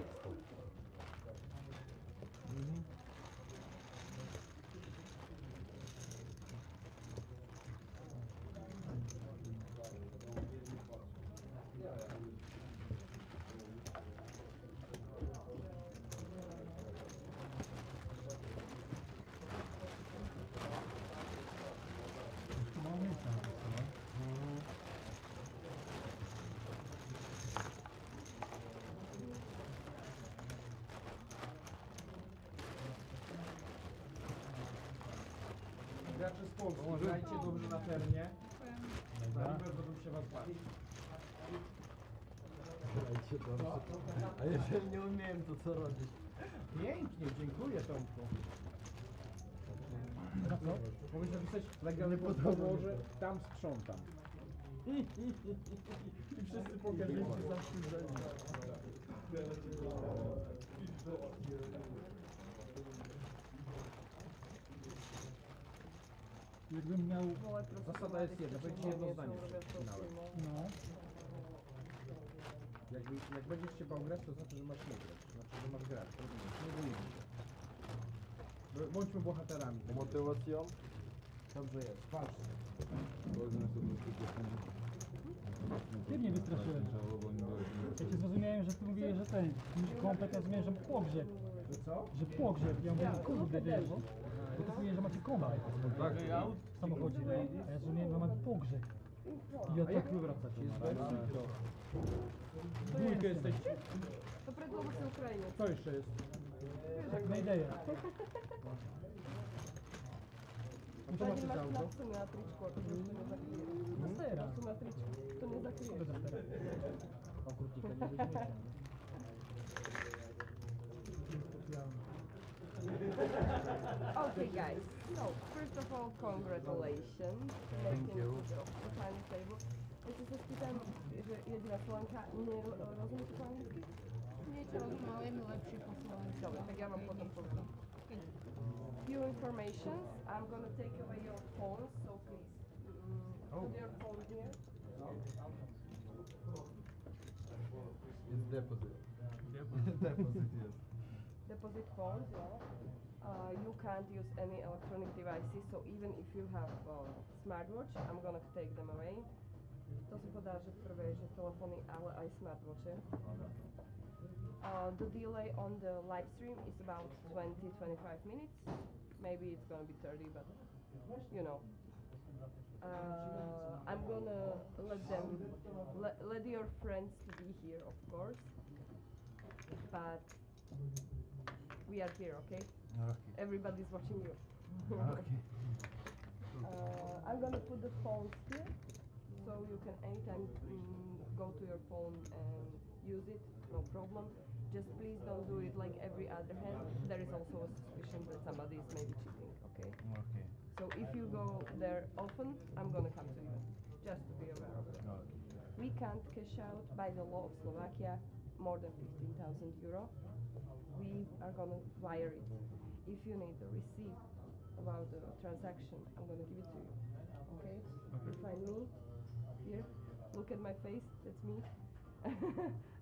tekstu. Gracze z Polski, grajcie dobrze na terenie. Zanim będą się was bać. Grajcie dobrze. A jeżeli nie umiem, to co robić? Pięknie, dziękuję Tomku. Mogłeś napisać nagrane pod podłoże, tam sprzątam. I wszyscy pokażecie zawstydzeni. Jakbym miał... Zasada jest jedna, będzie jedno zdanie finałem. No. Jak będziesz się bał grać, to znaczy, że masz nie grać. Znaczy, że masz grać. Nie bójmy się. Bądźmy bohaterami. Motywacją? Dobrze jest, walczmy. Ty mnie wystraszyłeś. Ja cię zrozumiałem, że ty mówiłeś, że ten... Komplet, ja zrozumiałem, że pogrzeb. Że co? Że pogrzeb. Ja mówię, kurde, wiesz, bo ty mówisz, że macie komplet. Tak. W samochodzie, no. A ja zrozumiałem, że mamy pogrzeb. I A jak wy wracacie? Jest Dwójkę jesteście? To predłogo z Ukrainy. Co jeszcze jest? Tak na ideję. A co macie za masz auto? napsy na tryczku, to nie zakryjesz. Masera. Napsy na tryczku, to nie zakryjesz. O kurnika nie weźmiecie. Okay guys, so first of all congratulations. Thank you. The final table. Jeśli się spytam, że jedyna Słonka nie rozumie po angielsku? Nie rozumiałem lepszy po słowach. Dobra, tak ja wam potem powiem. Few informations. I'm gonna take away your phones, so please put your phone here. Jest depozyt. Depozyt jest. Deposit phones, yeah. You can't use any electronic devices, so even if you have smartwatch, I'm gonna take them away. To są podaży w prvé, že telefony, ale aj smartwatche. The delay on the live stream is about 20-25 minutes. Maybe it's gonna be 30, but you know. I'm gonna let them, let your friends to be here, of course. But we are here, okay? Okay. Everybody's watching you. Okay. I'm gonna put the phones here, so you can anytime go to your phone and use it, no problem. Just please don't do it like every other hand. There is also a suspicion that somebody is maybe cheating, okay? Okay. So if you go there often, I'm gonna come to you, just to be aware of it. Okay. We can't cash out by the law of Slovakia more than 15,000 euro. We are gonna wire it. If you need a receipt about the transaction, I'm gonna give it to you. Okay? You find me here. Look at my face. That's me.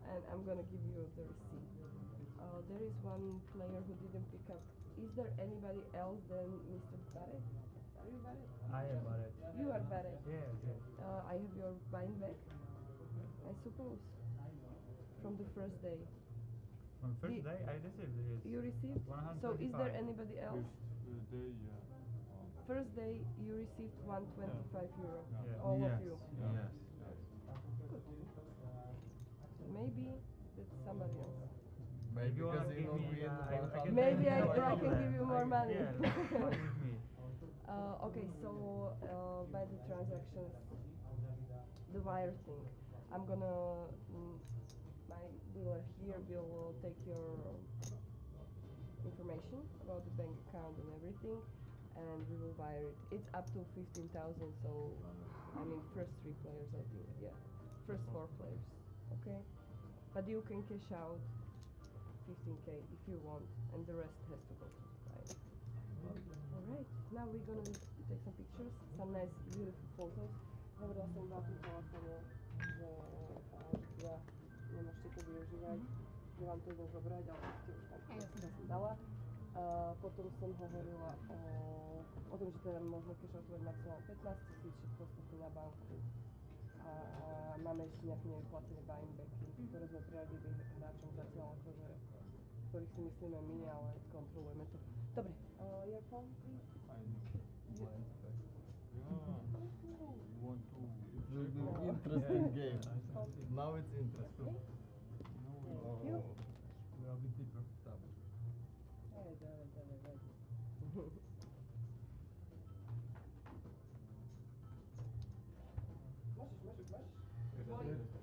And I'm gonna give you the receipt. There is one player who didn't pick up. Is there anybody else than Mr. Barrett? Are you Barrett? I am Barrett. You are Barrett. Yes, yes. I have your wine back, I suppose, from the first day. On first The- day, I received it. You received? So is there anybody else? First day you received 125 euro. Yeah. All Yes. of you. Yes. Good. Maybe that's somebody else. Maybe You wanna because you give know me, we in I 100. can Maybe take it I away. can give you more money. Yeah, fine with me. Okay, so by the transactions, the wire thing, I'm gonna, my dealer here will take your information about the bank account and everything, and we will wire it. It's up to 15,000, so I mean first 3 players, I think, yeah, first 4 players, okay? But you can cash out 15k if you want, and the rest has to go to the client. Alright, now we're gonna take some pictures, some nice beautiful photos. Hovorila som vám v telefóne, že ja nemôžete to využívať. že vám to idem zobrať, ale ste už tam Jasne. som dala. Potom som hovorila o tom, že teda môžeme cashoutovať maximálne 15 000, všetko ostatné na banku. A máme ešte nejaké nevyplatené buybacky, ktoré sme priradili hráčom zatiaľ akože, ktorých si myslíme my, ale kontrolujeme to. Dobre, your phone please? You want to interesting game. Now it's interesting. You? We are a bit deeper. Stop. Давай. Можешь.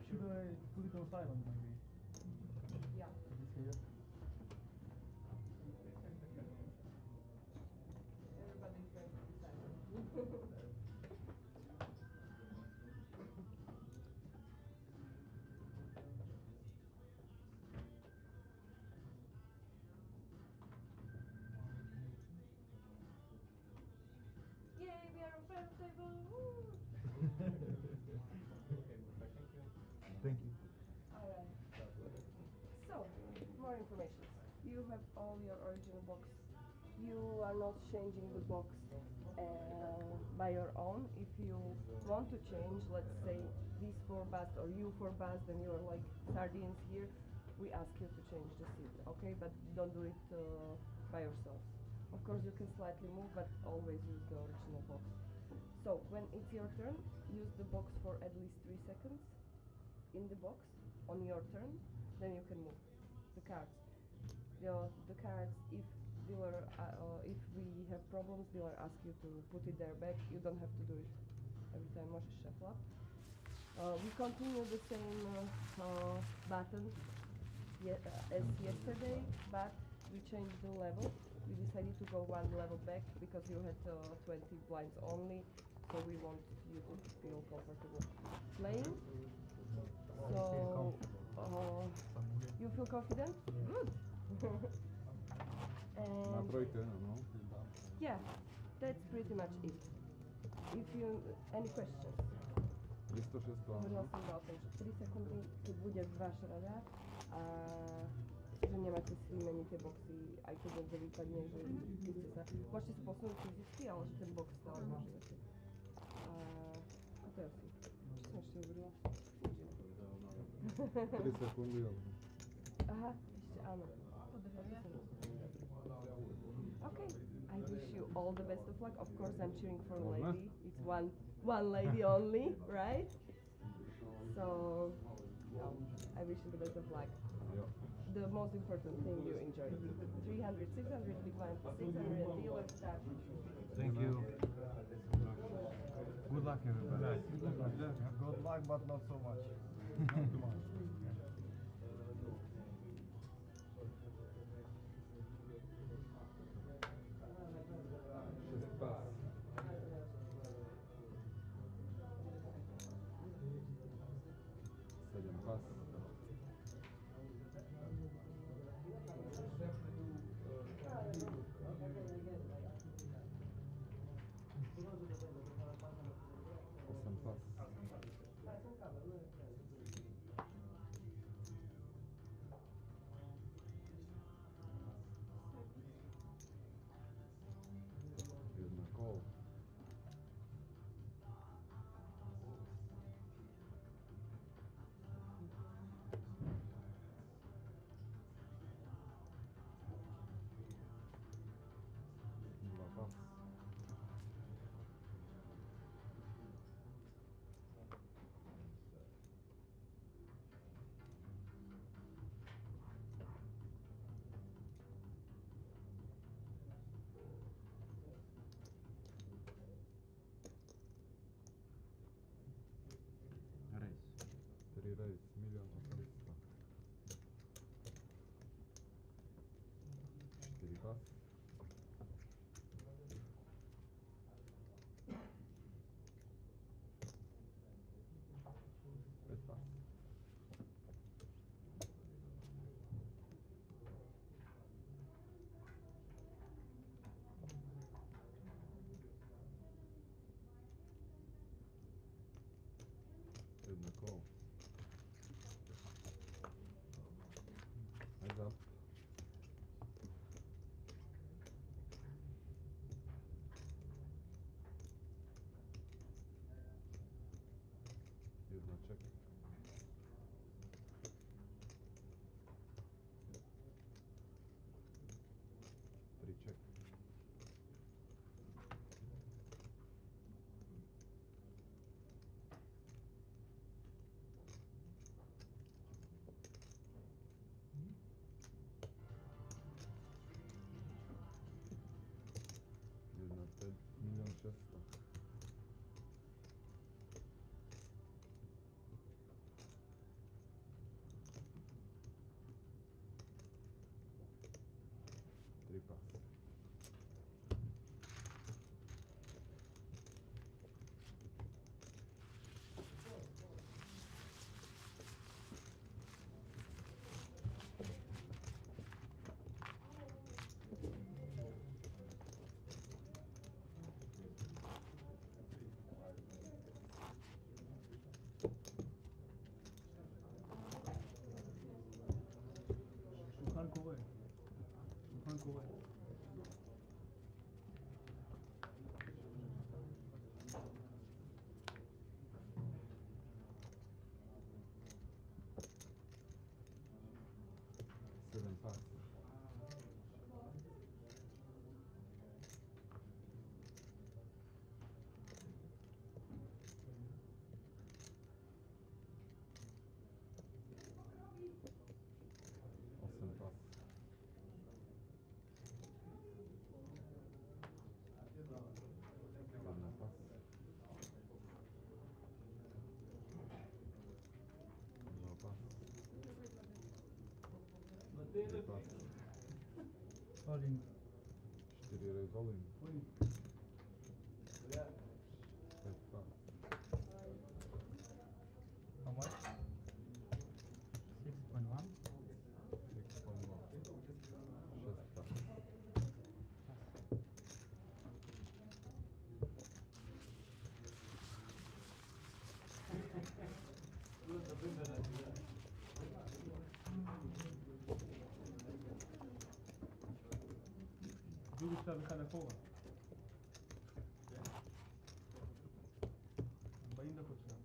Should I put it on silent maybe? Yeah. This here? Everybody's going to be silent. Yay, we are on fair table! Woo! Thank you. Alright. So, more information. You have all your original box. You are not changing the box by your own. If you want to change, let's say these 4 bus or you 4 bus, then you're like sardines here. We ask you to change the seat, okay? But don't do it by yourselves. Of course, you can slightly move, but always use the original box. So, when it's your turn, use the box for at least 3 seconds in the box on your turn, then you can move the cards. The cards, if we have problems, dealer asks you to put it there back. You don't have to do it every time. Możesz shuffle up. We continue the same button as yesterday, but we changed the level. We decided to go 1 level back because you had 20 blinds only, so we want you to feel comfortable playing. So, you feel confident? Good. Na And trojkę, no. yeah, that's pretty much it. If you any questions? Jest to wszystko. Hovorila som iba o tom, že 3 sekundy, keď bude váš rada a že nemáte si vymeniť tie boxy, aj keď niekto vypadne, že vy ste sa, môžete sa posunúť fyzicky, ale že ten box stále môžete. A to je asi. Čo som ešte hovorila? 3 sekundy, dobre. Aha, ešte áno. Okay, I wish you all the best of luck. Of course, I'm cheering for a lady. It's one lady only, right? So, I wish you the best of luck. Jo. The most important thing you enjoy. 300, 600 big blind, 600 and dealer start. Thank you. Good luck, everybody. Good luck, but not so much. Not too much. Šest pas. Sedem pas. Osem pas. Jedna kolo. 3 pas. All-in. 4 raise all in. 5 pas. How much? 6.1. 6.1. 6 pas. זוג שלב אחד אחורה. 40 דקות שלב.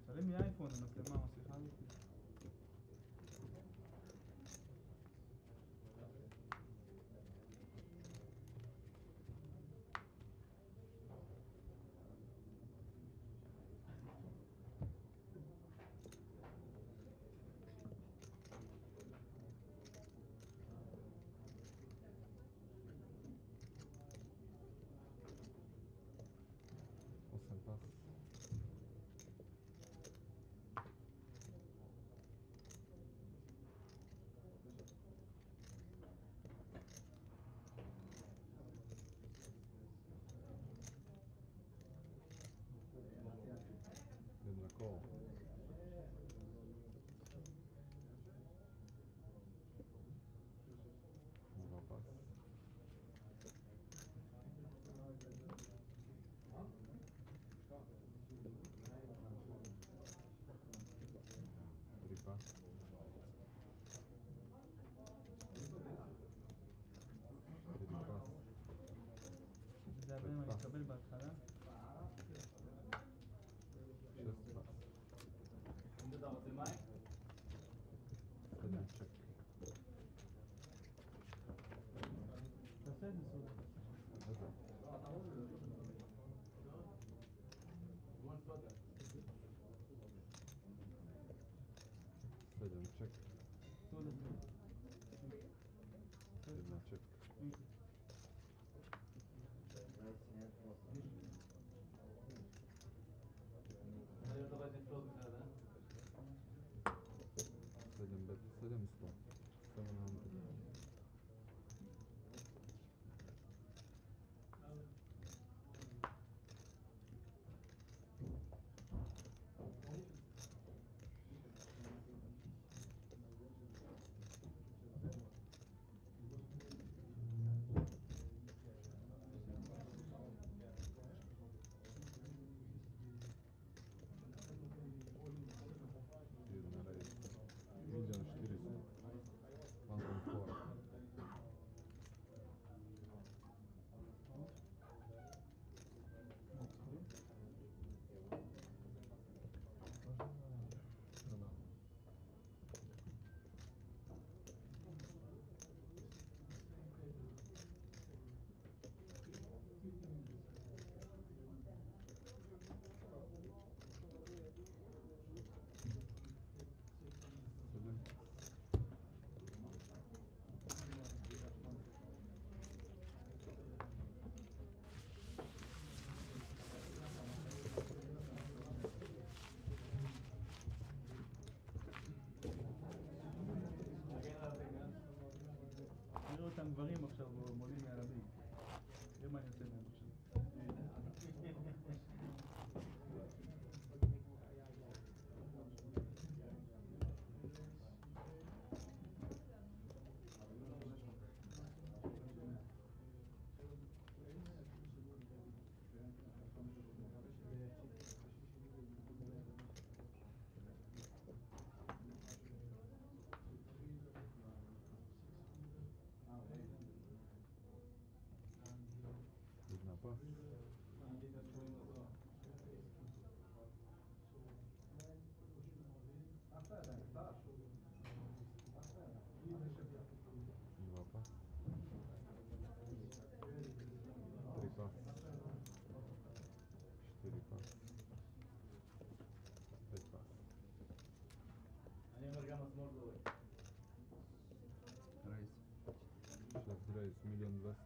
שלם מאייפון, המצלמה, השיחה הזאת. Osem pas. Jedna koło. Dwa pas. Three pas. Three pas. זה הרבה מה להתקבל בהתחלה. 6 pas. 7 check. תעשה את זה סוד. איזה? 7 check. סוד את זה. Jedna check. Seven bet. 700. 700. Jedna raise. 1,400,000. 1.4. נראה אותם גברים עכשיו מולים מערבים. תראה מה אני עושה מהם עכשיו. Jedna pas. Два pas. Три pas. 4 pas. 5 pas. Race. 6 raise. 1,200,000.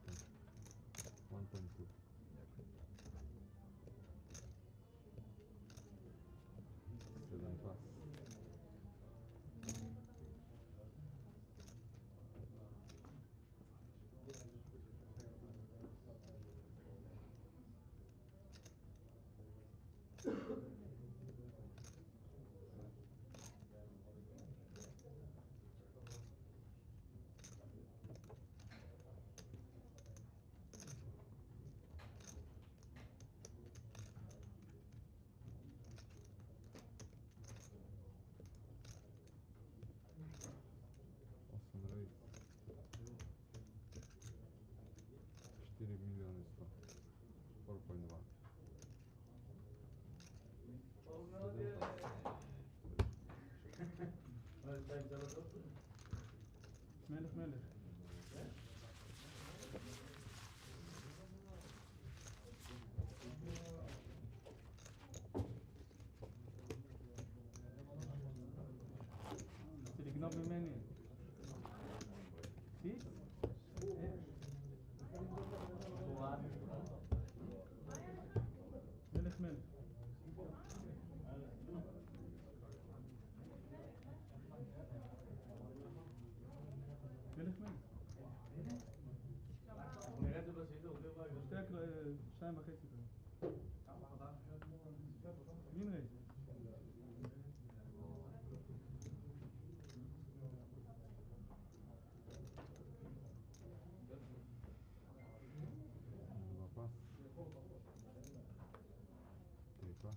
1.2. 7 pas. مالك مالك C'est les gnome menés. Si? مالك مالك اشتاك 2.5 مين غير Два пас. Три пас.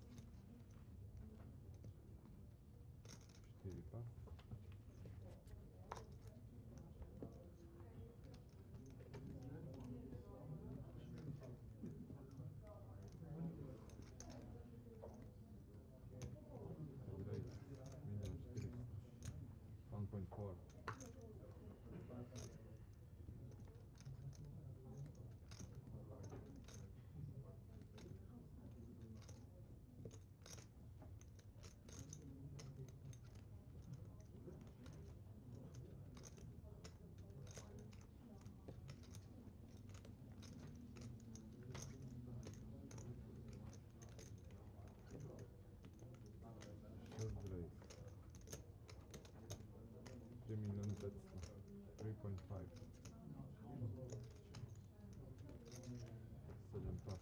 Четыре пас. Минимум 400. 1.4. Рейс. 3 миллиона 500. 3.5. 7 пас.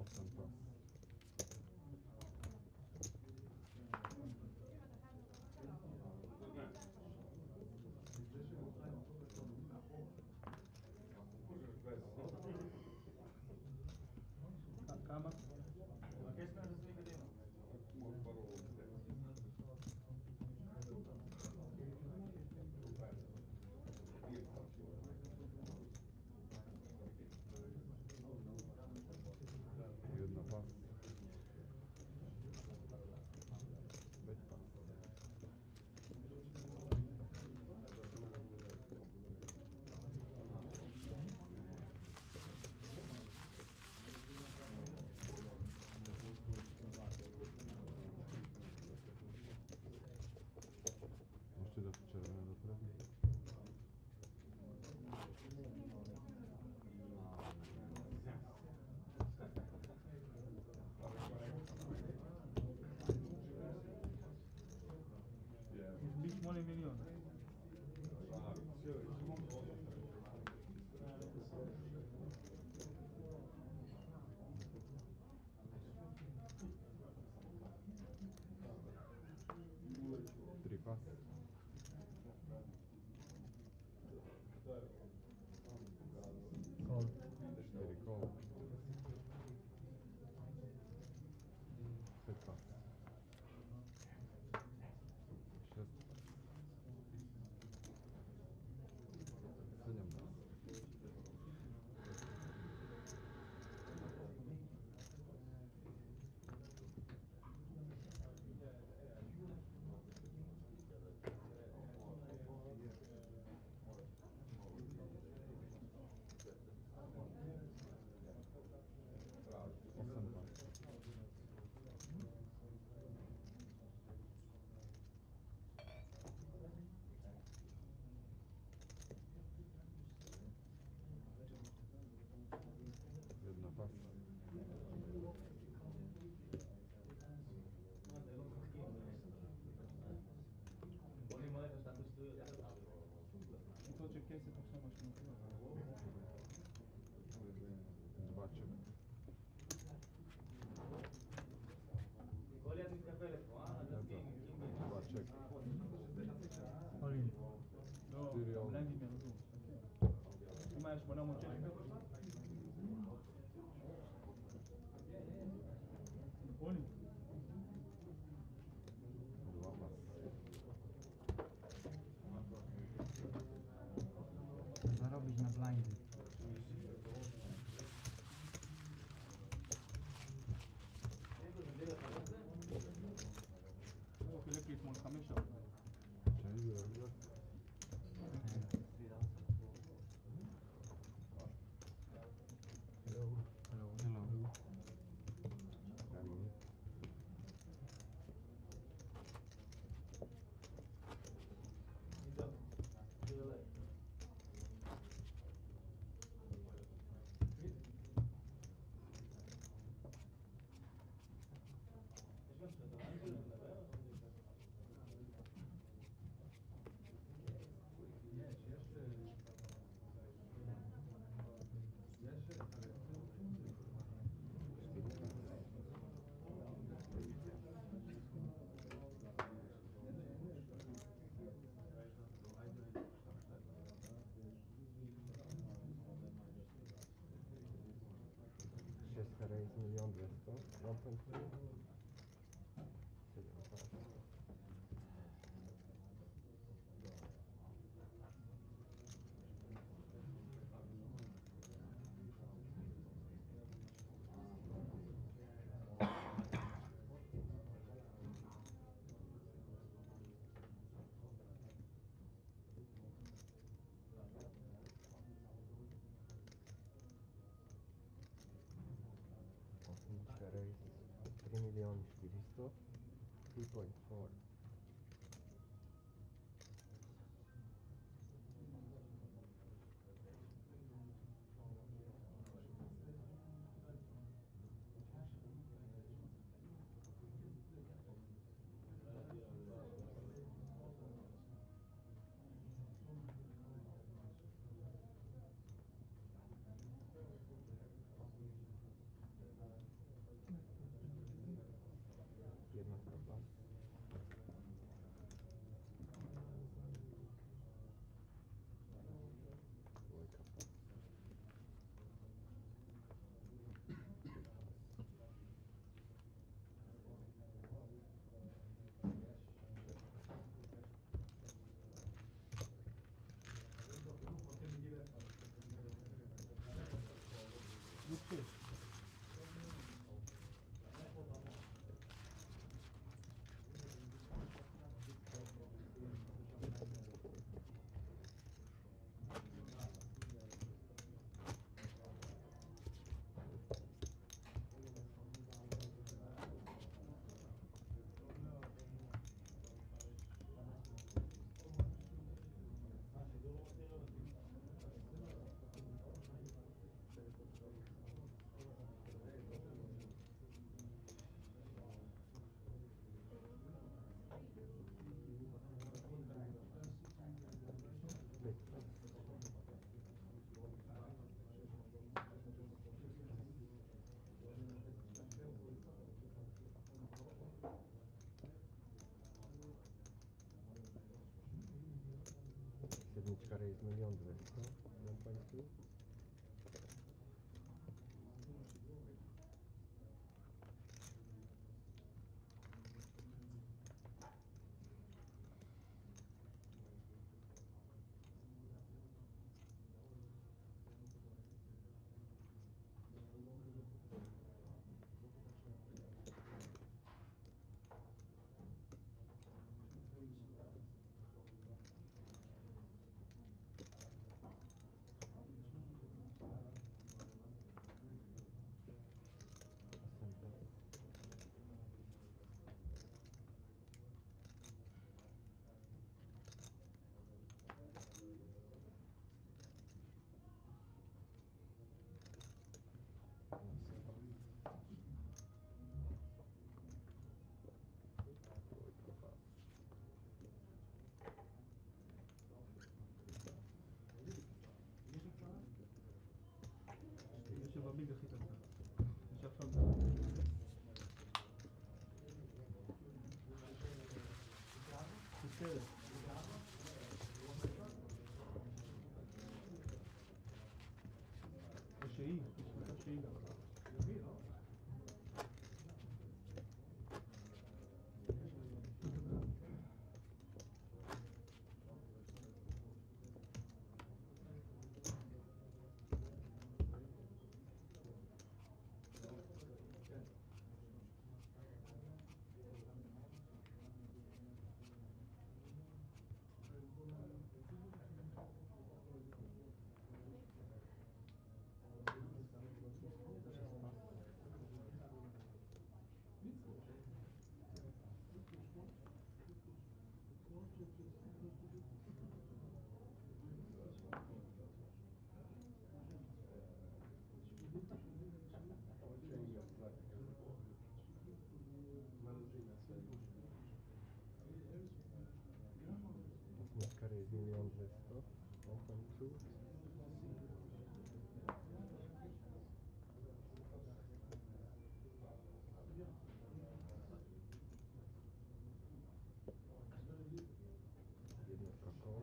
Осем пас. كما Jedna pas. 5 pas. Можете да почерваме напред? بيش مولي مليون Три пас. Кол. 4 кол. 5 пас. 6 пас. 7 пас. Осем пас. Jedna pas. تو چه کسی تو ماشین Два чека. blinded. חילק לי אתמול 5 שעות. Raise 1.200.000, 1.2. Raise 3.400.000, 3.4. Jedna stopa. Dwójka pas. Sedmička raise 1.200.000, 1.2. יש בביג הכי קטן. יש עכשיו... בסדר. יש שהיא, יש מצב שהיא גם. 1,200,000. 1.2. Jednotka koło.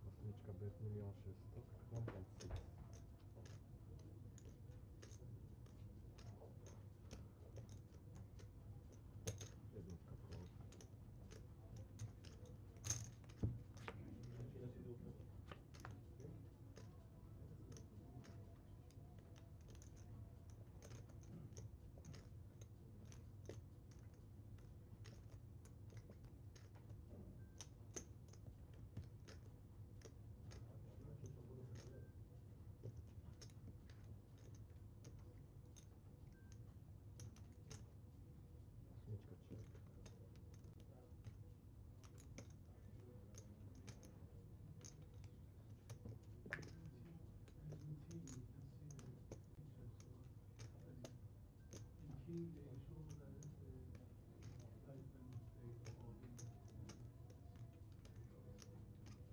Osmiczka bet 1,600,000. 1.6. Jednotka koło. Osmiczka check.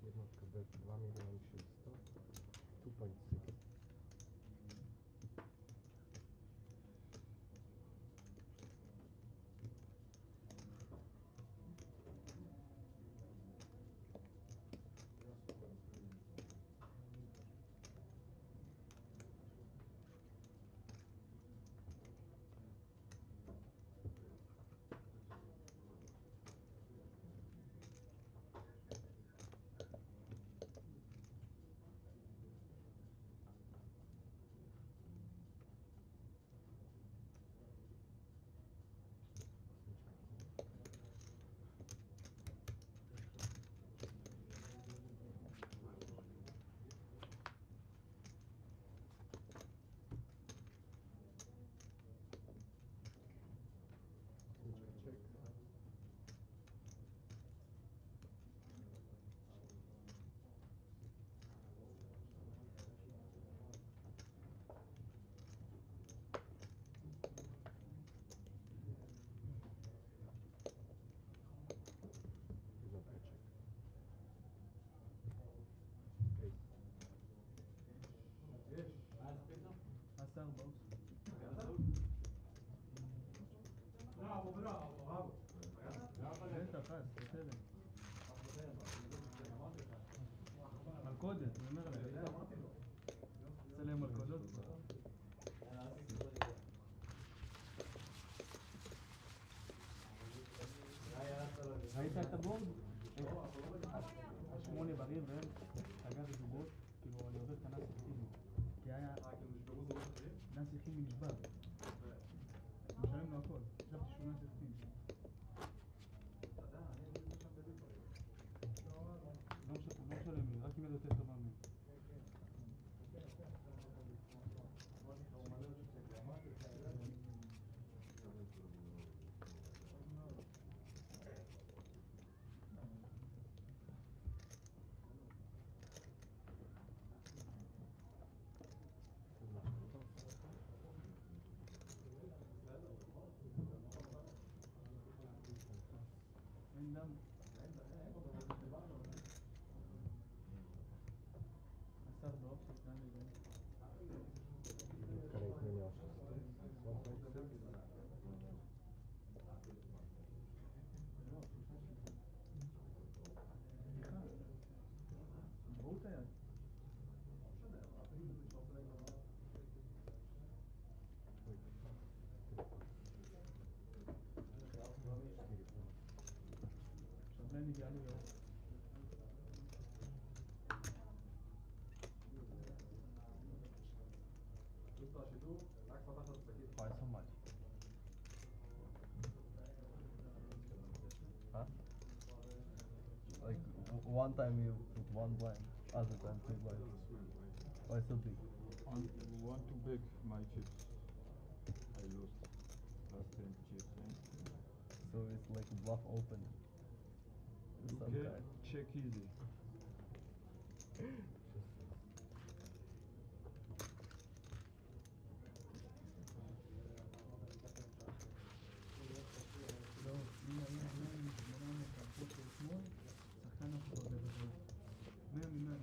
Jednotka bet 2,600,000. 2.6. Check. Jednotka check. Ace. 10 boss. בטח, בסדר. מלכודת, אני אומר להם. עושה להם מלכודות. ראית את הבורד? השמונה בריר והם סגר זוגות, כאילו אני עובר את הנס הכימי. כי היה נס הכימי נשבר. משלם לו הכל. חשבתי שהוא נס הכימי. לא משלם לי, רק אם ידע יותר טובה מהם. אין דם. אסר באופציה, נע לי בין. Jednotka rate 1,600,000. 1.6. ברור את היד. يجي عليه بقى. Why so much? Huh? Like one time you put one blind, other time two blinds. Why so big? One too big, my chips. I lost last 10 chips. So it's like a bluff open. Okay, check easy. לא, הנה, קמפות שמאל, שחקן אחר בגדול. 100 מ-100.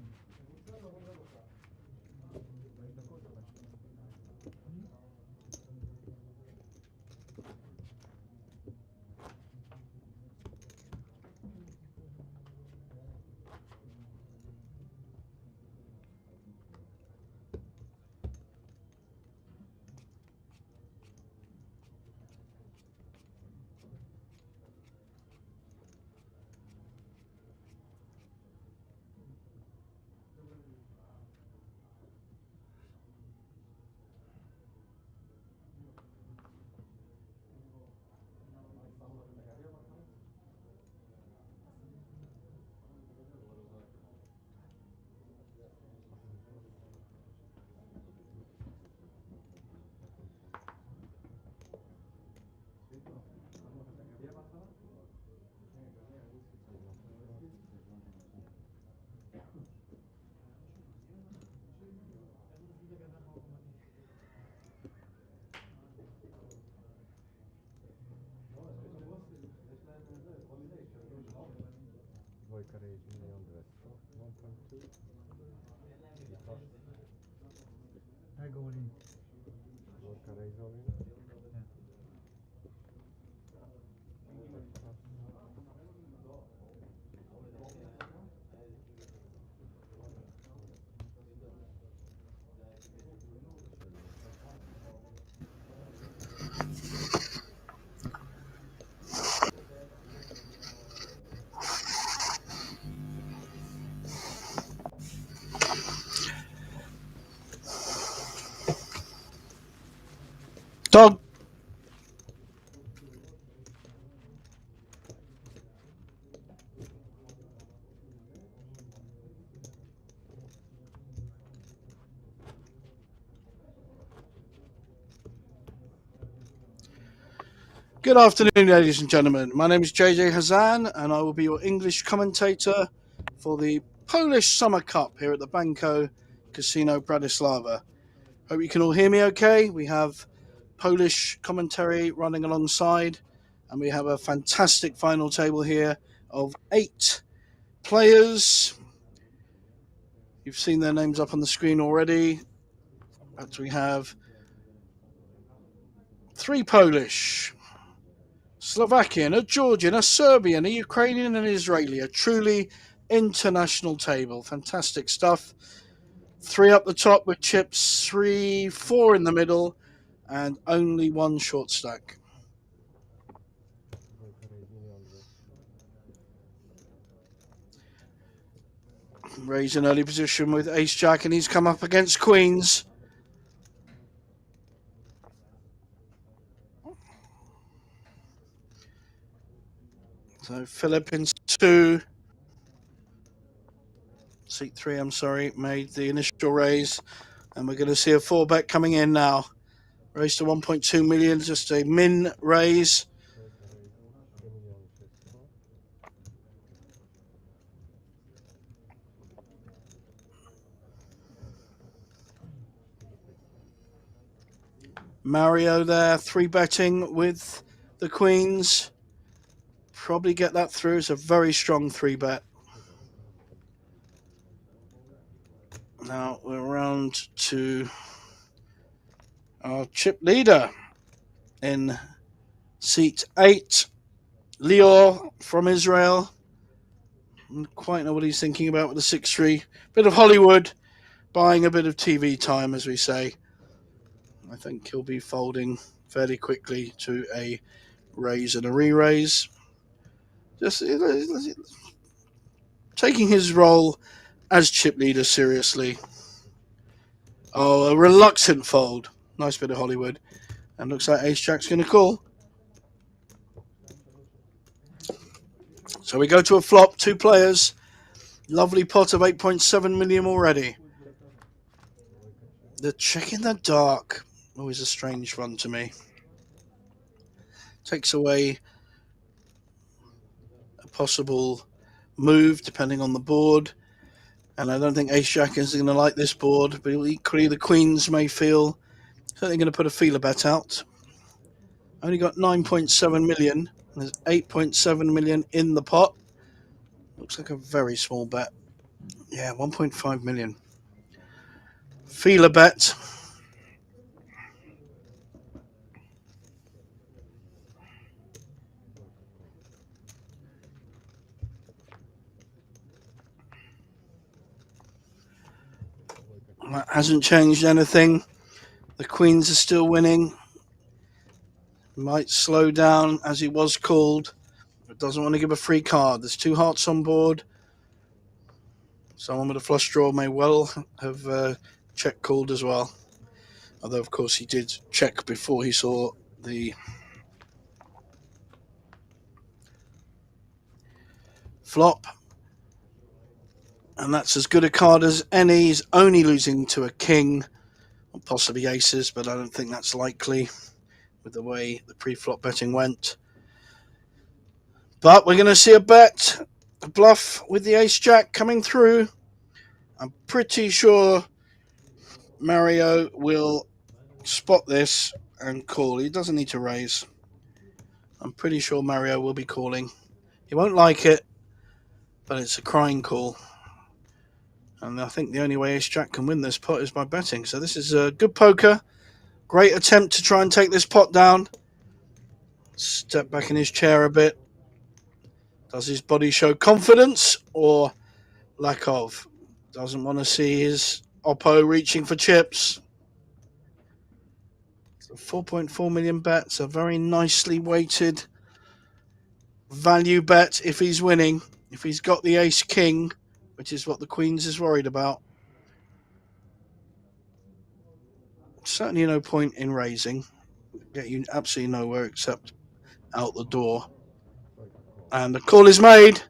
40 דקות אבל. Dwójka raise, milion 200. 1.2. I plus. I go all in. Dwójka raise all in. Dog. Good afternoon, ladies and gentlemen. My name is JJ Hazan, and I will be your English commentator for the Polish Summer Cup here at the Banco Casino Bratislava. Hope you can all hear me okay. We have Polish commentary running alongside, and we have a fantastic final table here of 8 players. You've seen their names up on the screen already, but we have 3 Polish, Slovakian, a Georgian, a Serbian, a Ukrainian, and an Israeli. A truly international table. Fantastic stuff. 3 up the top with chips, 3, 4 in the middle, and only 1 short stack. Raise an early position with Ace Jack, and he's come up against Queens. So Philippines 2, seat 3, I'm sorry, made the initial raise, and we're going to see a 4-bet coming in now. Raise to 1.2 million, just a min raise. Mario there, 3-betting with the Queens. Probably get that through. It's a very strong 3-bet. Now we're around to our chip leader in seat 8, Lior from Israel. I don't quite know what he's thinking about with the 6-3. Bit of Hollywood, buying a bit of TV time, as we say. I think he'll be folding fairly quickly to a raise and a re-raise. Just taking his role as chip leader seriously. Oh, a reluctant fold. Nice bit of Hollywood. And looks like Ace Jack's going to call. So we go to a flop, 2 players. Lovely pot of 8.7 million already. The check in the dark. Always a strange one to me. Takes away a possible move depending on the board. And I don't think Ace Jack is going to like this board. But equally the queens may feel certainly going to put a feeler bet out. Only got 9.7 million. There's 8.7 million in the pot. Looks like a very small bet. Yeah, 1.5 million. Feeler bet. That hasn't changed anything. The queens are still winning. Might slow down as he was called. But doesn't want to give a free card. There's 2 hearts on board. Someone with a flush draw may well have check called as well. Although, of course, he did check before he saw the flop. And that's as good a card as any. He's only losing to a king, or possibly aces, but I don't think that's likely with the way the pre-flop betting went. But we're going to see a bet, a bluff with the ace-jack coming through. I'm pretty sure Mario will spot this and call. He doesn't need to raise. I'm pretty sure Mario will be calling. He won't like it, but it's a crying call. And I think the only way ace-jack can win this pot is by betting. So this is a good poker. Great attempt to try and take this pot down. Step back in his chair a bit. Does his body show confidence or lack of? Doesn't want to see his oppo reaching for chips. So 4.4 million bets, a very nicely weighted value bet if he's winning. If he's got the ace king, which is what the queens is worried about. Certainly no point in raising. Get you absolutely nowhere except out the door. And the call is made.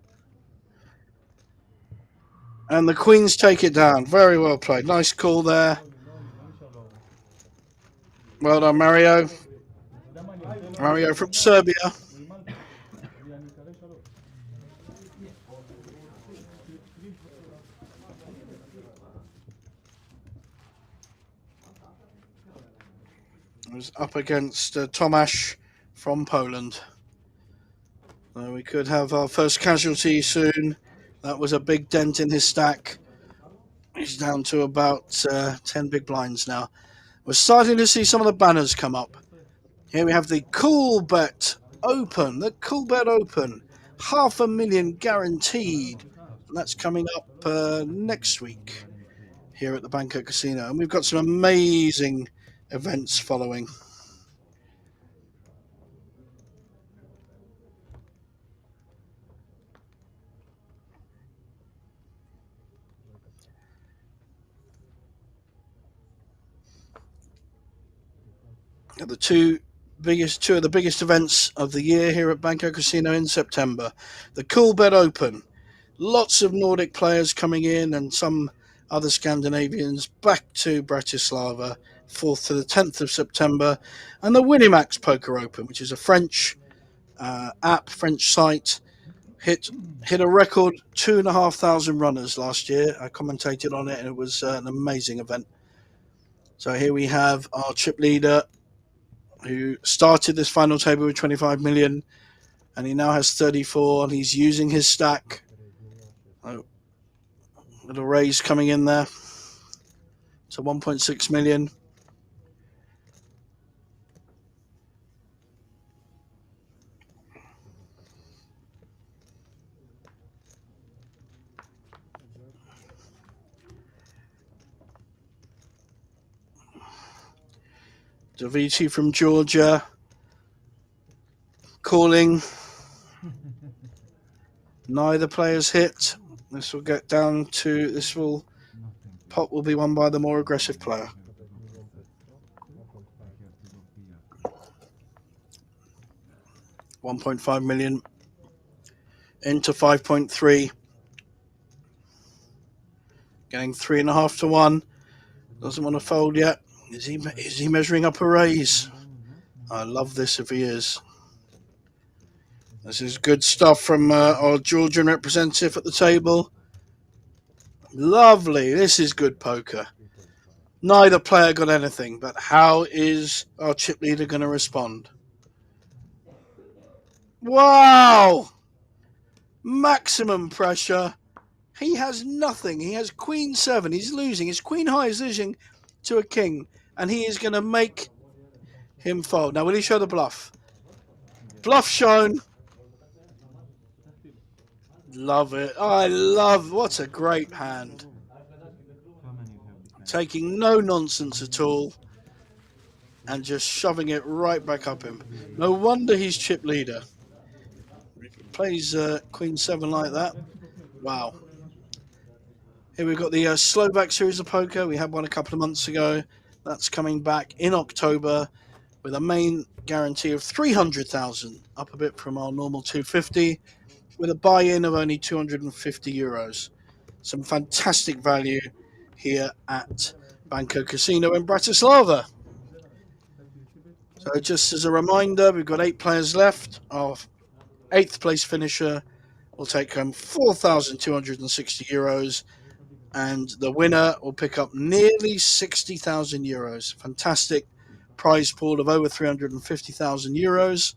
And the queens take it down. Very well played. Nice call there. Well done, Mario. Mario from Serbia. Was up against Tomasz from Poland. So we could have our first casualty soon. That was a big dent in his stack. He's down to about 10 big blinds now. We're starting to see some of the banners come up. Here we have the Cool Bet Open. The Cool Bet Open. 500,000 guaranteed. And that's coming up next week here at the Banco Casino. And we've got some amazing events following. The two of the biggest events of the year here at Banco Casino in September. The Cool Bet Open. Lots of Nordic players coming in and some other Scandinavians back to Bratislava, 4th to the 10th of September. And the Winamax Poker Open, which is a French app, French site, hit a record 2,500 runners last year. I commentated on it and it was an amazing event. So here we have our chip leader who started this final table with 25 million and he now has 34 and he's using his stack. Little raise coming in there to 1.6 million. Daviti from Georgia calling. Neither player's hit. This will get down to pot will be won by the more aggressive player. 1.5 million into 5.3. Getting 3.5 to 1. Doesn't want to fold yet. Is he measuring up a raise? I love this if he is. This is good stuff from our Georgian representative at the table. Lovely. This is good poker. Neither player got anything, but how is our chip leader going to respond? Wow! Maximum pressure. He has nothing. He has queen 7. He's losing. His queen high is losing to a king, and he is going to make him fold. Now, will he show the bluff? Bluff shown. Love it. What a great hand. Taking no nonsense at all and just shoving it right back up him. No wonder he's chip leader. If he plays queen 7 like that. Wow. Here we've got the Slovak series of poker. We had one a couple of months ago. That's coming back in October with a main guarantee of 300,000, up a bit from our normal 250, with a buy-in of only 250 euros. Some fantastic value here at Banco Casino in Bratislava. So just as a reminder, we've got 8 players left. Our 8th place finisher will take home 4,260 euros, and the winner will pick up nearly 60,000 euros. Fantastic prize pool of over 350,000 euros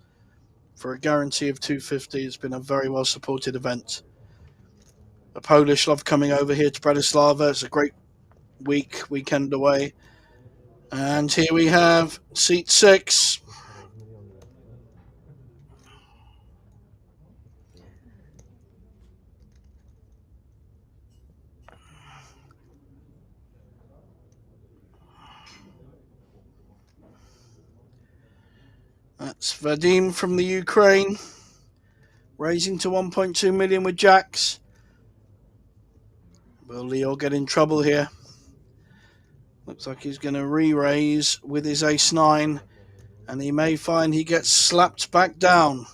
for a guarantee of 250. It's been a very well supported event. The Polish love coming over here to Bratislava. It's a great weekend away. And here we have seat 6. That's Vadim from the Ukraine, raising to 1.2 million with jacks. Will Leo get in trouble here? Looks like he's going to re-raise with his ace-9, and he may find he gets slapped back down.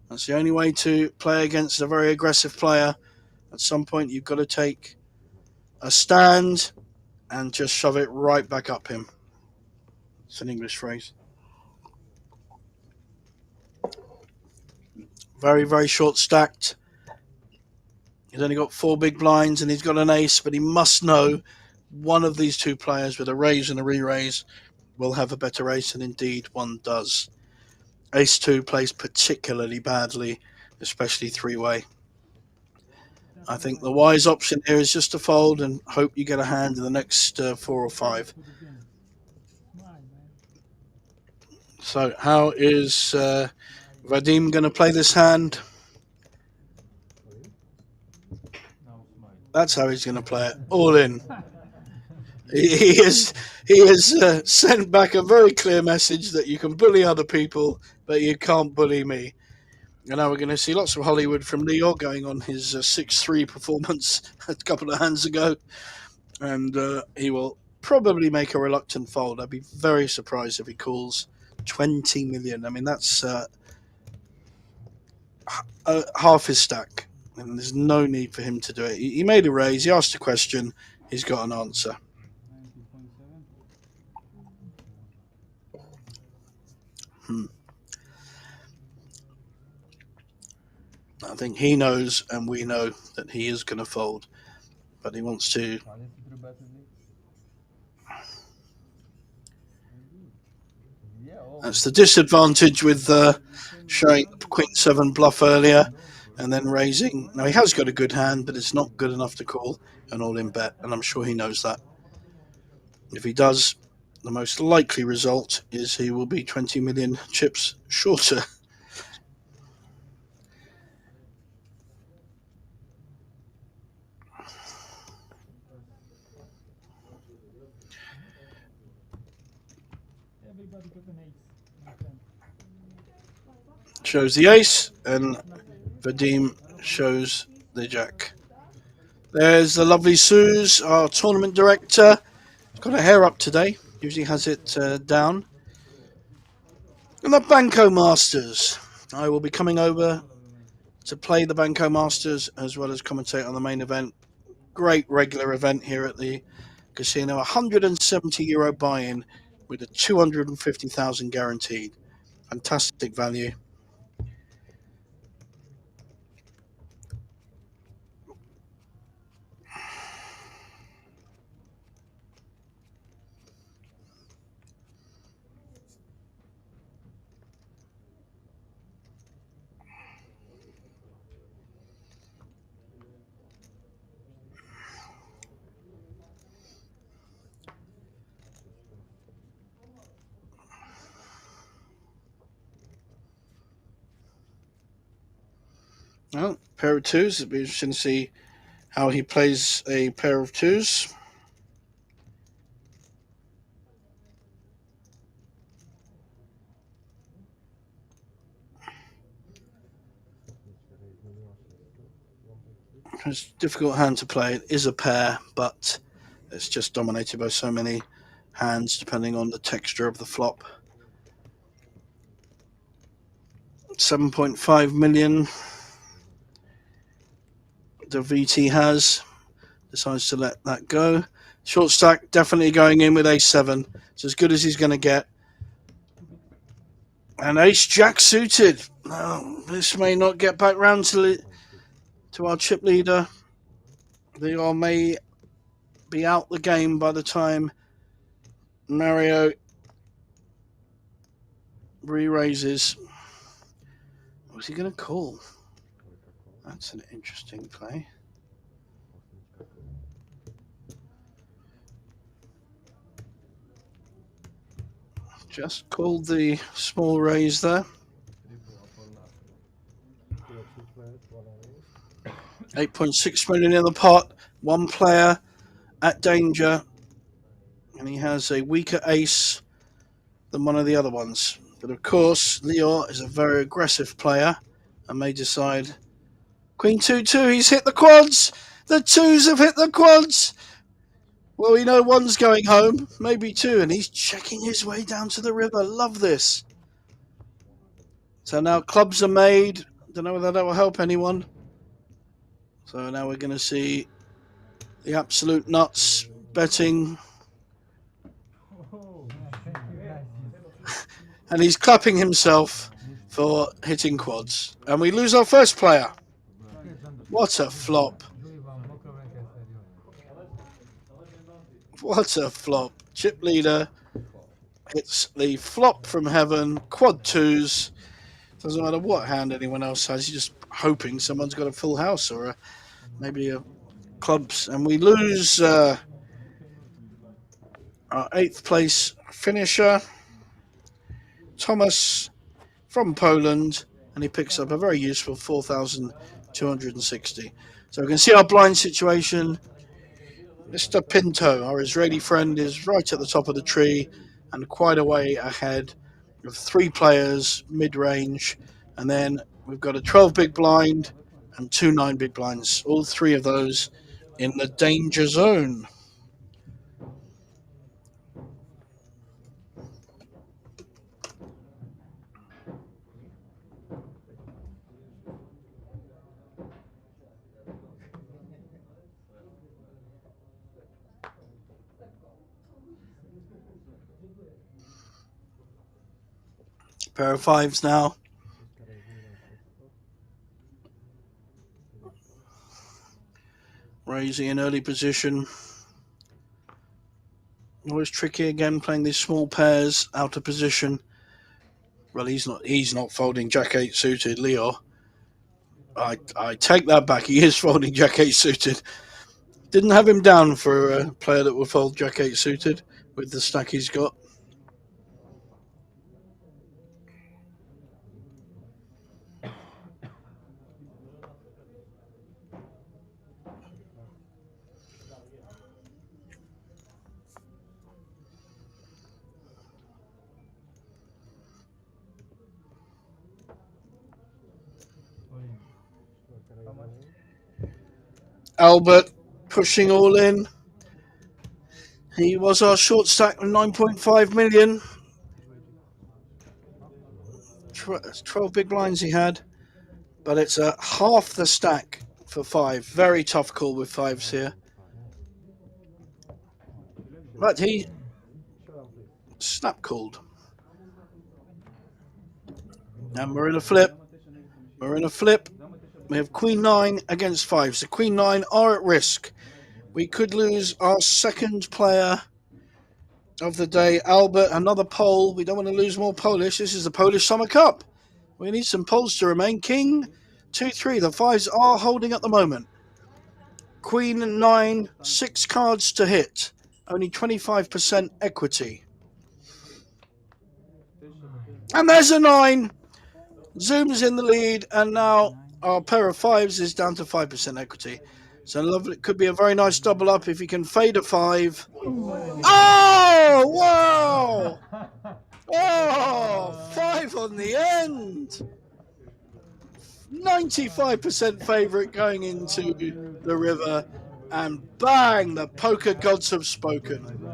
That's the only way to play against a very aggressive player. At some point, you've got to take a stand and just shove it right back up him. It's an English phrase. Very, very short stacked. He's only got 4 big blinds and he's got an ace, but he must know one of these 2 players with a raise and a re-raise will have a better ace, and indeed one does. Ace-2 plays particularly badly, especially 3-way. I think the wise option here is just to fold and hope you get a hand in the next 4 or 5. So how is Vadim going to play this hand? That's how he's going to play it. All in. He has sent back a very clear message that you can bully other people, but you can't bully me. And now we're going to see lots of Hollywood from Leo going on his 6-3 performance a couple of hands ago. And he will probably make a reluctant fold. I'd be very surprised if he calls 20 million. I mean, that's half his stack. And there's no need for him to do it. He made a raise. He asked a question. He's got an answer. I think he knows and we know that he is going to fold. But he wants to... That's the disadvantage with showing Queen 7 bluff earlier and then raising. Now, he has got a good hand, but it's not good enough to call an all-in bet, and I'm sure he knows that. If he does, the most likely result is he will be 20 million chips shorter. Shows the ace, and Vadim shows the jack. There's the lovely Suze, our tournament director. Got her hair up today. Usually has it down. And the Banco Masters. I will be coming over to play the Banco Masters as well as commentate on the main event. Great regular event here at the casino. €170 buy-in with a 250,000 guaranteed. Fantastic value. Well, pair of twos. It'll be interesting to see how he plays a pair of twos. It's a difficult hand to play. It is a pair, but it's just dominated by so many hands depending on the texture of the flop. 7.5 million the VT has. Decides to let that go. Short stack definitely going in with A7. It's as good as he's going to get. And ace jack suited. Now, this may not get back round to our chip leader. Leo may be out the game by the time Mario re-raises. What's he going to call? That's an interesting play. Just called the small raise there. 8.6 million in the pot. One player at danger. And he has a weaker ace than one of the other ones. But of course, Leo is a very aggressive player and may decide. Queen 2-2, he's hit the quads. The twos have hit the quads. Well, we know one's going home, maybe two, and he's checking his way down to the river. Love this. So now clubs are made. Don't know whether that will help anyone. So now we're going to see the absolute nuts betting. And he's clapping himself for hitting quads. And we lose our first player. What a flop. What a flop. Chip leader hits the flop from heaven. Quad twos. Doesn't matter what hand anyone else has. You're just hoping someone's got a full house or maybe a clubs. And we lose our 8th place finisher, Thomas from Poland. And he picks up a very useful 4,260. So we can see our blind situation. Mr. Pinto, our Israeli friend, is right at the top of the tree and quite a way ahead of 3 players mid-range. And then we've got a 12 big blind and 2 9 big blinds. All 3 of those in the danger zone. Pair of 5s now. Raising an early position. Always tricky again playing these small pairs out of position. Well, he's not folding Jack 8 suited, Leo. I take that back. He is folding Jack 8 suited. Didn't have him down for a player that will fold Jack 8 suited with the stack he's got. Albert pushing all in. He was our short stack with 9.5 million. 12 big blinds he had, but it's a half the stack for 5. Very tough call with 5s here. But he snap called. And we're in a flip. We're in a flip. We have Queen 9 against 5s. The Queen 9 are at risk. We could lose our second player of the day, Albert. Another pole. We don't want to lose more Polish. This is the Polish Summer Cup. We need some poles to remain. King 2-3. The 5s are holding at the moment. Queen 9, 6 cards to hit. Only 25% equity. And there's a 9. Zoom's in the lead, and now our pair of 5s is down to 5% equity. So lovely. It could be a very nice double up if he can fade a 5. Oh, wow! Oh, 5 on the end. 95% favorite going into the river, and bang, the poker gods have spoken.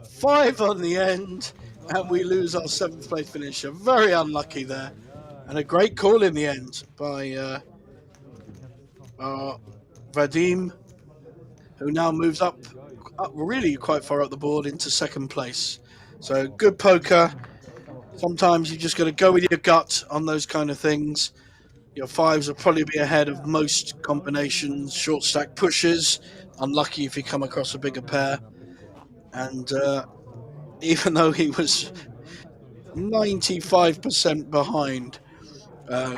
5 on the end, and we lose our 7th place finisher. Very unlucky there, and a great call in the end by Vadim, who now moves up really quite far up the board into 2nd place. So good poker. Sometimes you just got to go with your gut on those kind of things. Your 5s will probably be ahead of most combinations, short stack pushes. Unlucky if you come across a bigger pair. And even though he was 95% behind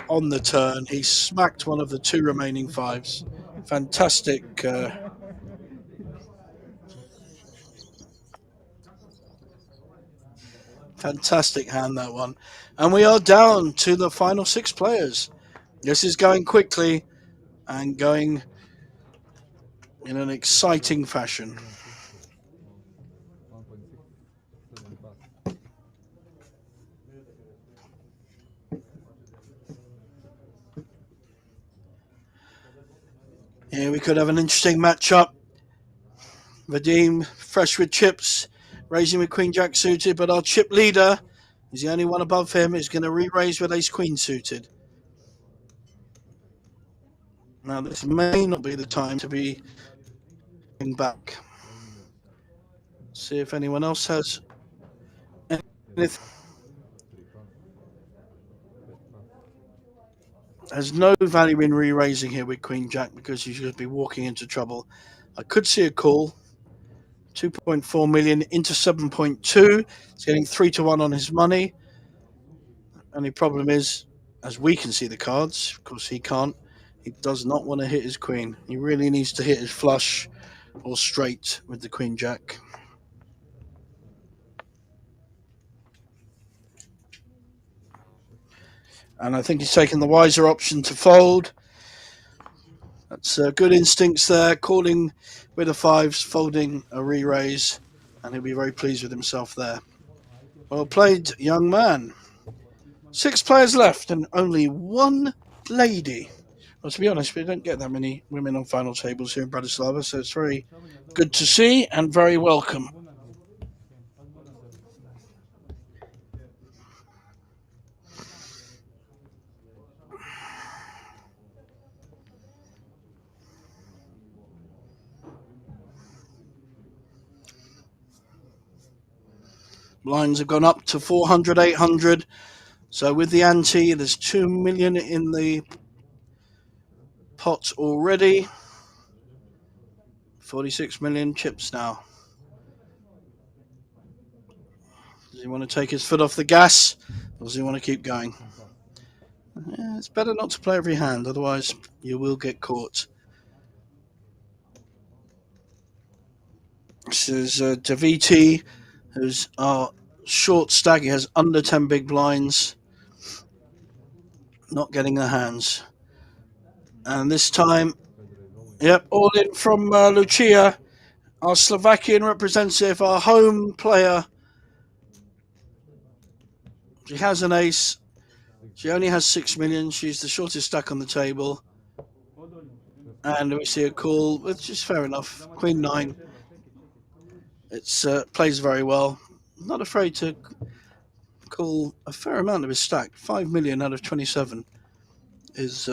on the turn, he smacked one of the 2 remaining 5s. Fantastic. Fantastic hand, that one. And we are down to the final 6 players. This is going quickly and going in an exciting fashion. Yeah, we could have an interesting matchup. Vadim, fresh with chips, raising with Queen Jack suited, but our chip leader is the only one above him, is going to re-raise with Ace Queen suited. Now, this may not be the time to be back. See if anyone else has anything. There's no value in re-raising here with Queen Jack because he's going to be walking into trouble. I could see a call. 2.4 million into 7.2. He's getting 3-1 on his money. Only problem is, as we can see the cards, of course he can't, he does not want to hit his queen. He really needs to hit his flush or straight with the Queen Jack. And I think he's taken the wiser option to fold. That's good instincts there, calling with the 5s, folding a re-raise, and he'll be very pleased with himself there. Well played, young man. 6 players left and only 1 lady. Well, to be honest, we don't get that many women on final tables here in Bratislava, so it's very good to see and very welcome. Blinds have gone up to 400, 800. So with the ante, there's 2 million in the pot already. 46 million chips now. Does he want to take his foot off the gas, or does he want to keep going? Yeah, it's better not to play every hand, otherwise you will get caught. This is Daviti, who's our short stack. He has under 10 big blinds. Not getting the hands. And this time, yep, all in from Lucia, our Slovakian representative, our home player. She has an ace. She only has 6 million. She's the shortest stack on the table. And we see a call, which is fair enough. Queen 9. It's plays very well. Not afraid to call a fair amount of his stack. 5 million out of 27 is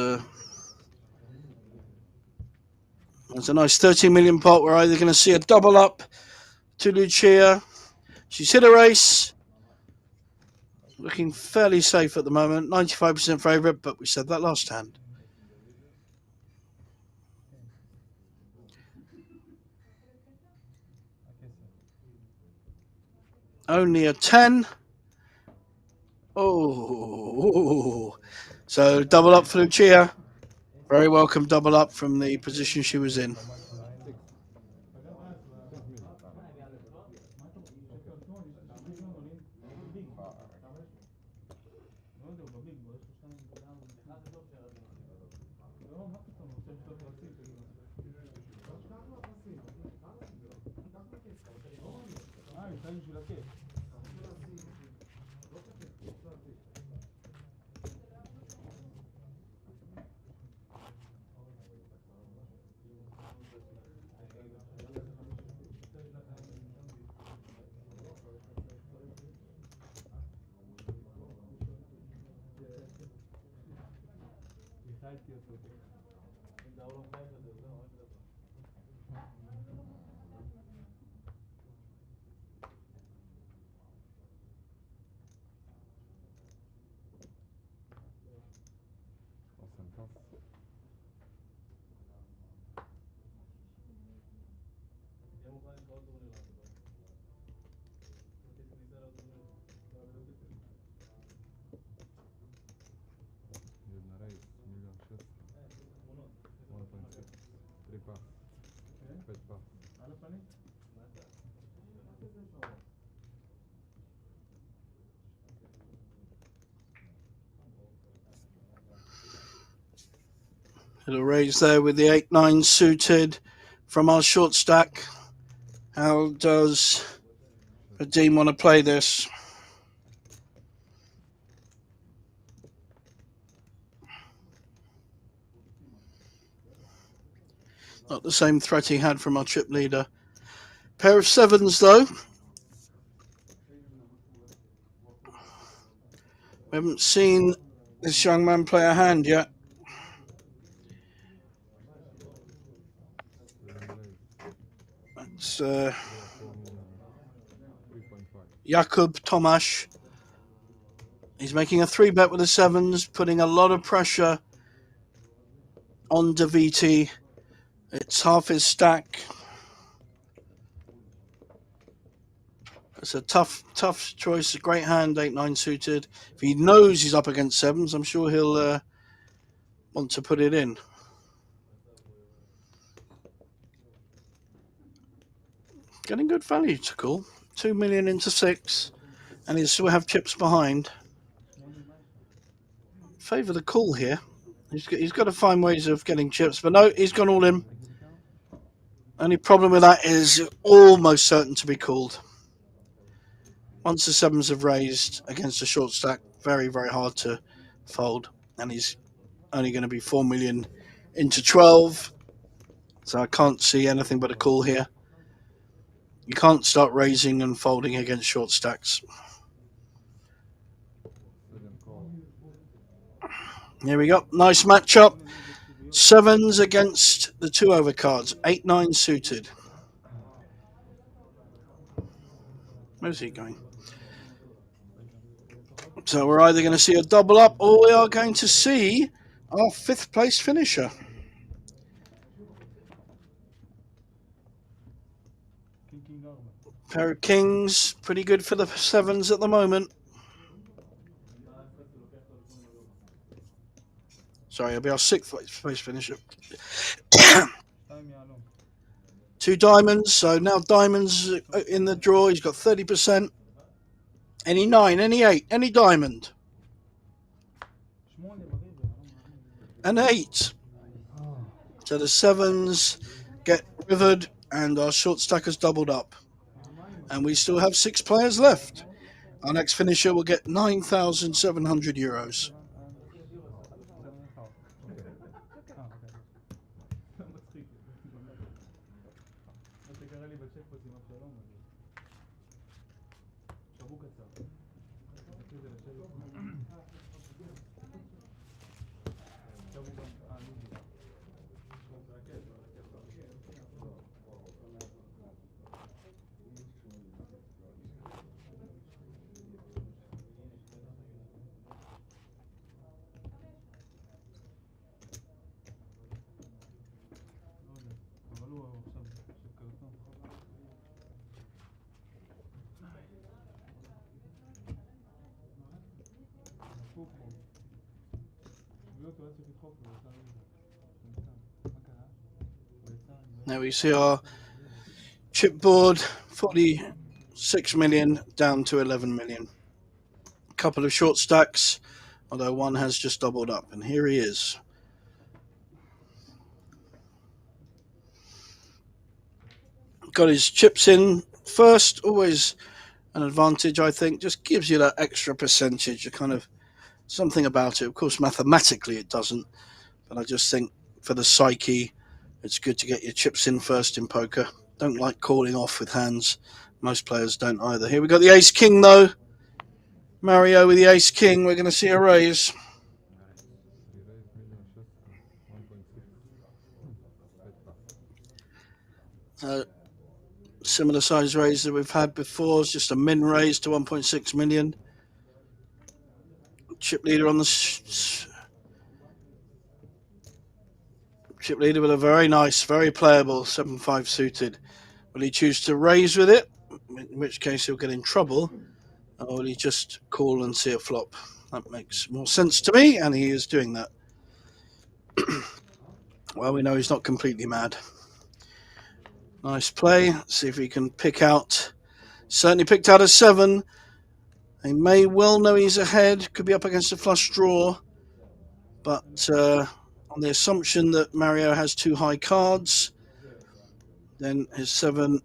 that's a nice 13 million pot. We're either going to see a double up to Lucia. She's hit a race. Looking fairly safe at the moment. 95% favourite, but we said that last hand. Only a 10. Oh, so double up for Lucia. Very welcome double up from the position she was in. Little raise there with the 8-9 suited from our short stack. How does Redeem want to play this? Not the same threat he had from our chip leader. Pair of 7s though. We haven't seen this young man play a hand yet. It's Jakub Tomasz. He's making a 3-bet with the 7s, putting a lot of pressure on Daviti. It's half his stack. It's a tough choice. A great hand, 8-9 suited. If he knows he's up against 7s, I'm sure he'll want to put it in. Getting good value to call. 2 million into 6, and he'll still have chips behind. Favour the call here. He's got to find ways of getting chips, but no, he's gone all in. Only problem with that is almost certain to be called. Once the 7s have raised against a short stack, very, very hard to fold. And he's only going to be 4 million into 12. So I can't see anything but a call here. You can't start raising and folding against short stacks. Here we go. Nice matchup. 7s against the 2 overcards. 8-9 suited. Where's he going? So we're either going to see a double up or we are going to see our 5th place finisher. Pair of kings. Pretty good for the 7s at the moment. Sorry, it'll be our 6th place finisher. 2 diamonds. So now diamonds in the draw. He's got 30%. Any 9, any 8, any diamond. An 8. So the 7s get rivered and our short stack has doubled up. And we still have 6 players left. Our next finisher will get 9,700 euros. הצ'קפוסים אף שלום, שבוע קצר. אחרי זה לשבת. עכשיו הוא גם... נו. אבל הוא עכשיו שקרתו. Now we see our chipboard, 46 million down to 11 million. A couple of short stacks, although one has just doubled up, and here he is. Got his chips in first, always an advantage, I think. Just gives you that extra percentage, a kind of something about it. Of course, mathematically it doesn't, but I just think for the psyche, it's good to get your chips in first in poker. Don't like calling off with hands. Most players don't either. Here we got the ace king though. Mario with the ace king. We're going to see a raise. Similar size raise that we've had before. It's just a min raise to 1.6 million. Chip leader on the chip leader with a very nice, very playable 7-5 suited. Will he choose to raise with it? In which case he'll get in trouble. Or will he just call and see a flop? That makes more sense to me, and he is doing that. Well, we know he's not completely mad. Nice play. See if he can pick out. Certainly picked out a 7. He may well know he's ahead. Could be up against a flush draw. But on the assumption that Mario has 2 high cards, then his 7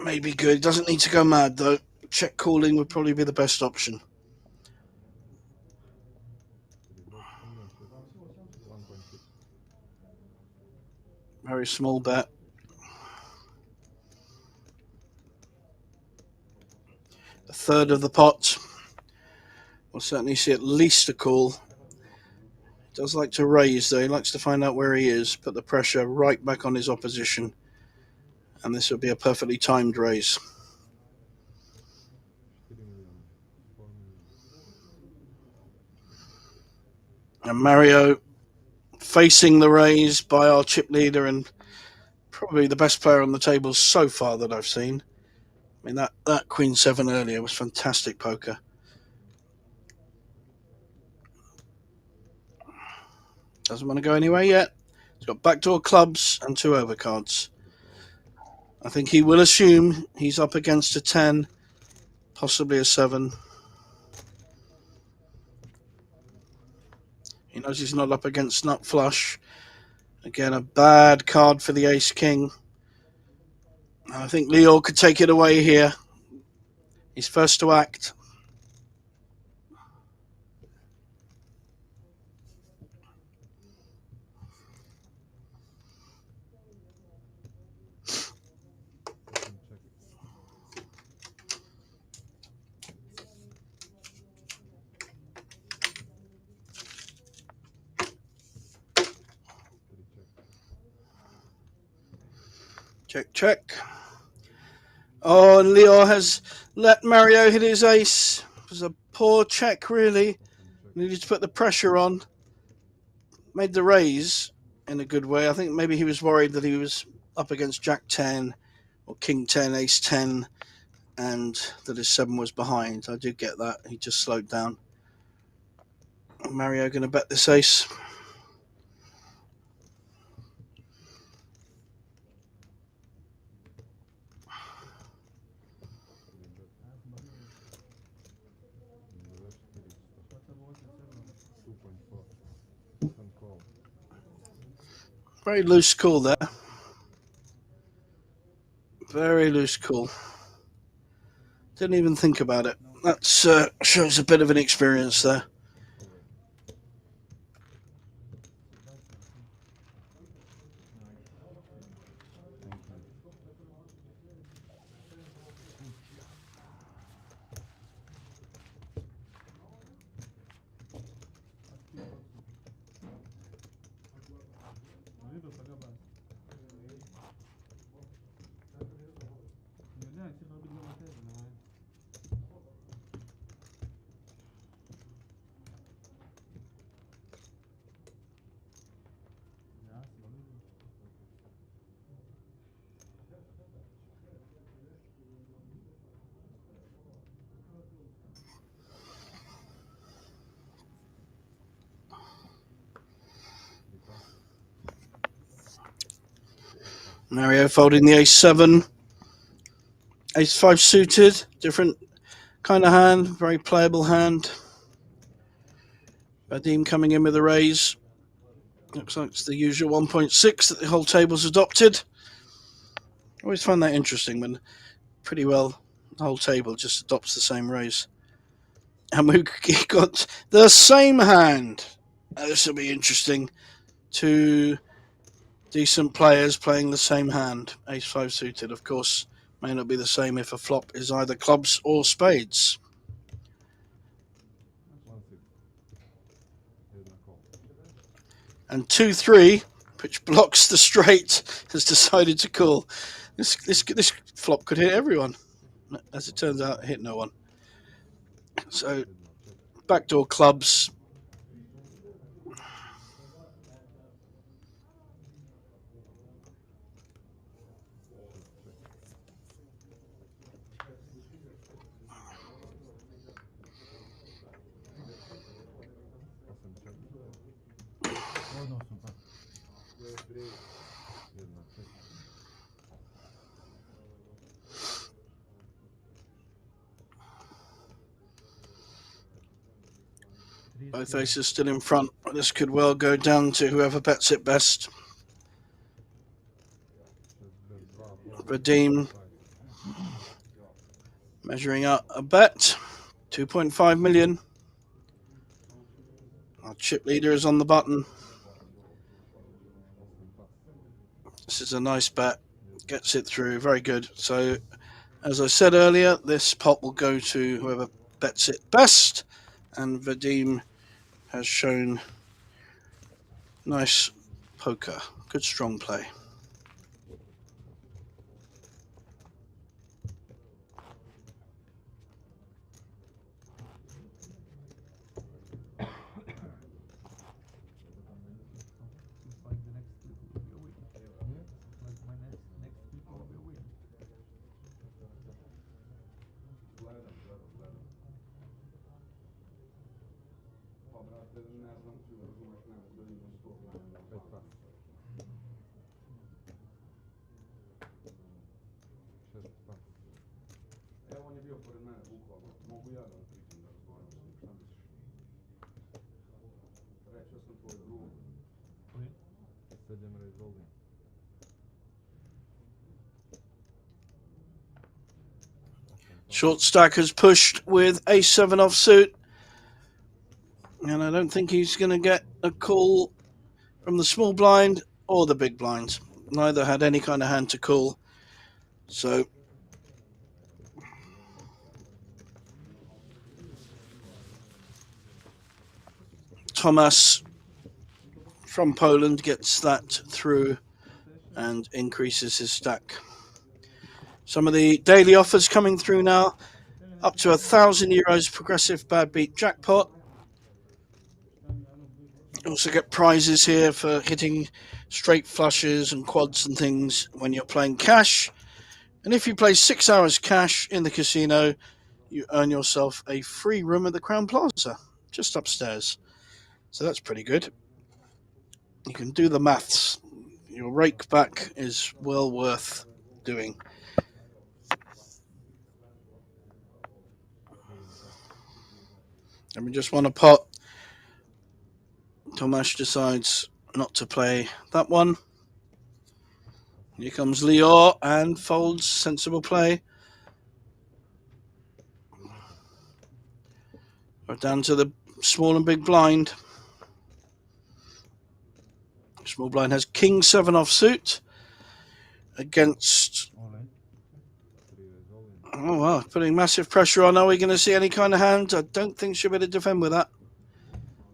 may be good. Doesn't need to go mad, though. Check calling would probably be the best option. Very small bet. A third of the pot. We'll certainly see at least a call. He does like to raise, though. He likes to find out where he is, put the pressure right back on his opposition. And this would be a perfectly timed raise. And Mario facing the raise by our chip leader and probably the best player on the table so far that I've seen. I mean, that Queen 7 earlier was fantastic poker. Doesn't want to go anywhere yet. He's got backdoor clubs and 2 overcards. I think he will assume he's up against a 10, possibly a 7. He knows he's not up against nut flush. Again, a bad card for the ace king. I think Leo could take it away here. He's first to act. Check, check. Oh, and Leo has let Mario hit his ace. It was a poor check, really. Needed to put the pressure on. Made the raise in a good way. I think maybe he was worried that he was up against Jack 10 or King 10, Ace 10, and that his 7 was behind. I did get that. He just slowed down. Mario going to bet this ace. Very loose call there. Very loose call. Didn't even think about it. That shows a bit of an experience there. Mario folding the ace-7. Ace-5 suited. Different kind of hand. Very playable hand. Vadim coming in with a raise. Looks like it's the usual 1.6 that the whole table's adopted. I always find that interesting when pretty well the whole table just adopts the same raise. And we got the same hand. This will be interesting. Two decent players playing the same hand. Ace-5 suited, of course, may not be the same if a flop is either clubs or spades. And 2-3, which blocks the straight, has decided to call. This flop could hit everyone. As it turns out, it hit no one. So, backdoor clubs. Both aces still in front. This could well go down to whoever bets it best. Vadim measuring out a bet. 2.5 million. Our chip leader is on the button. This is a nice bet. Gets it through. Very good. So, as I said earlier, this pot will go to whoever bets it best. And Vadim has shown nice poker. Good strong play. Short stack has pushed with ace-7 offsuit. And I don't think he's going to get a call from the small blind or the big blind. Neither had any kind of hand to call. So Thomas from Poland gets that through and increases his stack. Some of the daily offers coming through now. Up to €1,000 progressive bad beat jackpot. You also get prizes here for hitting straight flushes and quads and things when you're playing cash. And if you play 6 hours cash in the casino, you earn yourself a free room at the Crown Plaza, just upstairs. So that's pretty good. You can do the maths. Your rake back is well worth doing. And we just want a pot. Tomasz decides not to play that one. Here comes Lior and folds. Sensible play. We're down to the small and big blind. Small blind has king-7 offsuit against... Oh, wow. Putting massive pressure on. Are we going to see any kind of hand? I don't think she'll be able to defend with that.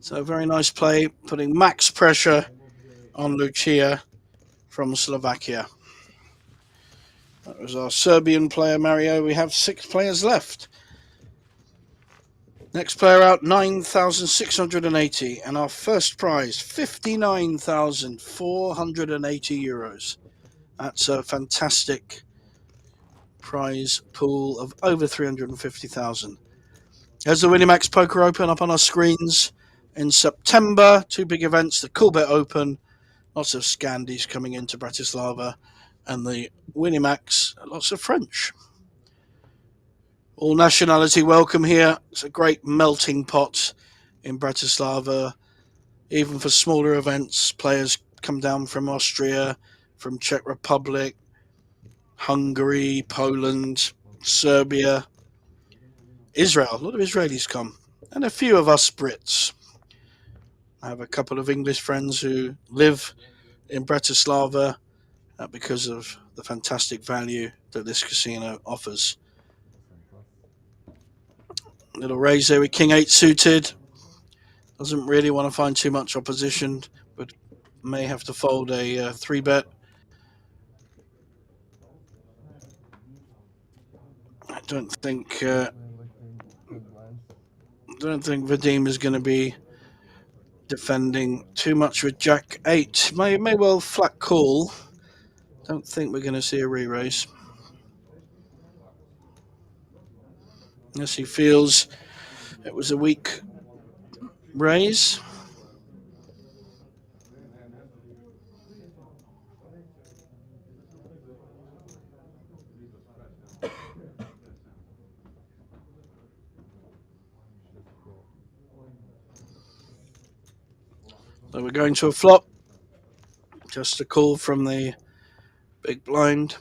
So very nice play. Putting max pressure on Lucia from Slovakia. That was our Serbian player, Mario. We have 6 players left. Next player out, 9,680. And our first prize, €59,480. That's a fantastic prize pool of over 350,000. There's the Winamax Poker Open up on our screens in September. 2 big events, the Coolbet Open, lots of Scandies coming into Bratislava, and the Winnimax, lots of French. All nationality welcome here. It's a great melting pot in Bratislava. Even for smaller events, players come down from Austria, from Czech Republic, Hungary, Poland, Serbia, Israel. A lot of Israelis come, and a few of us Brits. I have a couple of English friends who live in Bratislava because of the fantastic value that this casino offers. Little raise there with King 8 suited. Doesn't really want to find too much opposition, but may have to fold a 3-bet. I don't think Vadim is going to be defending too much with Jack 8. May well flat call. Don't think we're going to see a re-raise. Yes, he feels it was a weak raise. So we're going to a flop. Just a call from the big blind.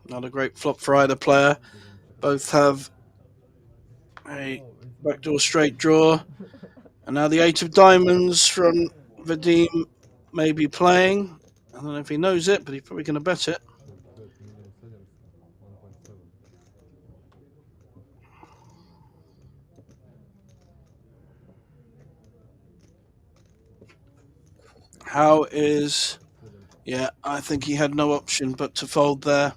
Not a great flop for either player. Both have a backdoor straight draw. And now the 8 of diamonds from Vadim may be playing. I don't know if he knows it, but he's probably going to bet it. How is... Yeah, I think he had no option but to fold there.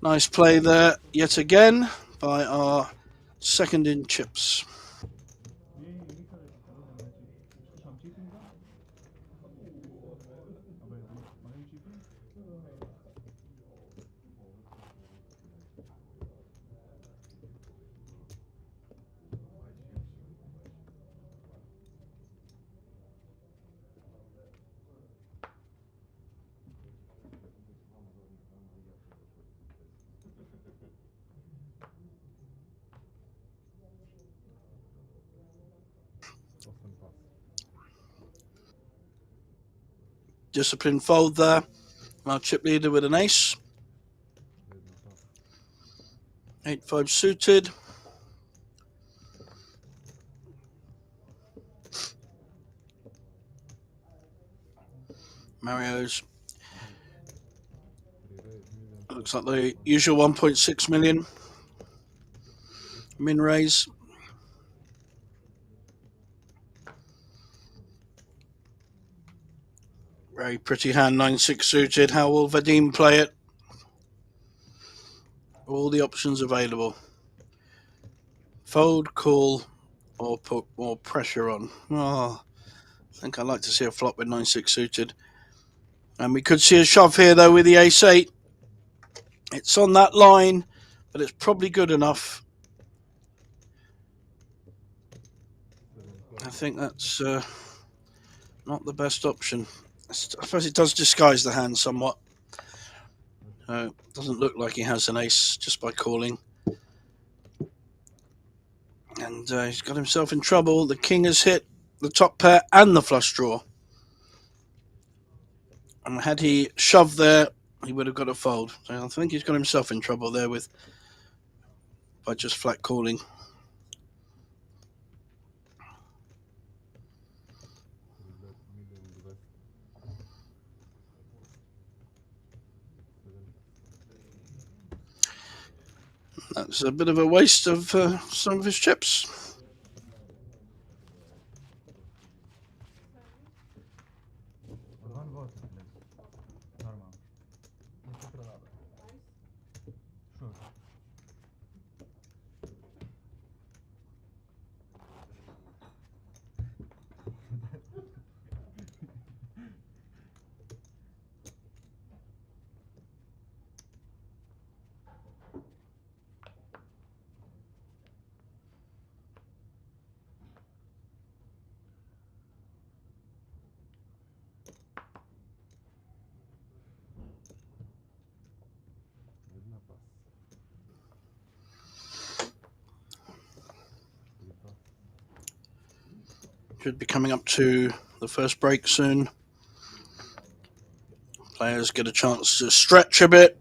Nice play there yet again by our second in chips. Discipline fold there. Our chip leader with an ace. 8-5 suited. Mario's. Looks like the usual 1.6 million. Min raise. Very pretty hand, 9-6 suited. How will Vadim play it? All the options available. Fold, call, or put more pressure on. Oh, I think I'd like to see a flop with 9-6 suited. And we could see a shove here, though, with the ace-8. It's on that line, but it's probably good enough. I think that's not the best option. I suppose it does disguise the hand somewhat. Doesn't look like he has an ace just by calling. And he's got himself in trouble. The king has hit the top pair and the flush draw. And had he shoved there, he would have got a fold. So I think he's got himself in trouble there by just flat calling. That's a bit of a waste of some of his chips. Should be coming up to the first break soon. Players get a chance to stretch a bit,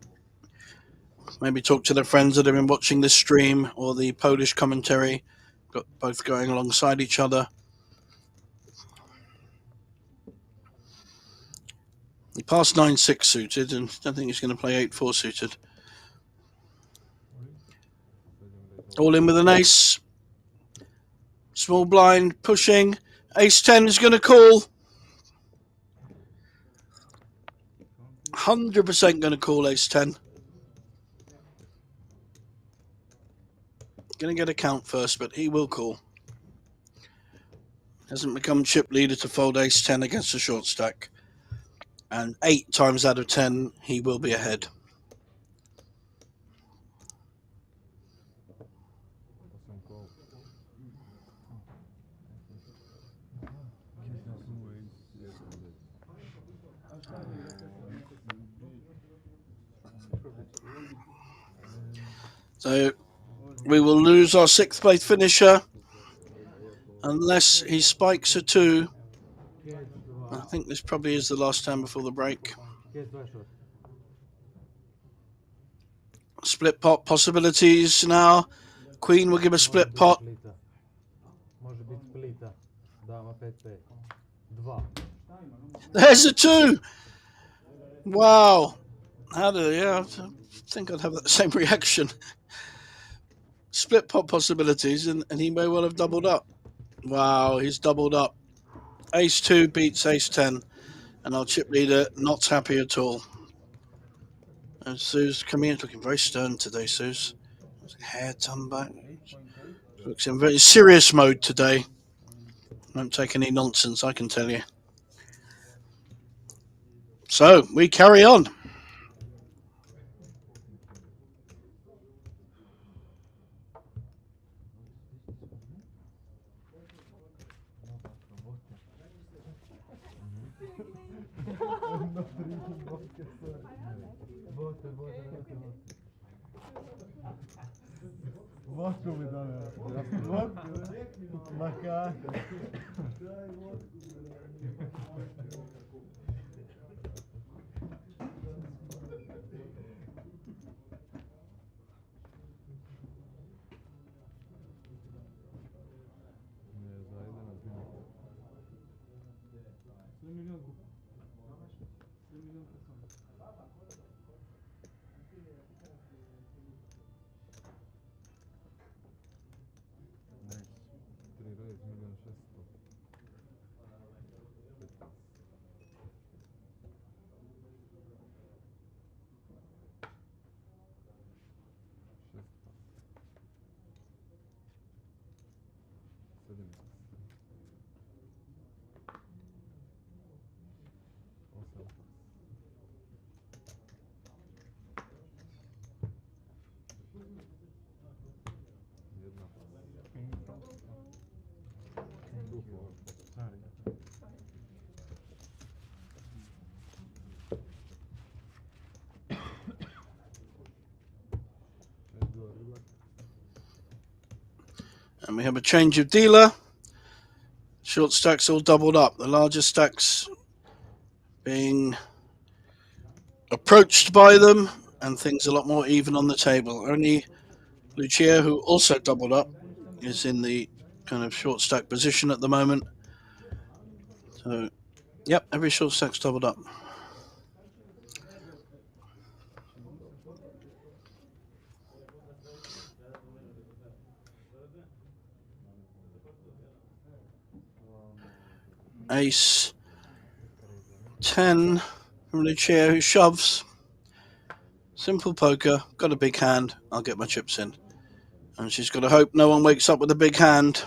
maybe talk to their friends that have been watching this stream or the Polish commentary, got both going alongside each other. He passed 9-6 suited, and I don't think he's going to play 8-4 suited. All in with an ace. Small blind, pushing. Ace-10 is going to call. 100% going to call ace-10. Going to get a count first, but he will call. Hasn't become chip leader to fold ace-10 against a short stack. And 8 times out of 10, he will be ahead. So we will lose our 6th place finisher unless he spikes a 2. I think this probably is the last time before the break. Split pot possibilities now. Queen will give a split pot. There's a 2. Wow. I think I'd have that same reaction. Split pot possibilities, and he may well have doubled up. Wow, he's doubled up. Ace-2 beats ace-10, and our chip leader not happy at all. And Sue's coming in, looking very stern today, Sue's. Hair done back. Looks in very serious mode today. Won't take any nonsense, I can tell you. So, we carry on. Vodku mi dane. Vodku, makaka. And we have a change of dealer. Short stacks all doubled up. The larger stacks being approached by them, and things a lot more even on the table. Only Lucia, who also doubled up, is in the kind of short stack position at the moment. So, yep, every short stack's doubled up. Ace 10 from Lucia, who shoves. Simple poker, got a big hand, I'll get my chips in. And she's got to hope no one wakes up with a big hand.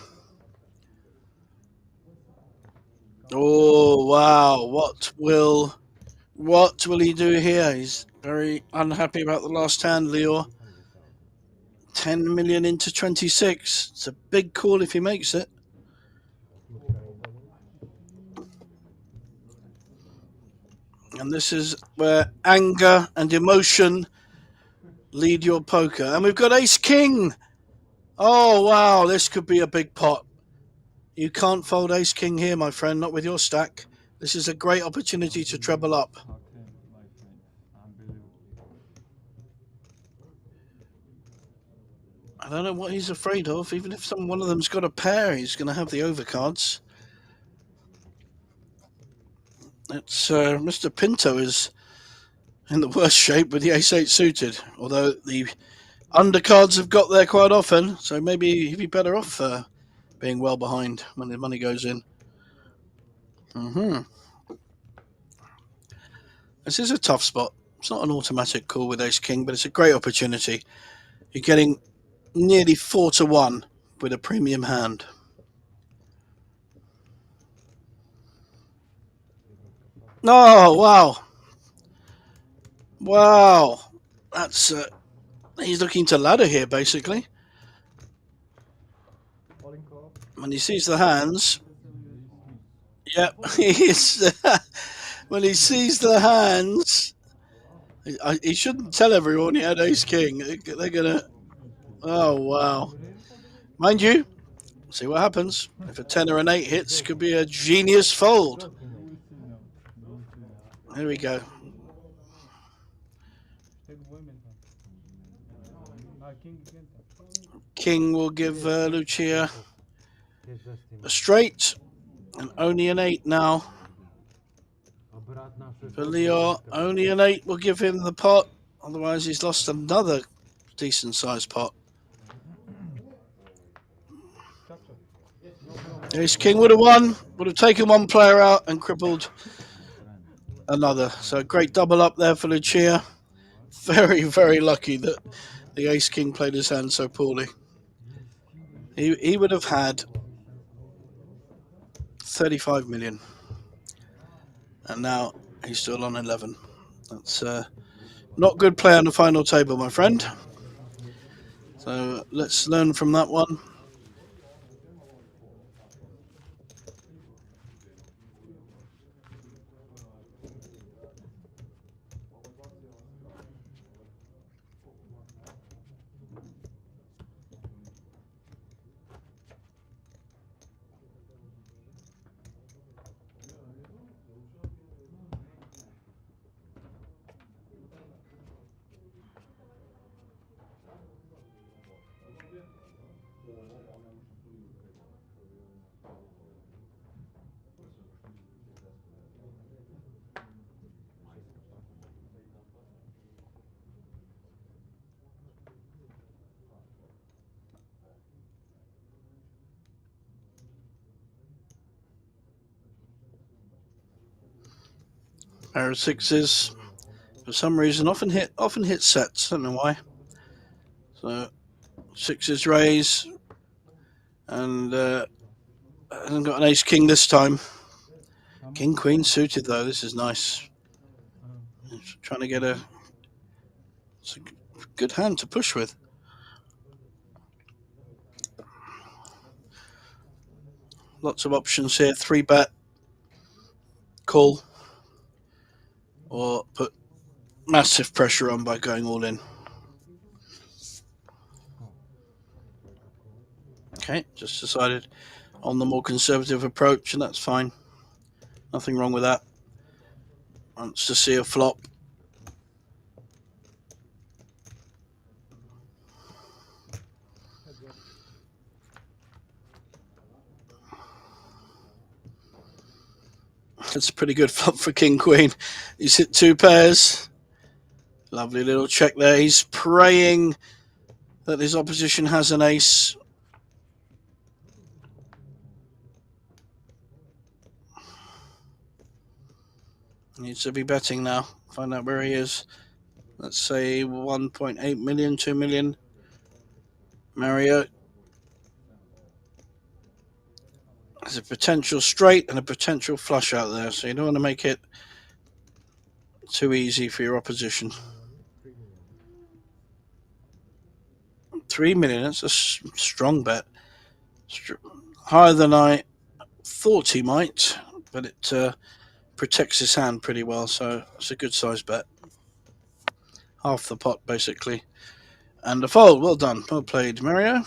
Oh, wow, what will he do here? He's very unhappy about the last hand, Leo. 10 million into 26. It's a big call if he makes it. And this is where anger and emotion lead your poker. And we've got ace-king. Oh, wow, this could be a big pot. You can't fold ace king here, my friend, not with your stack. This is a great opportunity to treble up. Okay, my friend. Unbelievable. I don't know what he's afraid of. Even if one of them's got a pair, he's going to have the overcards. It's Mr. Pinto is in the worst shape with the ace-8 suited. Although the undercards have got there quite often, so maybe he'd be better off being well behind when the money goes in. This is a tough spot. It's not an automatic call with ace-king, but it's a great opportunity. You're getting nearly 4-1 with a premium hand. Oh, wow. Wow. That's he's looking to ladder here, basically. When he sees the hands, yep, when he sees the hands, he shouldn't tell everyone he had ace king. They're gonna, oh wow, mind you, see what happens. If a 10 or an 8 hits, could be a genius fold. Here we go. King will give Lucia a straight and only an 8 now. For Leo, only an 8 will give him the pot. Otherwise, he's lost another decent sized pot. Ace King would have won, would have taken one player out and crippled another. So great double up there for Lucia. Very, very lucky that the Ace King played his hand so poorly. He would have had 35 million. And now he's still on 11. That's not good play on the final table, my friend. So let's learn from that one. Pair of sixes, for some reason, often hit sets. Don't know why. So sixes raise, and hasn't got an ace king this time. King queen suited though. This is nice. Trying to get it's a good hand to push with. Lots of options here. 3-bet, call, or put massive pressure on by going all in. Okay, just decided on the more conservative approach, and that's fine. Nothing wrong with that. Wants to see a flop. That's a pretty good flop for King Queen. He's hit 2 pairs. Lovely little check there. He's praying that his opposition has an ace. Needs to be betting now. Find out where he is. Let's say 1.8 million, 2 million. Mario. There's a potential straight and a potential flush out there, so you don't want to make it too easy for your opposition. 3 million, that's a strong bet. Higher than I thought he might, but it protects his hand pretty well, so it's a good size bet. Half the pot, basically. And a fold. Well done. Well played, Mario.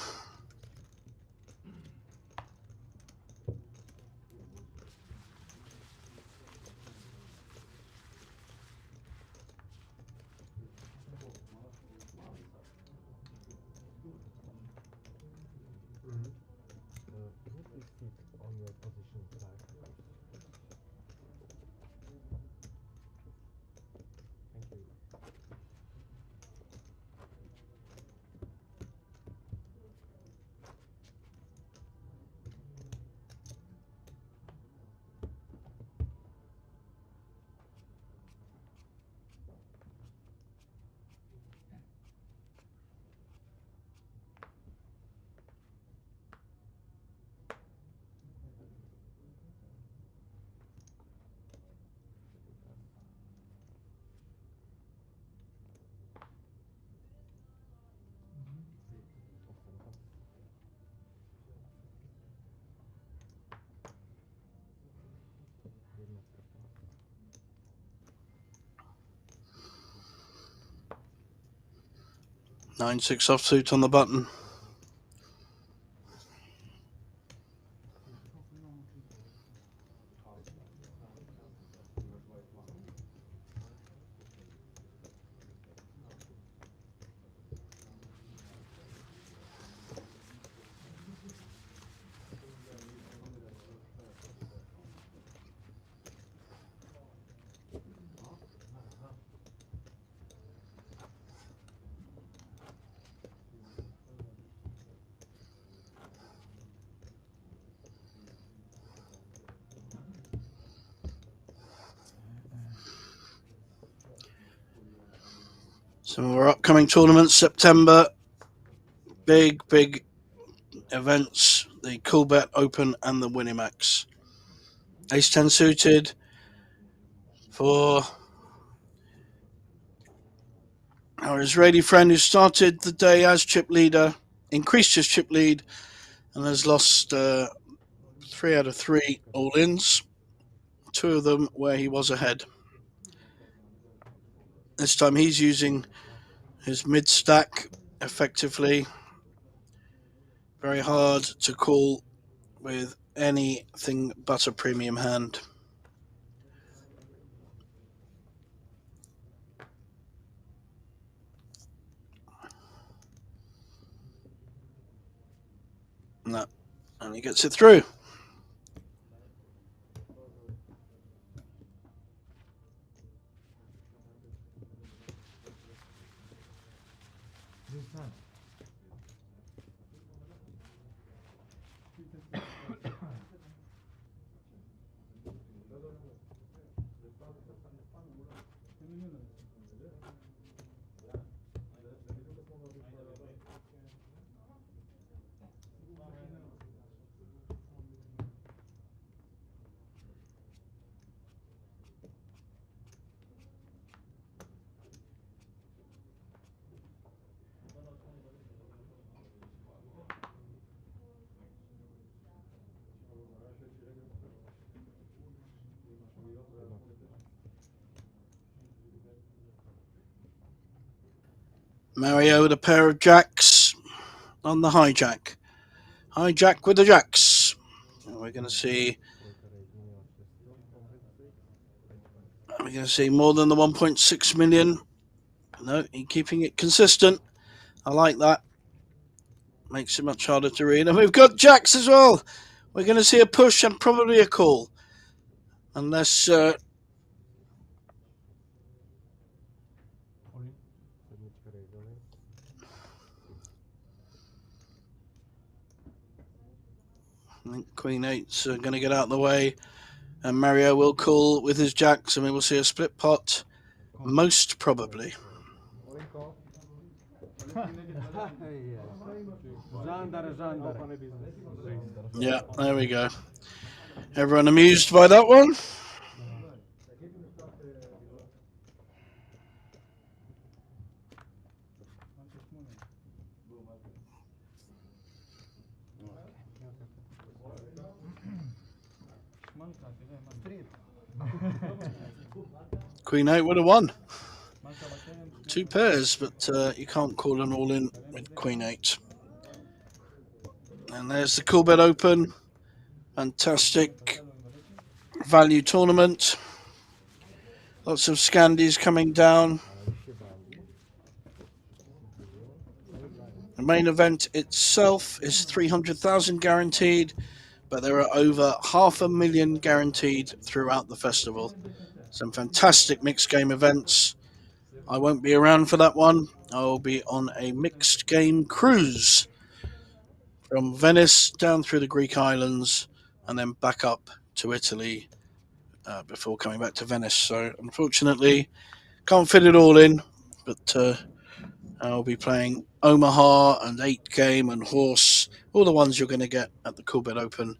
9-6 offsuit on the button. Some of our upcoming tournaments, September, big events, the Coolbet Open and the Winnimax. Ace-10 suited for our Israeli friend who started the day as chip leader, increased his chip lead, and has lost 3 out of 3 all-ins, 2 of them where he was ahead. This time he's using his mid-stack effectively. Very hard to call with anything but a premium hand. No, and he gets it through. Mario with a pair of jacks on the hijack. Hijack with the jacks. And we're going to see more than the 1.6 million. No, he's keeping it consistent. I like that. Makes it much harder to read. And we've got jacks as well. We're going to see a push and probably a call. Unless I think Queen 8's going to get out of the way. And Mario will call with his jacks, and we will see a split pot, most probably. Yeah, there we go. Everyone amused by that one? Queen 8 would have won. 2 pairs, but you can't call an all-in with Queen 8. And there's the Coolbet Open. Fantastic value tournament. Lots of Scandies coming down. The main event itself is 300,000 guaranteed, but there are over 500,000 guaranteed throughout the festival. Some fantastic mixed game events. I won't be around for that one. I will be on a mixed game cruise from Venice down through the Greek islands and then back up to Italy before coming back to Venice. So unfortunately, can't fit it all in, but I'll be playing Omaha and 8 Game and Horse, all the ones you're going to get at the Coolbet Open,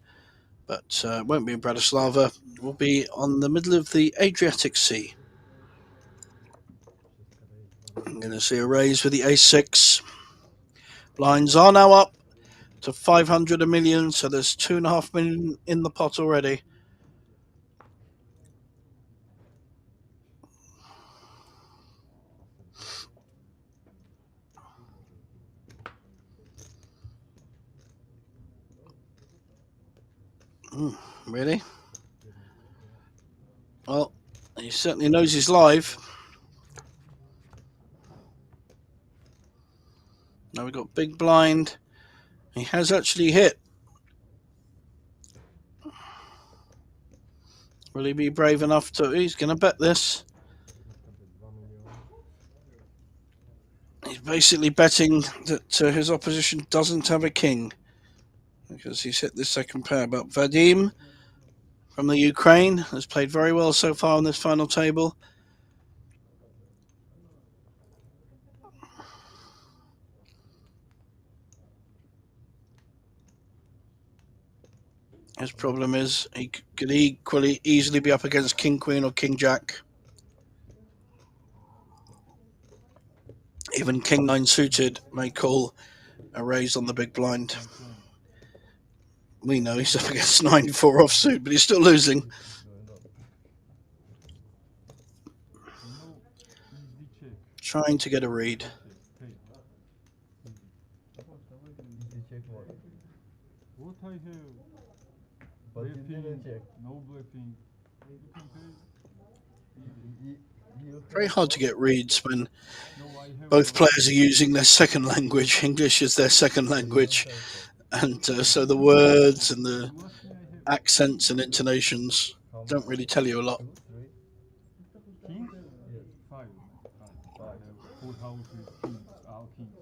but won't be in Bratislava. We'll be on the middle of the Adriatic Sea. I'm going to see a raise with the Ace-6. Blinds are now up to 500 a million, so there's 2.5 million in the pot already. Really? Well, he certainly knows he's live. Now we've got big blind. He has actually hit. Will he be brave enough to? He's going to bet this. He's basically betting that his opposition doesn't have a king because he's hit this second pair. But Vadim from the Ukraine has played very well so far on this final table. His problem is he could equally easily be up against King Queen or King Jack. Even King 9 suited may call a raise on the big blind. We know he's up against 9-4 offsuit, but he's still losing. Trying to get a read. What I have? But you didn't check. No bluffing. You can pay. Very hard to get reads when No, I have both players are using their second language. English is their second language. And so the words and the accents and intonations don't really tell you a lot. King? Yes. Five. I have full house with kings. All kings.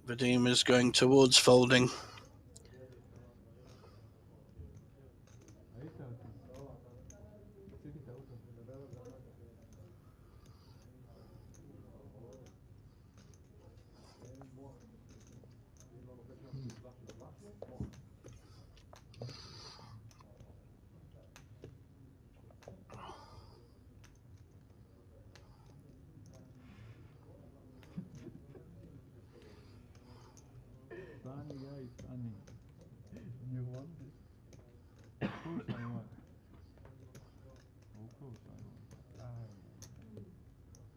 Vadim is going towards folding. Sunny guys, sunny. You want this? Of course I want. Of course I want.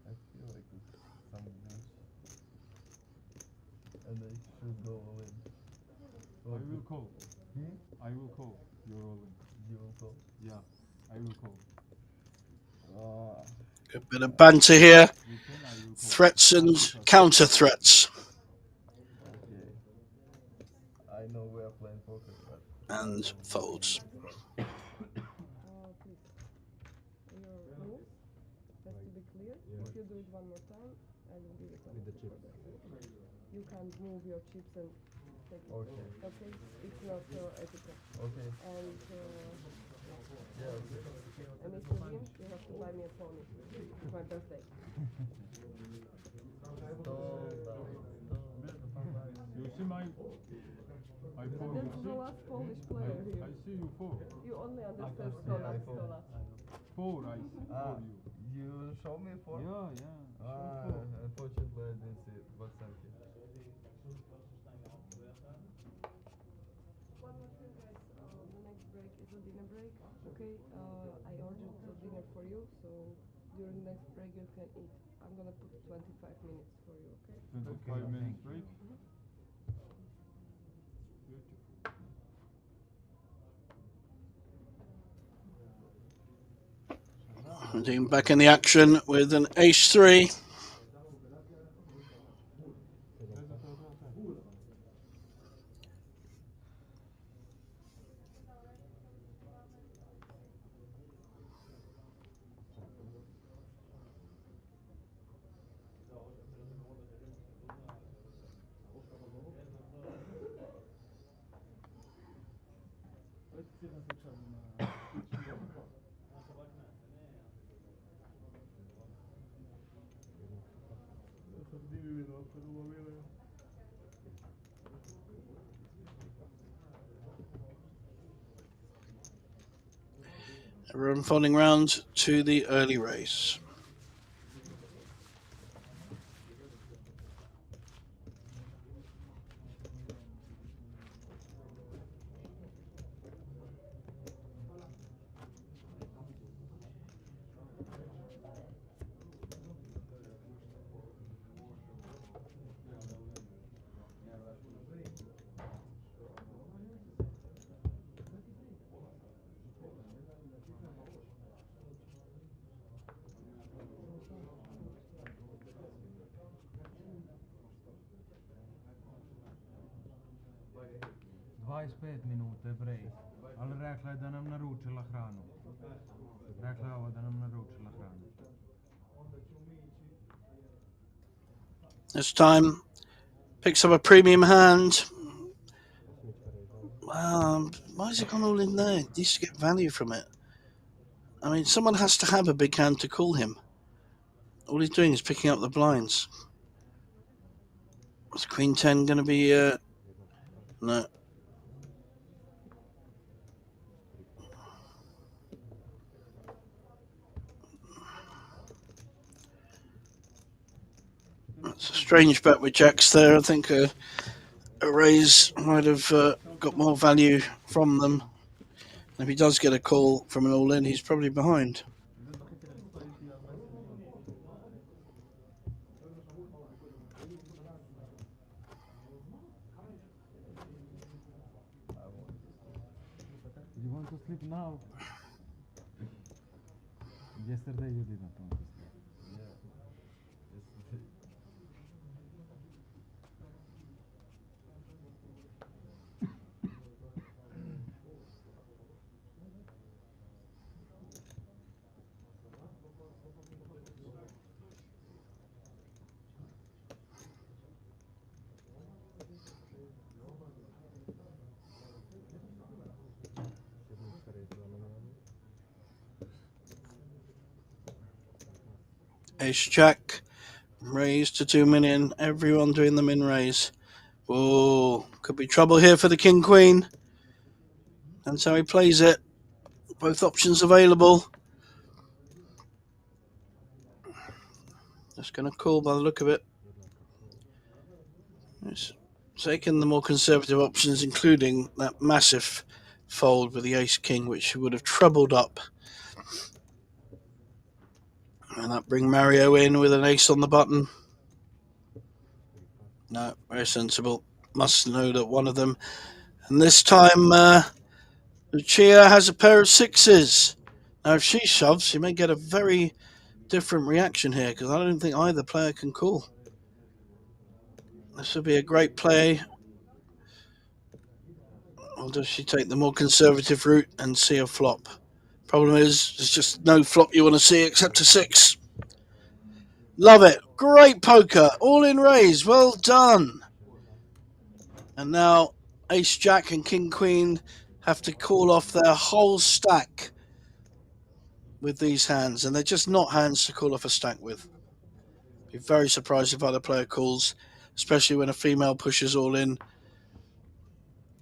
I feel like it's some news. And they should go all in. I will call. Hmm? I will call. You're all in. You will call? Yeah, I will call. A bit of banter here. You can, I will call. Threats and counter threats. Okay. I know we are playing poker, but... And folds. Please. Your rules has to be clear. If you do it one more time, I will give it with the chips. You can't move your chips and take it. Okay. Okay? It's not ethical. Okay. And Yeah, okay. and if you win, you have to buy me a pony for my birthday. You see my phone? This is the last Polish player here. I see you four. You only understand see Stola. iPhone. Stola. Four, I see for you. You show me for? Yeah. Show Unfortunately I didn't see it, but thank you. One more thing, guys. The next break is a dinner break. Okay. I ordered the dinner for you, so during next break you can eat. I'm gonna put 25 minutes for you. Okay. 25 minutes break. Vadim back in the action with an ace-3. Everyone folding round to the early race. 25 minuter break. Ali rekla je da nam naručila hranu. Rekla je ovo da nam naručila hranu. This time, picks up a premium hand. Why has it gone all in there? He needs to get value from it. I mean, someone has to have a big hand to call him. All he's doing is picking up the blinds. Is Queen 10 going to be... no. That's a strange bet with jacks there. I think a raise might have got more value from them. And if he does get a call from an all-in, he's probably behind. You want to sleep now? Yesterday you didn't want to sleep. Ace Jack, raise to 2 million. Everyone doing the min raise. Whoa, could be trouble here for the King Queen. That's how he plays it. Both options available. Just going to call by the look of it. He's taken the more conservative options, including that massive fold with the Ace King, which would have troubled up. And that bring Mario in with an ace on the button. No, very sensible. Must know that one of them. And this time, Lucia has a pair of sixes. Now, if she shoves, she may get a very different reaction here, because I don't think either player can call. This would be a great play. Or does she take the more conservative route and see a flop? Problem is, there's just no flop you want to see except a six. Love it. Great poker. All in raise. Well done. And now Ace Jack and King Queen have to call off their whole stack with these hands. And they're just not hands to call off a stack with. Be very surprised if other player calls, especially when a female pushes all in.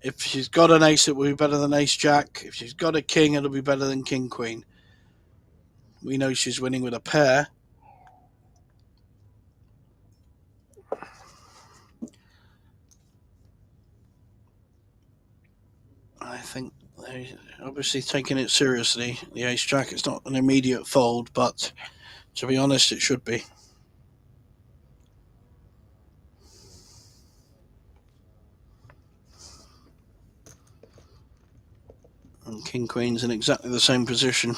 If she's got an ace, it will be better than Ace Jack. If she's got a king, it'll be better than King Queen. We know she's winning with a pair. I think they're obviously taking it seriously. The Ace Jack, it's not an immediate fold, but to be honest, it should be. And King Queen's in exactly the same position.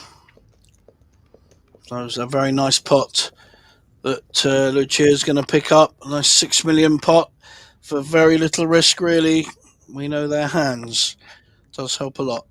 So it was a very nice pot that Lucia's going to pick up. A nice 6 million pot for very little risk, really. We know their hands. Does help a lot.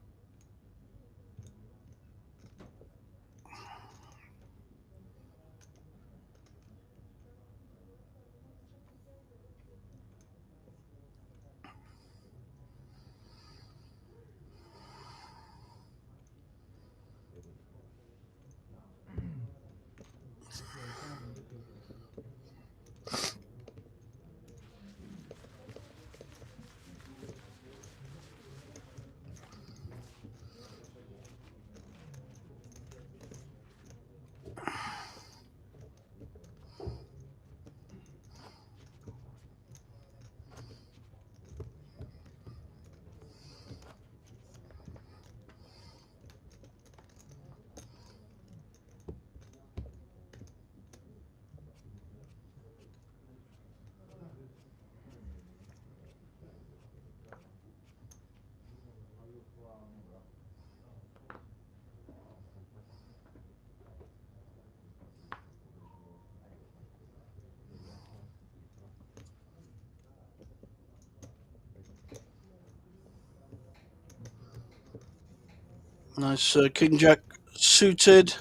Nice King Jack suited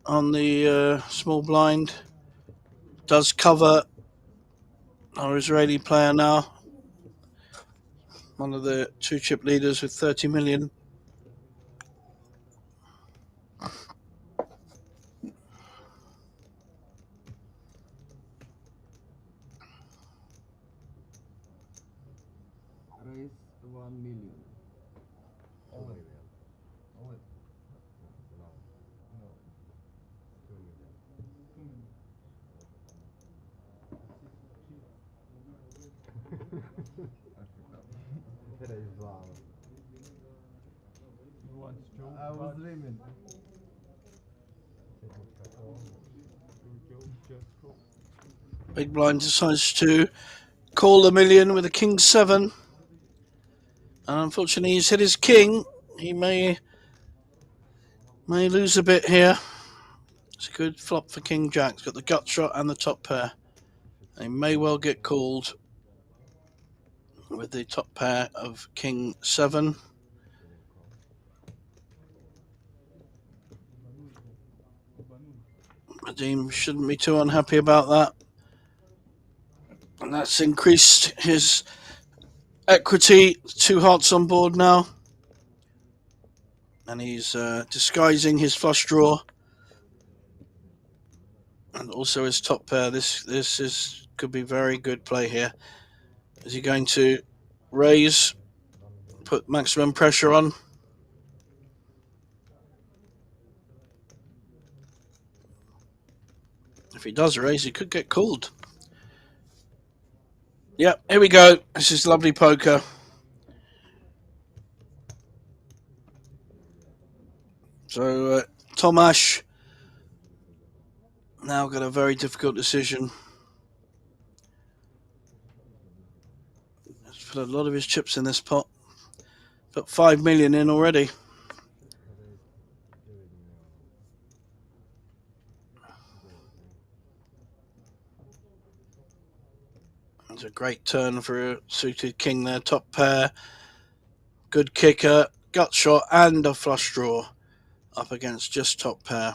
on the small blind. Does cover our Israeli player now. One of the 2-chip leaders with 30 million. Raise 1 million. All in. All in. No. 2 million. Bratislava. I was dreaming. Big blind decides to call a million with a king 7. And unfortunately, he's hit his king. He may lose a bit here. It's a good flop for King Jack. He's got the gut shot and the top pair. He may well get called with the top pair of king 7. Vadim shouldn't be too unhappy about that. And that's increased his equity. 2 hearts on board now. And he's disguising his flush draw. And also his top pair. This could be very good play here. Is he going to raise, put maximum pressure on? If he does raise, he could get called. Yep, here we go. This is lovely poker. So Tomasz now got a very difficult decision. He's put a lot of his chips in this pot. Put 5 million in already. It's a great turn for a suited king there. Top pair. Good kicker. Gut shot and a flush draw. Up against just top pair.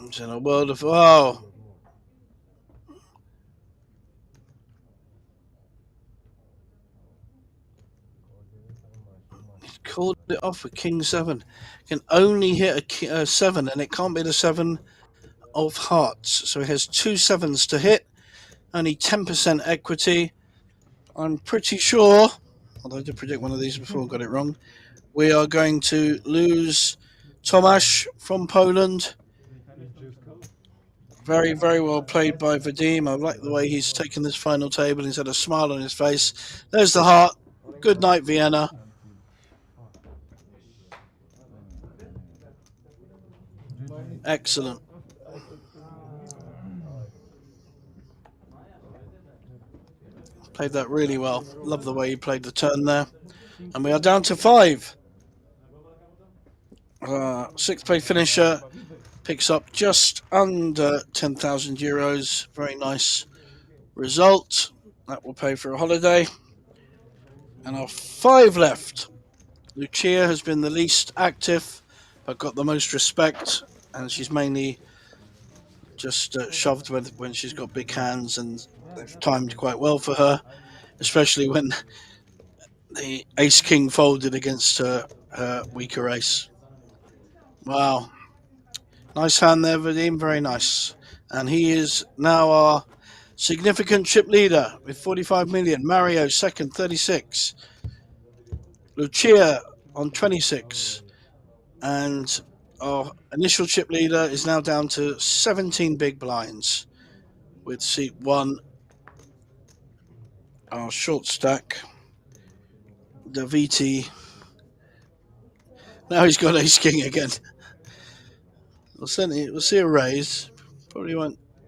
It's in a world of... Oh! He's called it off with king 7. Can only hit a 7, and it can't be the 7 of hearts. So he has 2 7s to hit. Only 10% equity. I'm pretty sure, although I did predict one of these before, got it wrong, we are going to lose Tomasz from Poland. Very, very well played by Vadim. I like the way he's taken this final table. He's had a smile on his face. There's the heart. Good night, Vienna. Excellent. Played that really well. Love the way he played the turn there. And we are down to 5. 6th place finisher picks up just under 10,000 euros. Very nice result. That will pay for a holiday. And our 5 left. Lucia has been the least active, but got the most respect. And she's mainly just shoved when she's got big hands, and they've timed quite well for her, especially when the ace-king folded against her weaker ace. Wow. Nice hand there, Vadim. Very nice. And he is now our significant chip leader with 45 million. Mario second, 36. Lucia on 26. And our initial chip leader is now down to 17 big blinds with seat 1. Our short stack, Daviti. Now he's got ace king again. We'll see a raise. Probably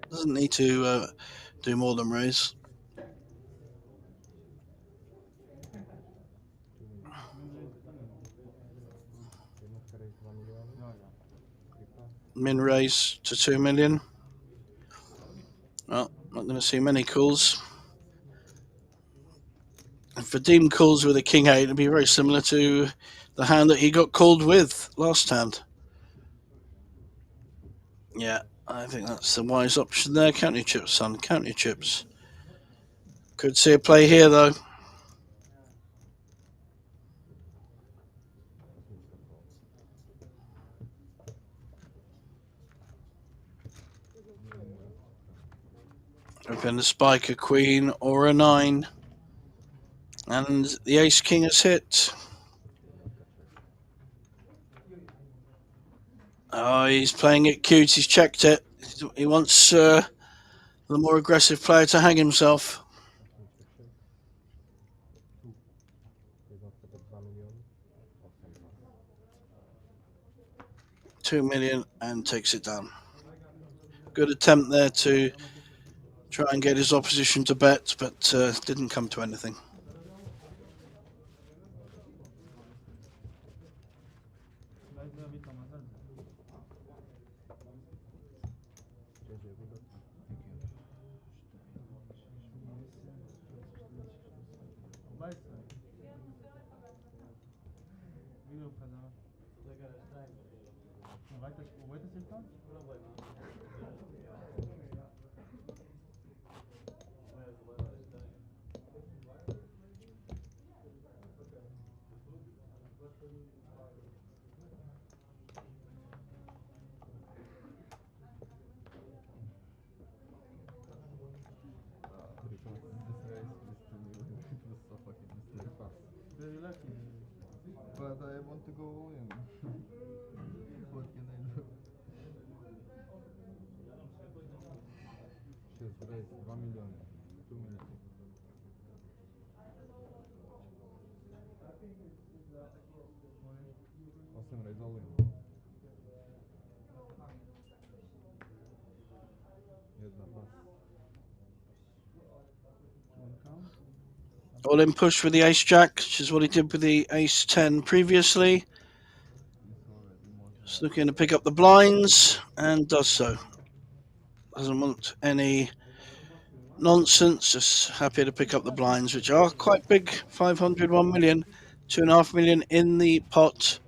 doesn't need to do more than raise. Min raise to 2 million. Well, not going to see many calls. If Vadim calls with a king 8, it'd be very similar to the hand that he got called with last hand. Yeah, I think that's the wise option there. Count your chips, son. Count your chips. Could see a play here, though. Open a spike, a queen, or a 9. And the ace king has hit. Oh, he's playing it cute. He's checked it. He wants the more aggressive player to hang himself. 2 million and takes it down. Good attempt there to try and get his opposition to bet, but didn't come to anything. But I want to go in. What can I do? All in push with the ace jack, which is what he did with the ace 10 previously. Just looking to pick up the blinds and does so. Doesn't want any nonsense, just happy to pick up the blinds, which are quite big. 500, 1 million, 2.5 million in the pot,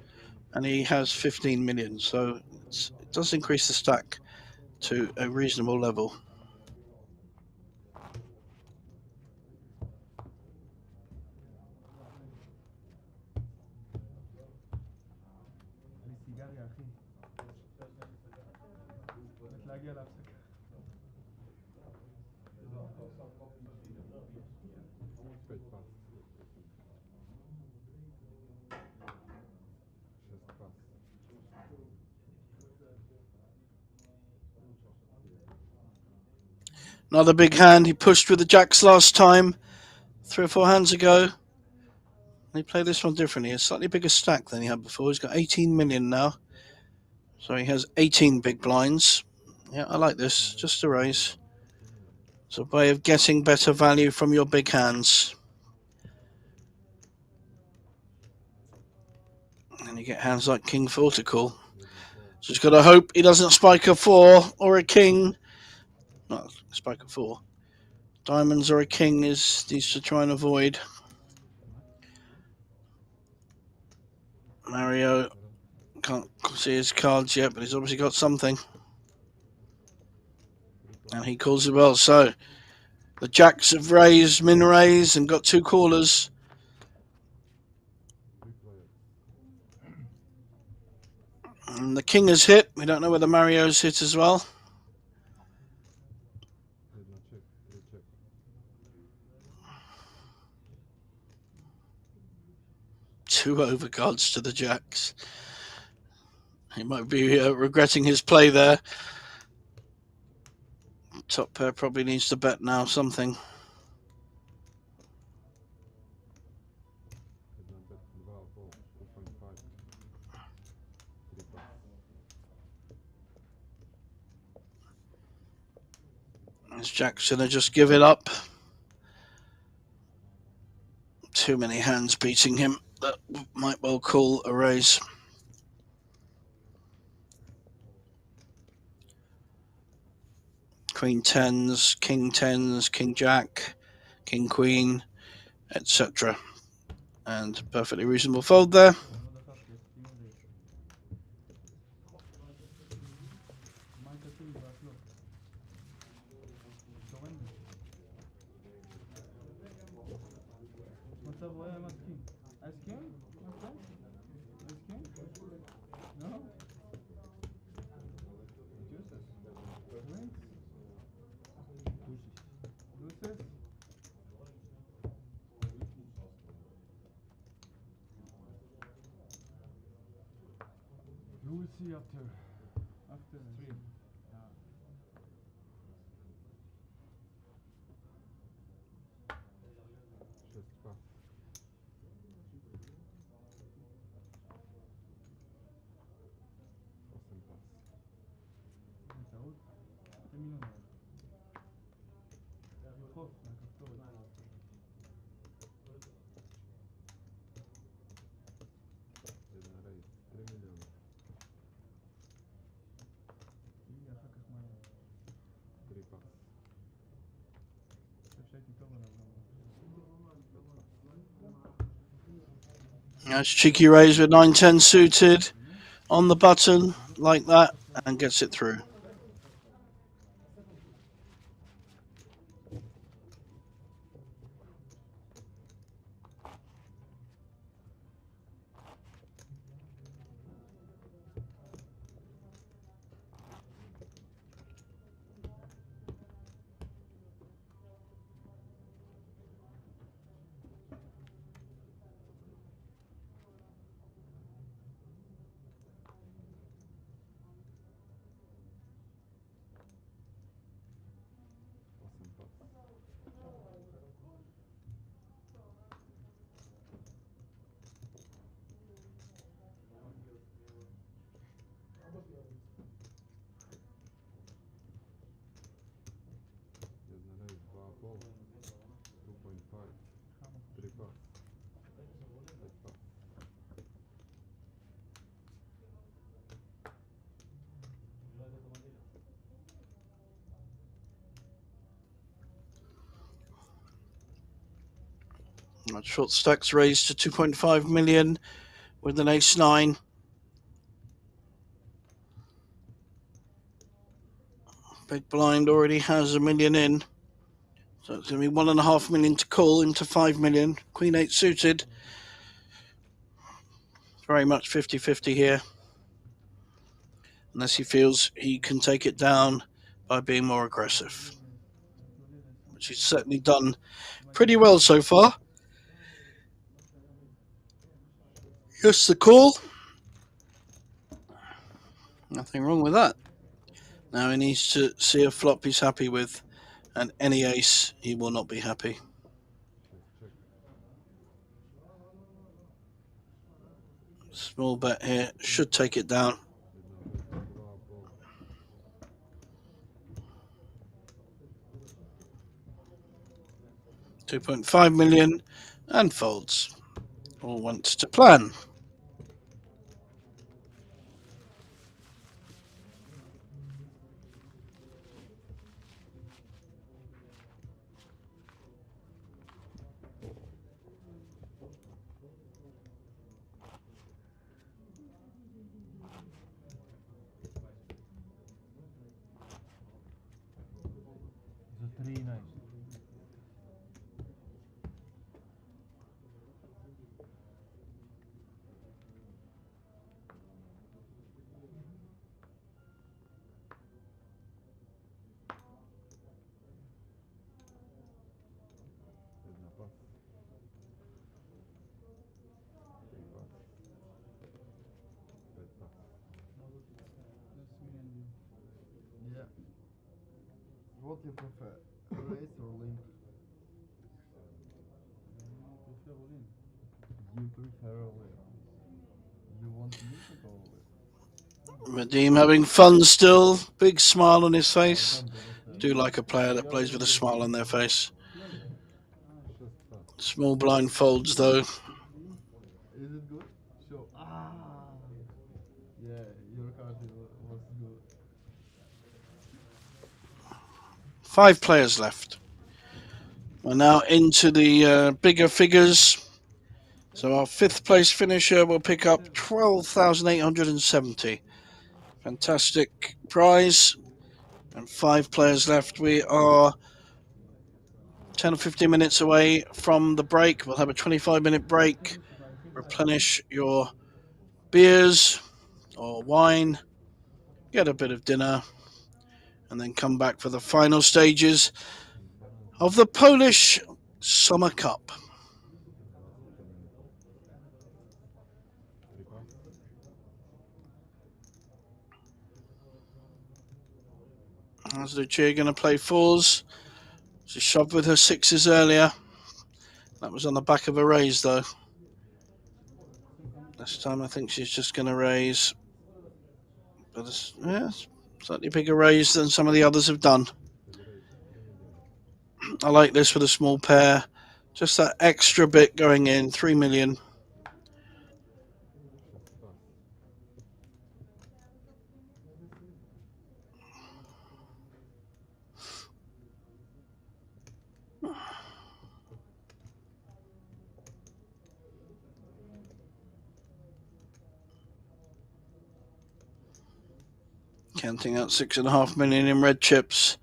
and he has 15 million, so it does increase the stack to a reasonable level. Another big hand. He pushed with the jacks last time, 3 or 4 hands ago. He played this one differently. A slightly bigger stack than he had before. He's got 18 million now. So he has 18 big blinds. Yeah, I like this. Just a raise. It's a way of getting better value from your big hands. And you get hands like King 4 to call. Just got to hope he doesn't spike a 4 or a king. No, spike a 4. Diamonds or a king is needs to try and avoid. Mario can't see his cards yet, but he's obviously got something. And he calls it well. So the jacks have raised, min raised, and got 2 callers. And the king has hit. We don't know whether Mario's hit as well. 2 overcards to the jacks. He might be regretting his play there. Top pair probably needs to bet now something. Is Jack's gonna just give it up? Too many hands beating him. That might well call a raise. Queen 10s, King 10s, King Jack, King Queen, etc. And perfectly reasonable fold there. מצב רואה מסכים. הסכים? נכון? הסכים? No? Juices. Drinks? Juices? You will see after. After stream. Yeah. Шесть пас. Осем пас. טעות? אתם מיליון דולר. חוף, מהכפתור. Jedna rejs. 3 miliony. תגיד לי אחר כך מה היה. 3 פס. אני חושב שהייתי טוב עליו. Nice cheeky raise with 9-10 suited on the button like that and gets it through. Osem pas. Jedna rejs. 2,5. 2.5. 3 pas. 5 pas. Short stacks raised to 2.5 million with an ace-9. Big blind already has $1 million in. So it's going to be 1.5 million to call into 5 million. Queen 8 suited. Very much 50-50 here. Unless he feels he can take it down by being more aggressive. Which he's certainly done pretty well so far. Just the call. Nothing wrong with that. Now he needs to see a flop he's happy with. And any ace, he will not be happy. Small bet here. Should take it down. 2.5 million and folds. All went to plan. The 3 nice. Jedna pas. 3 pas. 5 pas. That's me and you. Yeah. What do you prefer? Raise or limp? prefer all in. You prefer limp. You want to limp or go limp? Vadim having fun still. Big smile on his face. Do like a player that plays with a smile on their face. 6 pas. Small blind folds though. Is it good? Show. Yeah, your card was good. 5 players left. We're now into the bigger figures. So our 5th place finisher will pick up 12,870. Fantastic prize. And 5 players left. We are 10 or 15 minutes away from the break. We'll have a 25-minute break. Replenish your beers or wine. Get a bit of dinner. And then come back for the final stages of the Polish Summer Cup. As Lucia going to play 4s. She shoved with her 6s earlier. That was on the back of a raise, though. This time I think she's just going to raise. But it's slightly bigger raise than some of the others have done. I like this with a small pair. Just that extra bit going in. 3 million. Counting out 6.5 million in red chips.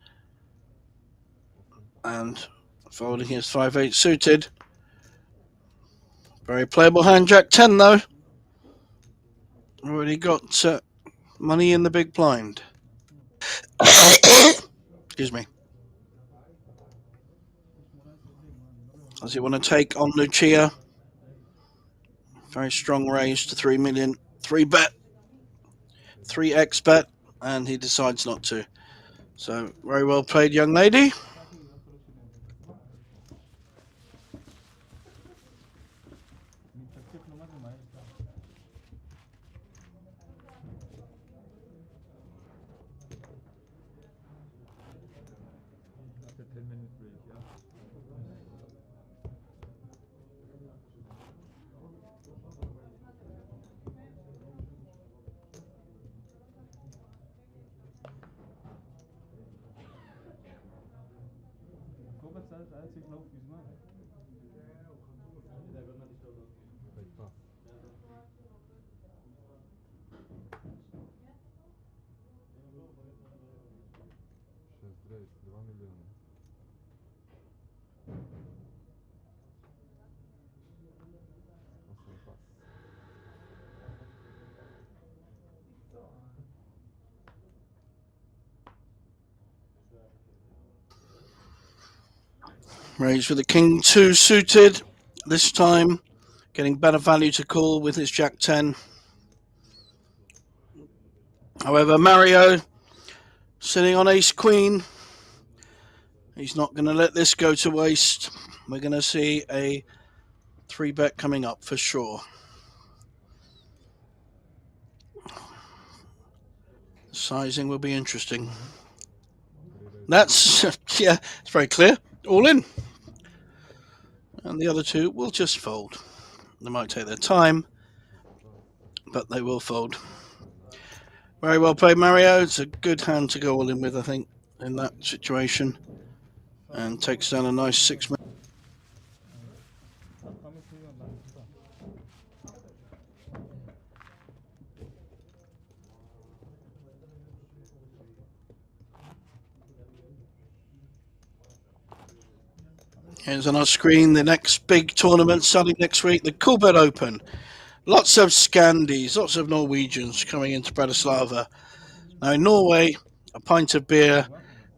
And folding his 5-8 suited. Very playable hand, Jack 10 though. Already got money in the big blind. Excuse me. Does he want to take on Lucia? Very strong raise to 3 million. 3 bet. 3x bet. And he decides not to. So, very well played, young lady. Raise with the King 2 suited. This time, getting better value to call with his Jack 10. However, Mario, sitting on Ace Queen, he's not going to let this go to waste. We're going to see a 3 bet coming up for sure. Sizing will be interesting. That's, yeah, it's very clear. All in. And the other 2 will just fold. They might take their time, but they will fold. Very well played, Mario. It's a good hand to go all in with, I think, in that situation. And takes down a nice 6 million. Here's on our screen the next big tournament starting next week, the Coolbet Open. Lots of Scandies, lots of Norwegians coming into Bratislava. Now in Norway, a pint of beer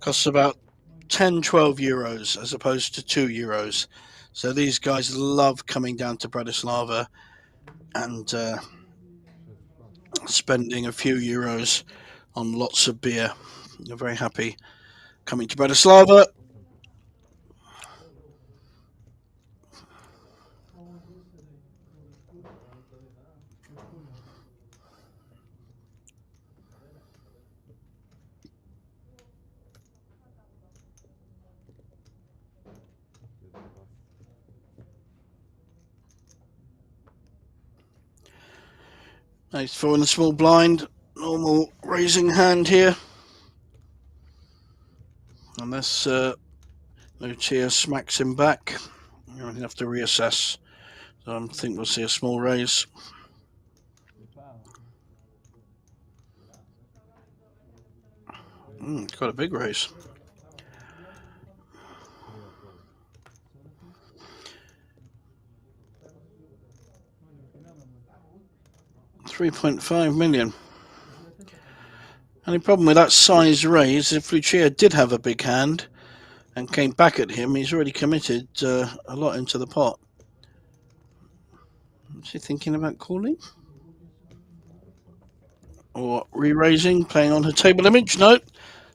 costs about 10-12 euros as opposed to 2 euros. So these guys love coming down to Bratislava and spending a few euros on lots of beer. They're very happy coming to Bratislava. Nice 4 in the small blind. Normal raising hand here. Unless Lucia smacks him back. You have to reassess. So I think we'll see a small raise. Quite a big raise. 3.5 million. Only problem with that size raise, if Lucia did have a big hand and came back at him, he's already committed a lot into the pot. Is he thinking about calling? Or re-raising, playing on her table image? No.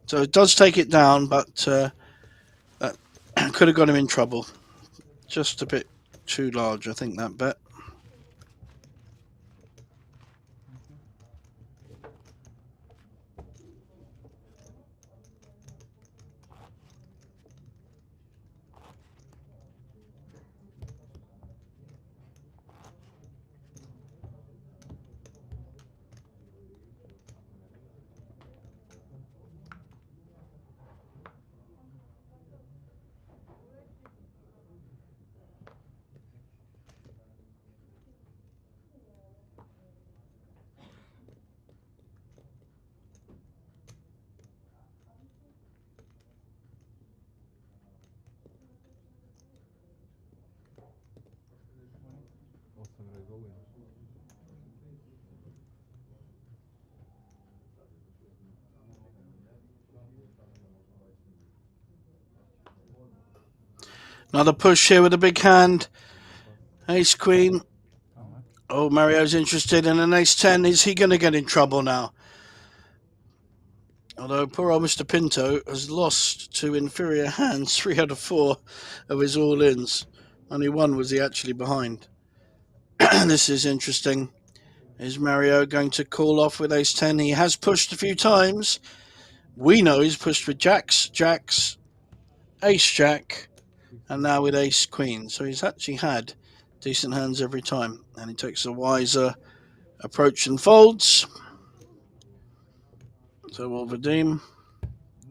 So it does take it down, but that could have got him in trouble. Just a bit too large, I think, that bet. Another push here with a big hand. Ace Queen. Oh, Mario's interested in an Ace 10. Is he going to get in trouble now? Although poor old Mr. Pinto has lost to inferior hands 3 out of 4 of his all-ins. Only one was he actually behind. This is interesting. Is Mario going to call off with Ace 10? He has pushed a few times. We know he's pushed with Jacks, Ace Jack, and now with Ace Queen. So he's actually had decent hands every time. And he takes a wiser approach and folds. So we'll redeem.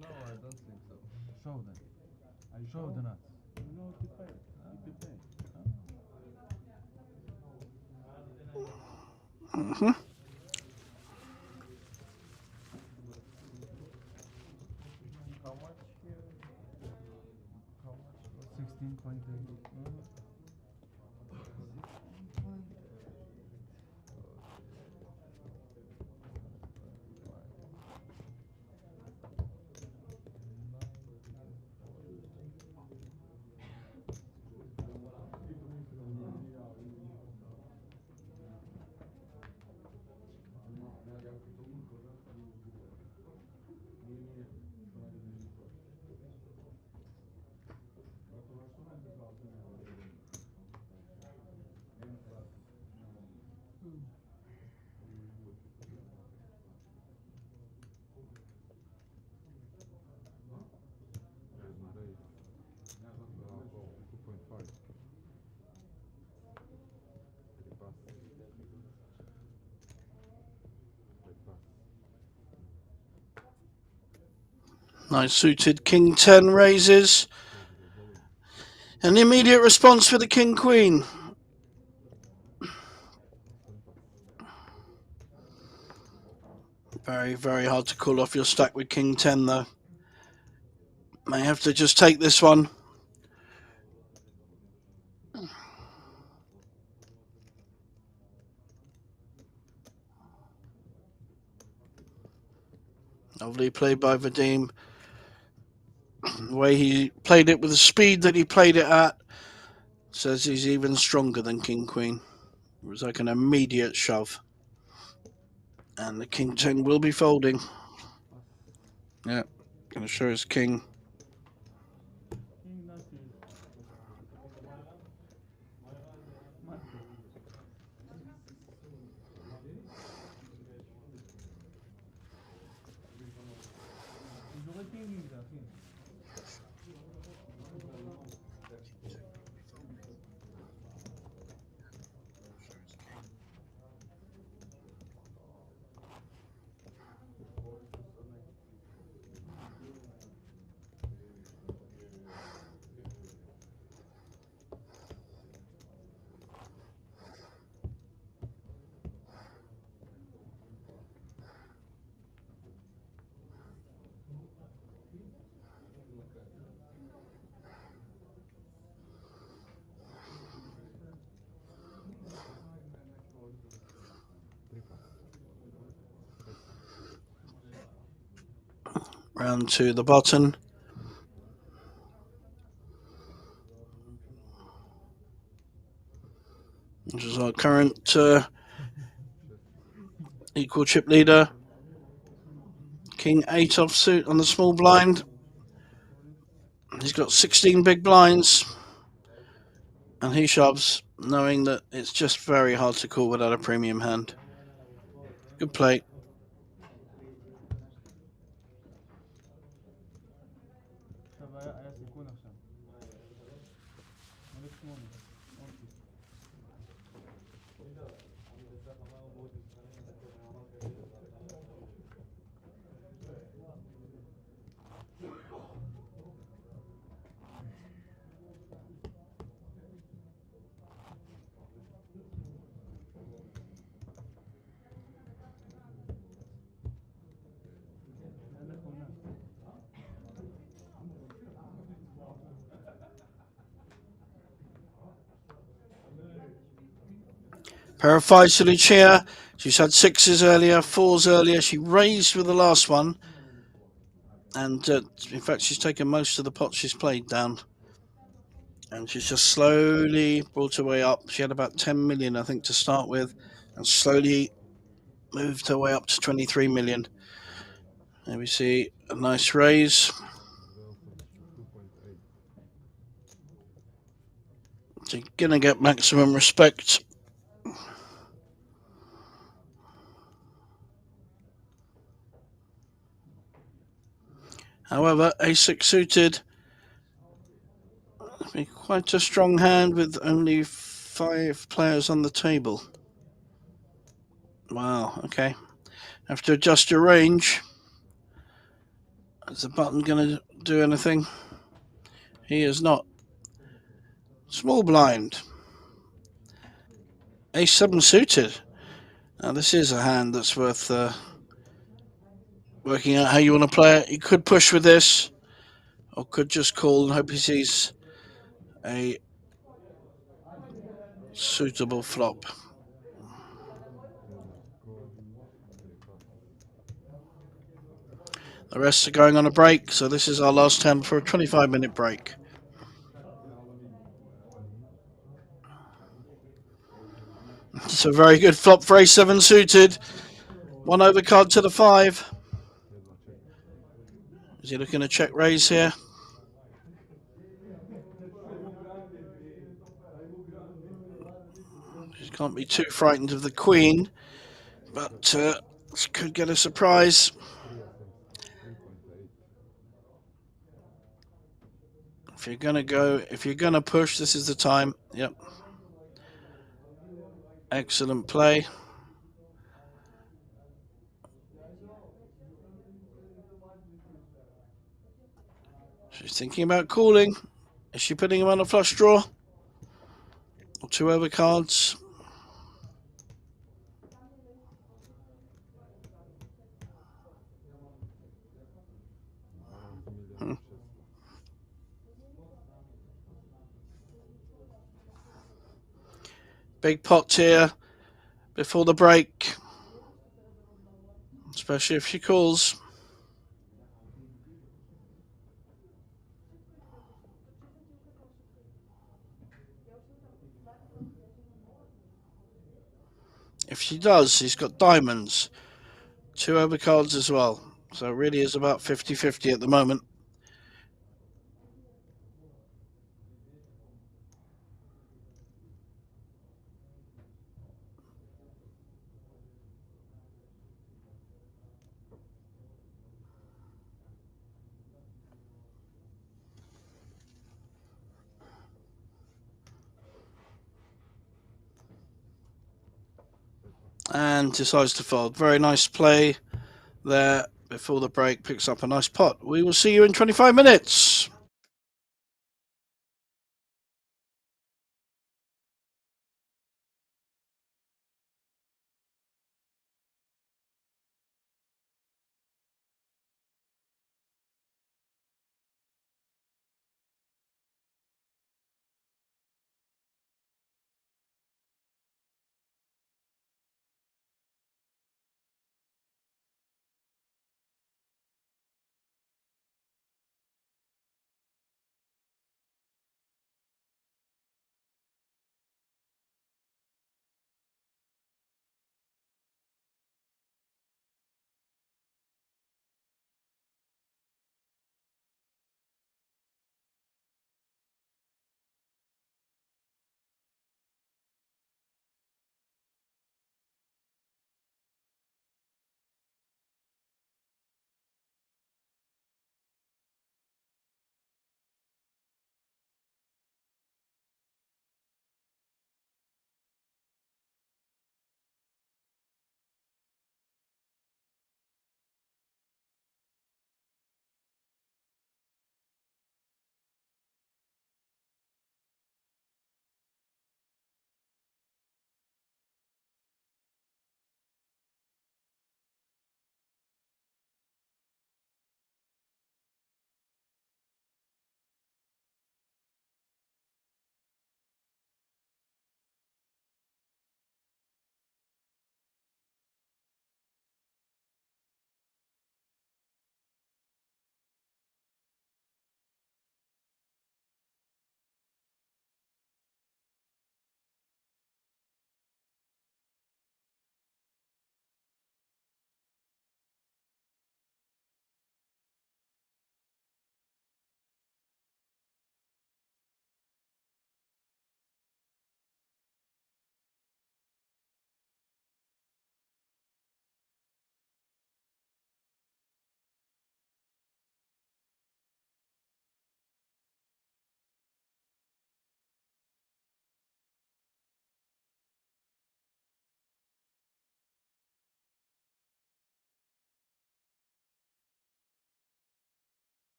No, I don't think so. Show them. I show the nuts. No, keep playing. Keep playing. Mm-hmm. How much here? How much? 16.8. Nice suited King 10 raises. An immediate response for the King Queen. Very, very hard to call off your stack with King 10 though. May have to just take this one. Lovely play by Vadim. The way he played it with the speed that he played it at says he's even stronger than King Queen. It was like an immediate shove. And the King 10 will be folding. Yeah, gonna show his King. King Nut is master. j'aurais King là, King. round to the button. This is our current equal chip leader. King 8 offsuit on the small blind. He's got 16 big blinds. And he shoves, knowing that it's just very hard to call without a premium hand. Good play. עכשיו היה סיכון עכשיו. 1,800. אוקיי. Pair of 5s to Lucia. She's had 6s earlier, 4s earlier. She raised with the last one. And in fact, she's taken most of the pots she's played down. And she's just slowly brought her way up. She had about 10 million, I think, to start with. And slowly moved her way up to 23 million. There we see a nice raise. So you're going to get maximum respect. However, A6 suited, be quite a strong hand with only 5 players on the table. Wow, okay. Have to adjust your range. Is the button going to do anything? He is not. Small blind. A7 suited. Now this is a hand that's worth working out how you want to play it. You could push with this, or could just call and hope he sees a suitable flop. The rest are going on a break, so this is our last hand for a 25-minute break. It's a very good flop for A7 suited. 1 overcard to the 5. Is he looking to check raise here? He can't be too frightened of the queen, but this could get a surprise. If you're gonna push, this is the time. Yep. Excellent play. She's thinking about calling. Is she putting him on a flush draw? Or 2 overcards? Big pot here before the break. Especially if she calls. If she does, he's got diamonds. 2 overcards as well. So it really is about 50-50 at the moment. And decides to fold. Very nice play there before the break. Picks up a nice pot. We will see you in 25 minutes.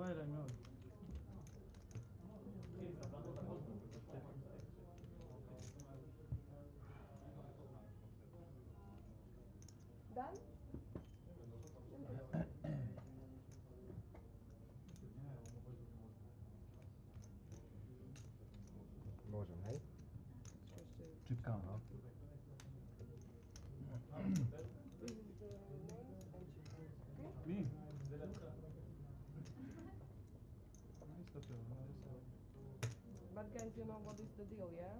בא אליי מאוד. Done? Możemy, hej? Czypka. מי? But guys, you know what is the deal, yeah?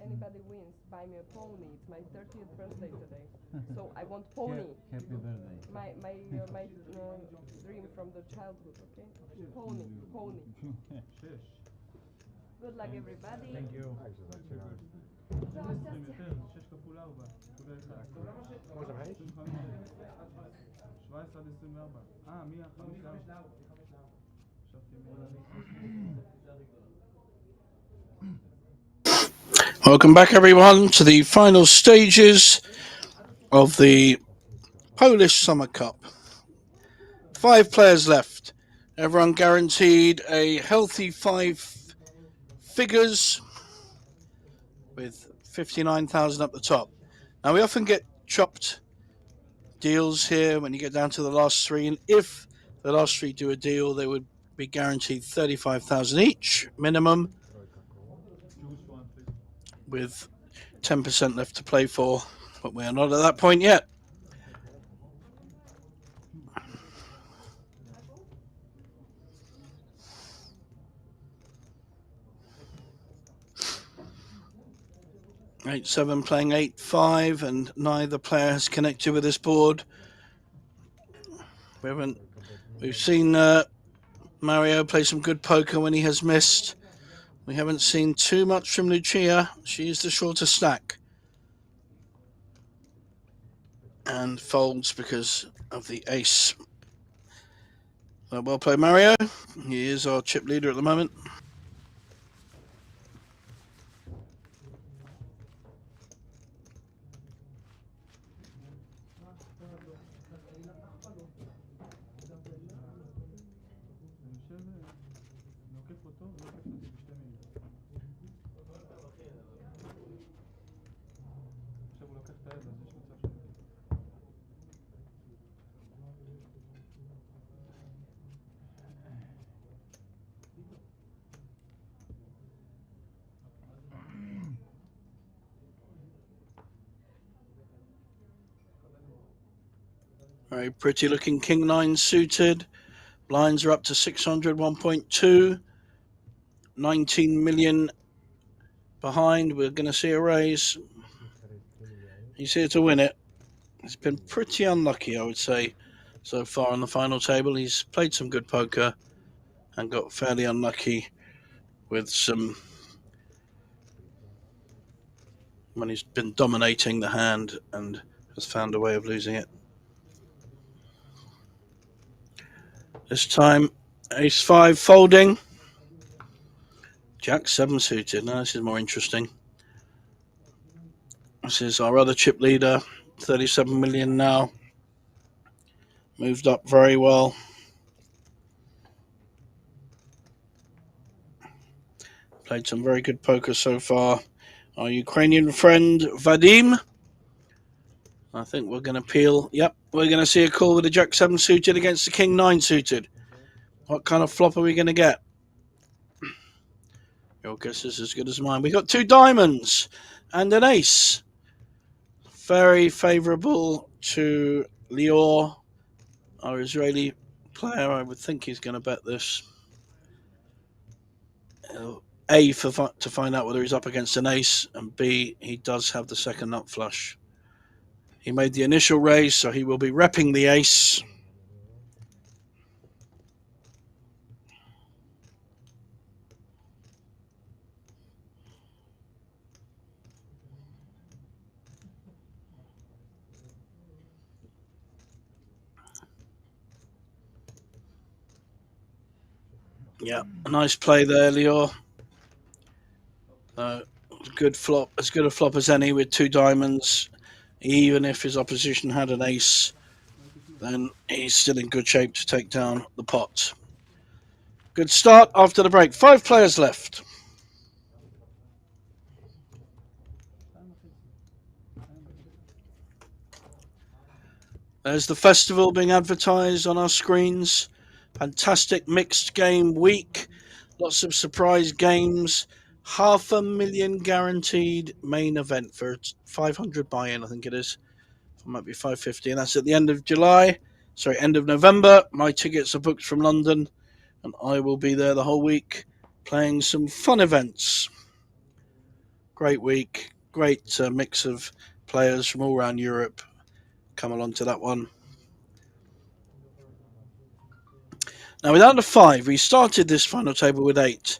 Anybody wins, buy me a pony. It's my 30th birthday today, so I want pony. Happy birthday. My dream from the childhood, okay? Pony, pony. 6. Good luck, everybody. Thank you. Także zaczynamy. יותר, 6 כפול 4. כפול 1. Możemy, hej? 17 עד 24. מי החמיש לארבע? חשבתי Welcome back, everyone, to the final stages of the Polish Summer Cup. 5 players left. Everyone guaranteed a healthy 5 figures with 59,000 up the top. Now, we often get chopped deals here when you get down to the last 3, and if the last 3 do a deal, they would be guaranteed 35,000 each minimum, with 10% left to play for, but we are not at that point yet. Eight 7 playing 8-5, and neither player has connected with this board. We've seen Mario play some good poker when he has missed. We haven't seen too much from Lucia. She's the shorter stack, and folds because of the ace. Well played, Mario. He is our chip leader at the moment. Very pretty looking King 9 suited. Blinds are up to 600, 1.2. 19 million behind. We're going to see a raise. He's here to win it. He's been pretty unlucky, I would say, so far on the final table. He's played some good poker and got fairly unlucky with some, when he's been dominating the hand and has found a way of losing it. This time, ace 5 folding. Jack 7 suited. Now this is more interesting. This is our other chip leader, 37 million now. Moved up very well. Played some very good poker so far. Our Ukrainian friend, Vadim. I think we're going to peel. Yep, we're going to see a call with the Jack 7 suited against the King 9 suited. What kind of flop are we going to get? Your guess is as good as mine. We got 2 diamonds and an ace. Very favourable to Lior, our Israeli player. I would think he's going to bet this. A, to find out whether he's up against an ace, and B, he does have the second nut flush. He made the initial raise, so he will be repping the ace. Yeah, a nice play there, Lior. Good flop, as good a flop as any with 2 diamonds. Even if his opposition had an ace, then he's still in good shape to take down the pot. Good start after the break. 5 players left. There's the festival being advertised on our screens. Fantastic mixed game week. Lots of surprise games. 500,000 guaranteed main event for 500 buy-in, I think it is. It might be 550, and that's at the end of July. Sorry, end of November. My tickets are booked from London, and I will be there the whole week playing some fun events. Great week. Great mix of players from all around Europe come along to that one. Now, with under 5, we started this final table with 8.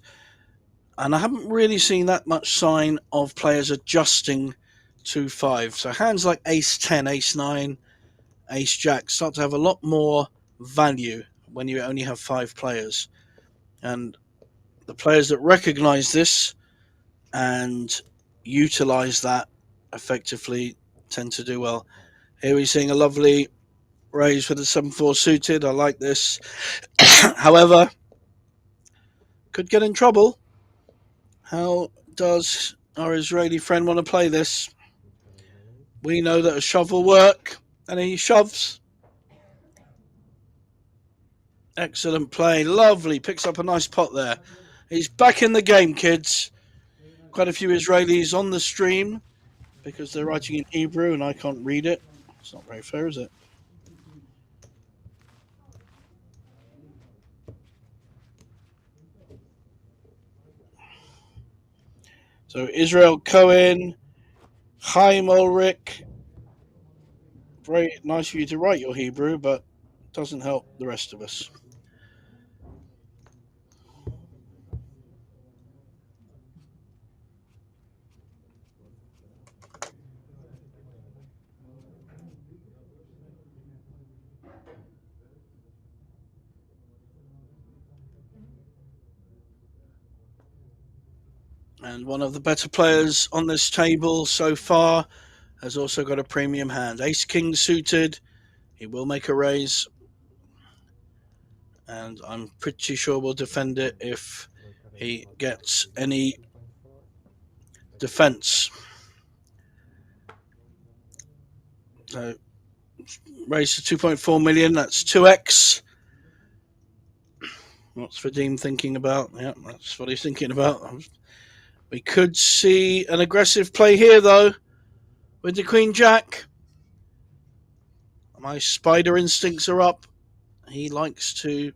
And I haven't really seen that much sign of players adjusting to 5. So hands like Ace 10, Ace 9, Ace Jack start to have a lot more value when you only have 5 players. And the players that recognize this and utilize that effectively tend to do well. Here we're seeing a lovely raise with the 7-4 suited. I like this. However, could get in trouble. How does our Israeli friend want to play this? We know that a shove will work, and he shoves. Excellent play. Lovely. Picks up a nice pot there. He's back in the game, kids. Quite a few Israelis on the stream because they're writing in Hebrew and I can't read it. It's not very fair, is it? So Israel Cohen, Chaim Ulrich. Very nice for you to write your Hebrew, but doesn't help the rest of us. And one of the better players on this table so far has also got a premium hand. Ace King suited. He will make a raise. And I'm pretty sure we'll defend it if he gets any defense. So raise to 2.4 million. That's 2x. What's Vadim thinking about? Yeah, that's what he's thinking about. We could see an aggressive play here, though, with the Queen Jack. My spider instincts are up. He likes to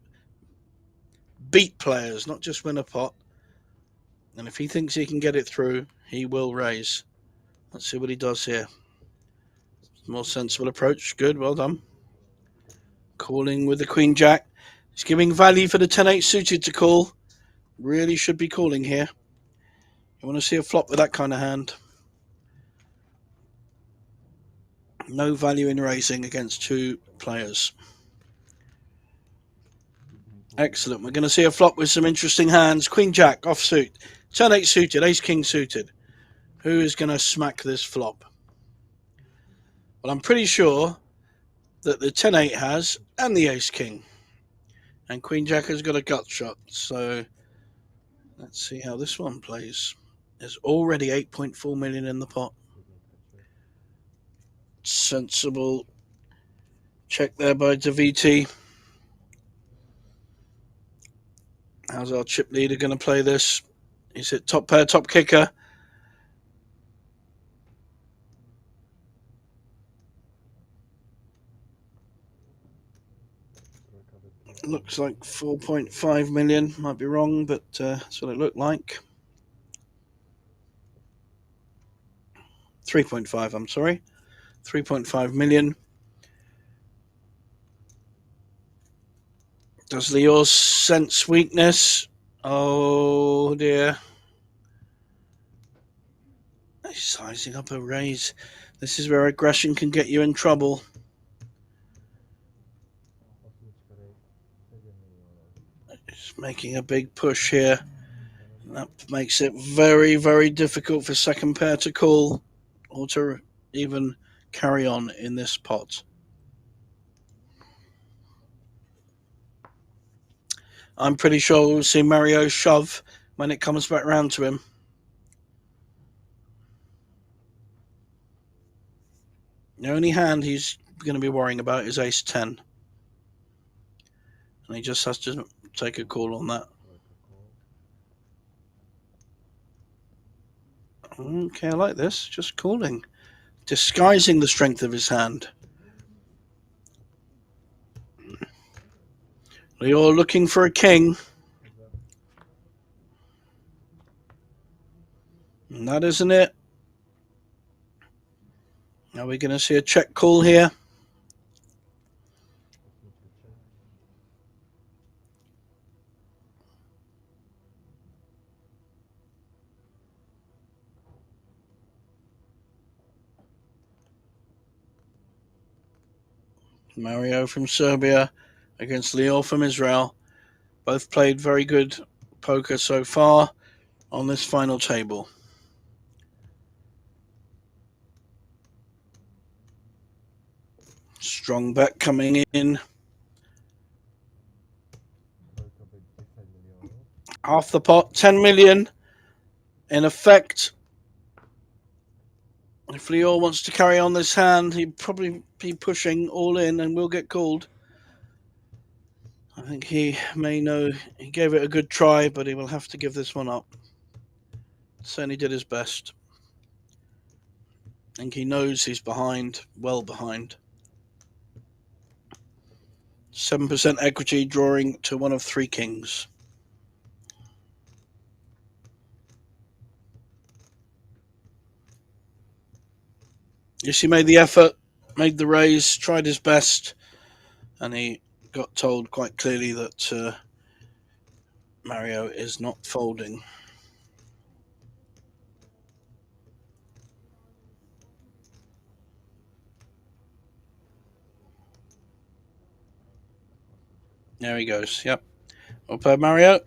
beat players, not just win a pot. And if he thinks he can get it through, he will raise. Let's see what he does here. More sensible approach. Good, well done. Calling with the Queen Jack. He's giving value for the 10-8 suited to call. Really should be calling here. You want to see a flop with that kind of hand. No value in raising against 2 players. Excellent. We're going to see a flop with some interesting hands. Queen Jack offsuit. 10-8 suited. Ace King suited. Who is going to smack this flop? Well, I'm pretty sure that the 10-8 has and the Ace King. And Queen Jack has got a gut shot. So let's see how this one plays. There's already 8.4 million in the pot. Sensible check there by DeViti. How's our chip leader going to play this? Is it top pair, top kicker? Looks like 4.5 million. Might be wrong, but that's what it looked like. 3.5, I'm sorry. 3.5 million. Does Leos sense weakness? Oh dear. He's sizing up a raise. This is where aggression can get you in trouble. He's making a big push here. That makes it very, very difficult for second pair to call or to even carry on in this pot. I'm pretty sure we'll see Mario shove when it comes back round to him. The only hand he's going to be worrying about is ace 10. And he just has to take a call on that. Okay, I like this. Just calling. Disguising the strength of his hand. You're looking for a king. And that isn't it. Are we going to see a check call here? Mario from Serbia against Leo from Israel. Both played very good poker so far on this final table. Strong bet coming in. Half the pot, 10 million. In effect, if Leo wants to carry on this hand, he'd probably be pushing all in and will get called. I think he may know he gave it a good try, but he will have to give this one up. Certainly did his best. I think he knows he's behind, well behind. 7% equity drawing to one of three kings. Yes, he made the effort, made the raise, tried his best, and he got told quite clearly that Mario is not folding. There he goes. Yep. Well played, Mario.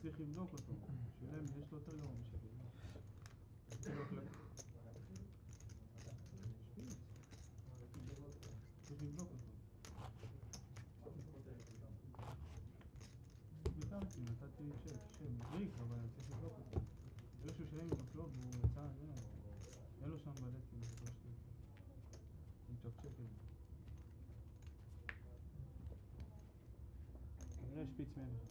צריך לבדוק אותו, שאלה אם יש לו יותר גרוע משלי. צריך לבדוק אותו. ויתרתי, נתתי ריק, אבל צריך לבדוק אותו. זה שהוא שלם עם הקלוב והוא יצא, אין לו שם בלטים, זה לא שלי. הוא מצ'קצ'ק את זה. כנראה שפיץ מלך.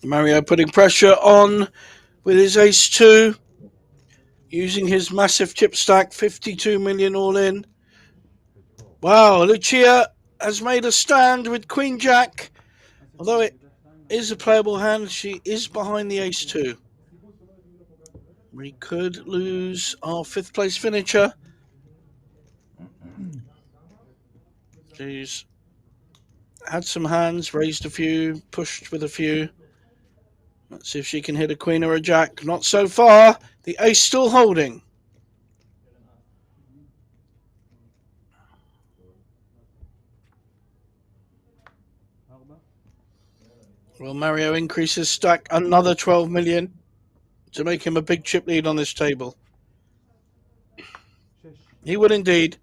Mario putting pressure on with his ace-2, using his massive chip stack, 52 million all in. Wow, Lucia has made a stand with Queen-Jack. Although it is a playable hand, she is behind the ace-2. We could lose our 5th place finisher. She's had some hands, raised a few, pushed with a few. Let's see if she can hit a queen or a jack. Not so far. The ace still holding. Will Mario increase his stack another 12 million to make him a big chip lead on this table? He would indeed.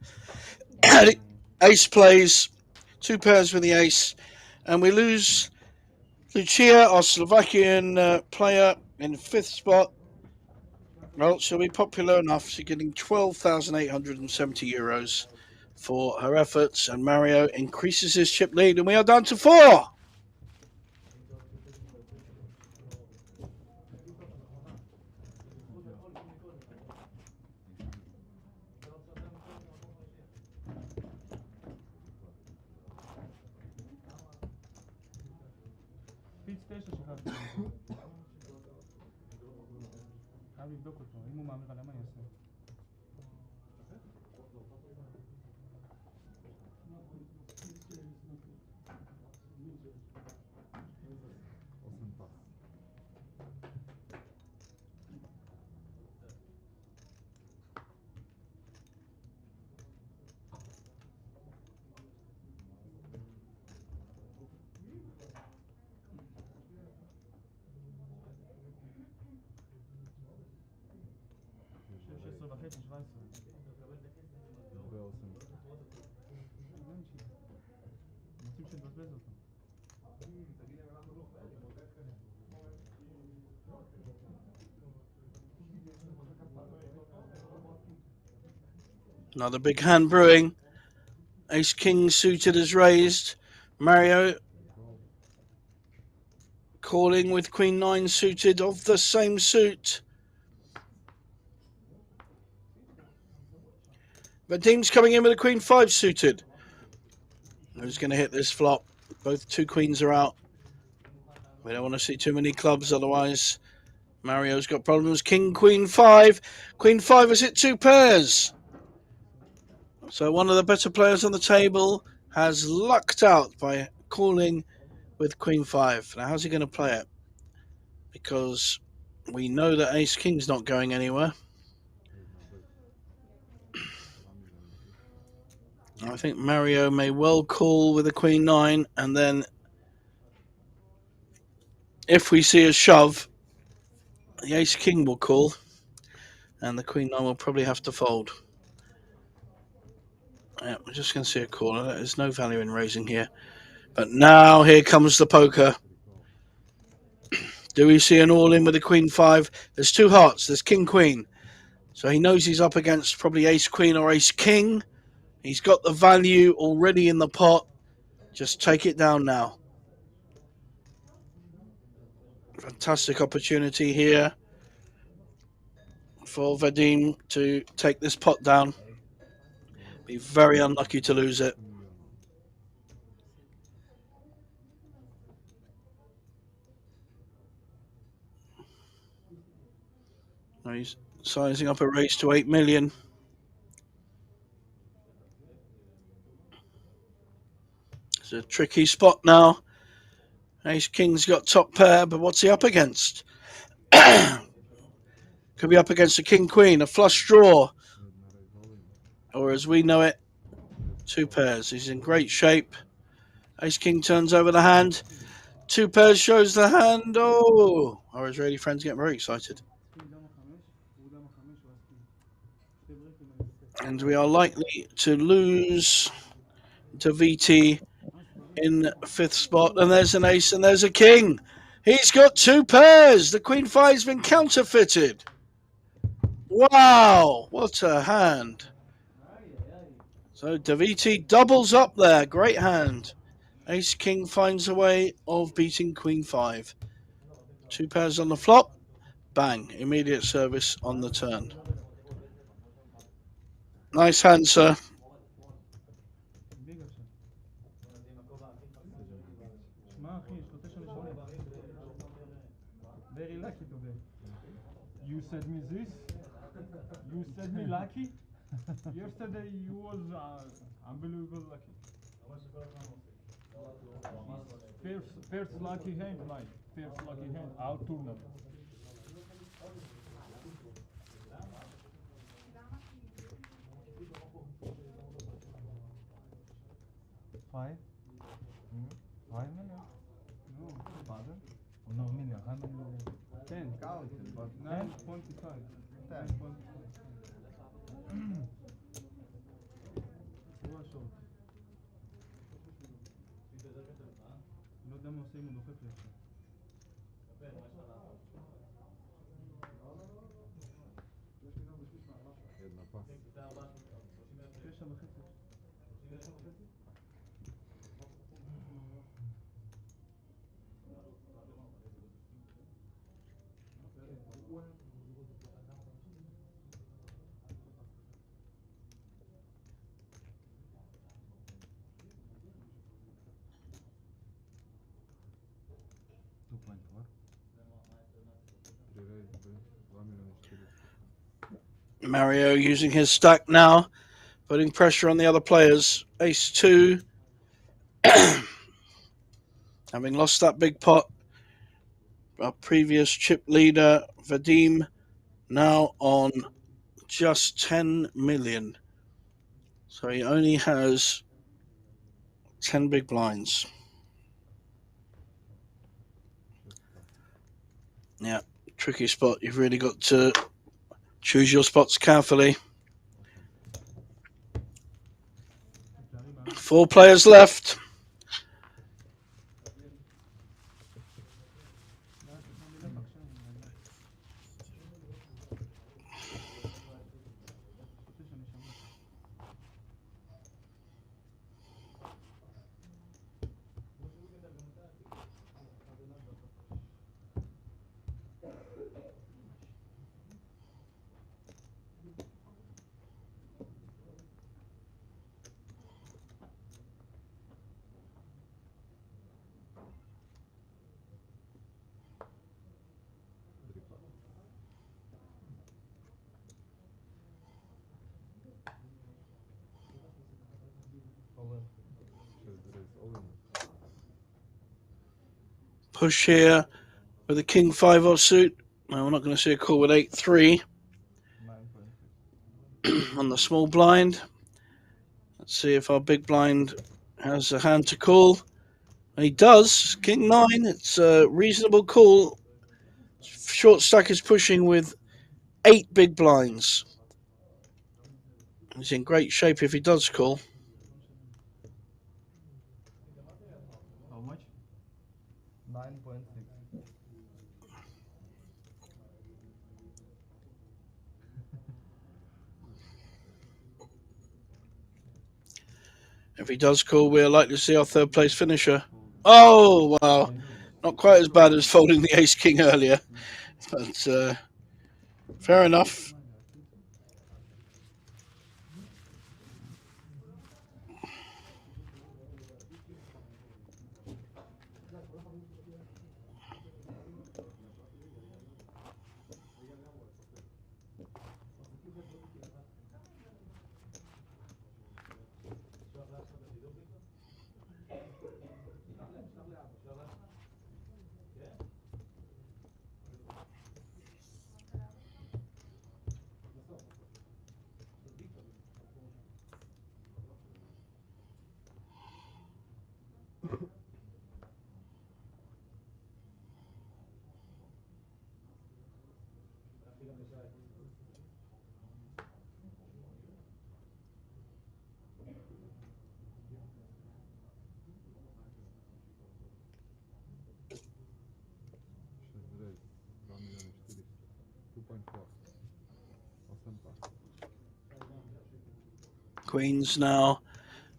Ace plays, 2 pairs with the ace, and we lose Lucia, our Slovakian player, in 5th spot. Well, she'll be popular enough. She's getting 12,870 euros for her efforts, and Mario increases his chip lead, and we are down to 4. פיץ 9 שכחתי. חייב לבדוק אותו, אם הוא מאמיר עליהם אני אעשה. Another big hand brewing. Ace King suited is raised. Mario calling with Queen 9 suited of the same suit. Vadim's coming in with a Queen 5 suited. Who's going to hit this flop? Both 2 queens are out. We don't want to see too many clubs, otherwise Mario's got problems. King, Queen 5. Queen 5 has hit 2 pairs. So one of the better players on the table has lucked out by calling with Queen 5. Now, how's he going to play it? Because we know that Ace King's not going anywhere. I think Mario may well call with a Queen 9, and then if we see a shove, the Ace King will call, and the Queen 9 will probably have to fold. Yeah, we're just going to see a call. There's no value in raising here. But now here comes the poker. Do we see an all-in with a Queen 5? There's 2 hearts. There's King, Queen. So he knows he's up against probably Ace, Queen or Ace, King. He's got the value already in the pot. Just take it down now. Fantastic opportunity here for Vadim to take this pot down. Be very unlucky to lose it. Now he's sizing up a raise to 8 million. It's a tricky spot now. Ace King's got top pair, but what's he up against? Could be up against a King Queen, a flush draw, or as we know it, 2 pairs. He's in great shape. Ace King turns over the hand. 2 pairs shows the hand. Oh, our Israeli friends get very excited. And we are likely to lose to VT in 5th spot. And there's an ace and there's a king. He's got 2 pairs. The Queen 5's been counterfeited. Wow, what a hand. So Daviti doubles up there. Great hand. Ace King finds a way of beating Queen 5. 2 pairs on the flop. Bang. Immediate service on the turn. Nice hand, sir. Very lucky today. You said me this. You said me lucky. Yesterday you was unbelievable lucky. First lucky hand, mate. First lucky hand out tournament. Five? 5 million? No, Pardon? No, million. How many million? 10. Counted, but 9.5. 10. 9.5. הוא השורט. לא יודע מה עושה אם הוא דוחף לי עכשיו. Jedna pas. 9.5. Mario using his stack now, putting pressure on the other players. Ace 2. Having lost that big pot, our previous chip leader, Vadim, now on just 10 million. So he only has 10 big blinds. Yeah, tricky spot. You've really got to choose your spots carefully. 4 players left. Push here with a king 5 offsuit. No, we're not going to see a call with 8-3 on the small blind. Let's see if our big blind has a hand to call. He does. King 9. It's a reasonable call. Short stack is pushing with 8 big blinds. He's in great shape if he does call. How much? 9.6. If he does call, we're likely to see our third place finisher. Oh, wow. Not quite as bad as folding the ace king earlier. But fair enough. Queens now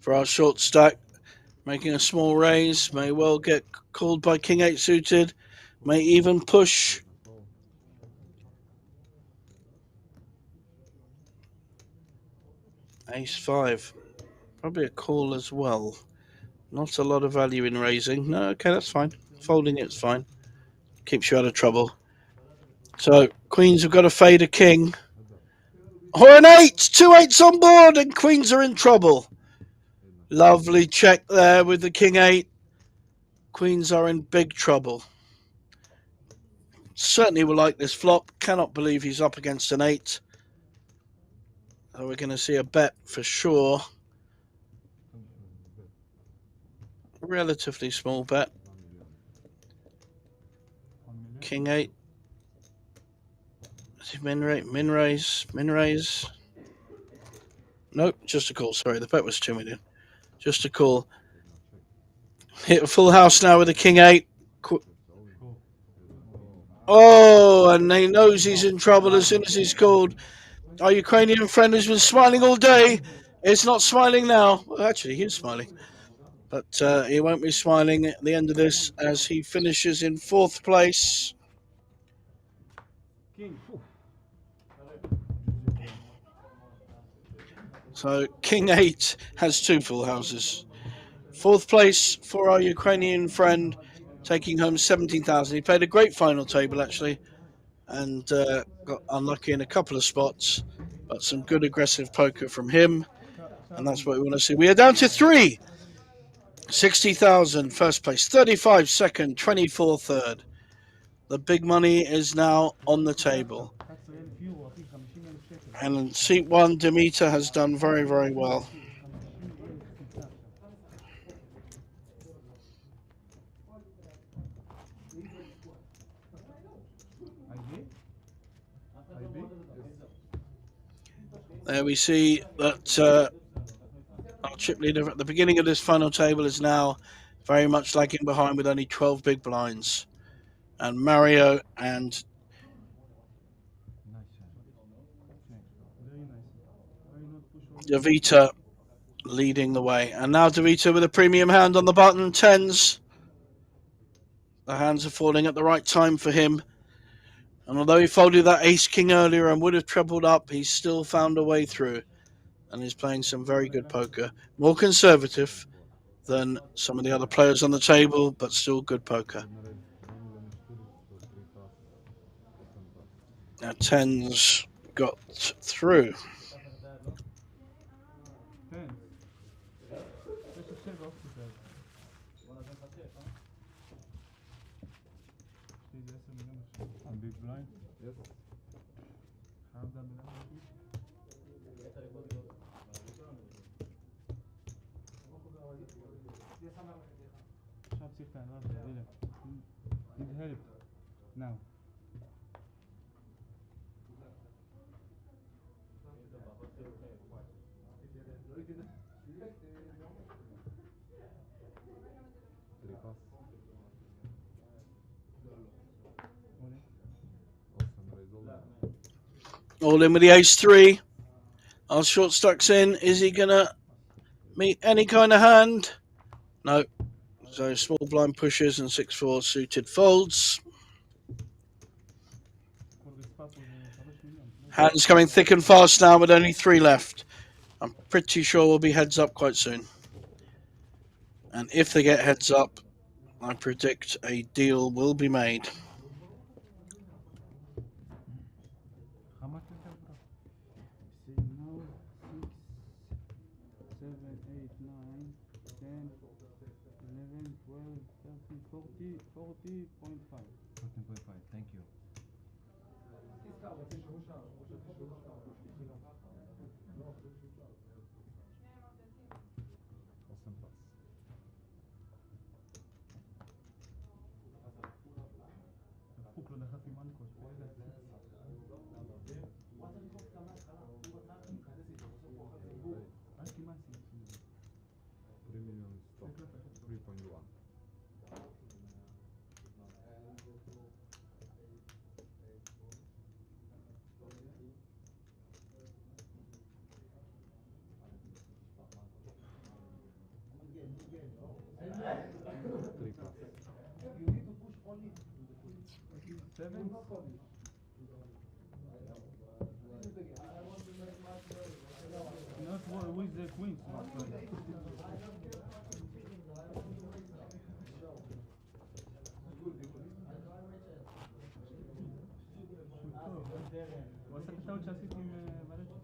for our short stack, making a small raise. May well get called by king 8 suited. May even push. Ace 5. Probably a call as well. Not a lot of value in raising. No, okay, that's fine. Folding it's fine. Keeps you out of trouble. So Queens have got to fade a king. Or an 8! 2 8s on board, and Queens are in trouble. Lovely check there with the King 8. Queens are in big trouble. Certainly will like this flop. Cannot believe he's up against an 8. So we're going to see a bet for sure. Relatively small bet. King 8. Is it min raise? Nope, just a call. Sorry, the bet was 2 million. Just a call. Hit a full house now with the King 8. Oh, and he knows he's in trouble as soon as he's called. Our Ukrainian friend who's been smiling all day is not smiling now. Well, actually, he is smiling. But he won't be smiling at the end of this as he finishes in 4th place. So King 8 has 2 full houses. 4th place for our Ukrainian friend, taking home 17,000. He played a great final table, actually, and got unlucky in a couple of spots, but some good aggressive poker from him, and that's what we want to see. We are down to 3. 60,000 first place, 35 second, 24 third. The big money is now on the table. And in seat 1, Demeter has done very, very well. There we see that our chip leader at the beginning of this final table is now very much lagging behind with only 12 big blinds. And Mario and Davita leading the way. And now Davita with a premium hand on the button, 10s. The hands are falling at the right time for him. And although he folded that ace-king earlier and would have trebled up, he's still found a way through. And he's playing some very good poker. More conservative than some of the other players on the table, but still good poker. Now 10s got through. Big blind? Yes. Need help now. All in with the ace-3. Our short stack's in. Is he going to meet any kind of hand? No. So small blind pushes and 6-4 suited folds. Hands coming thick and fast now with only 3 left. I'm pretty sure we'll be heads up quite soon. And if they get heads up, I predict a deal will be made. How much is that, bro? See now, 6, 7, 8, 9, 10, 11, 12, 13, 40.5. 14.5, thank you. Seven? Not with the queens. מה שעשיתי עם ברצ'ה.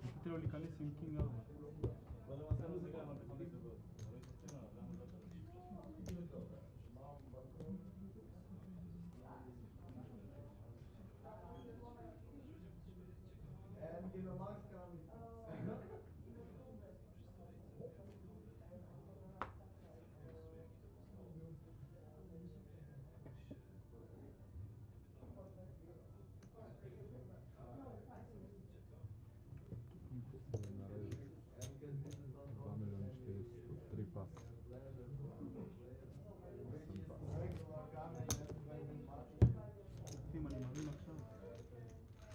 נתתי לו להיכנס עם קינג 4. תקפים, אני מרים עכשיו.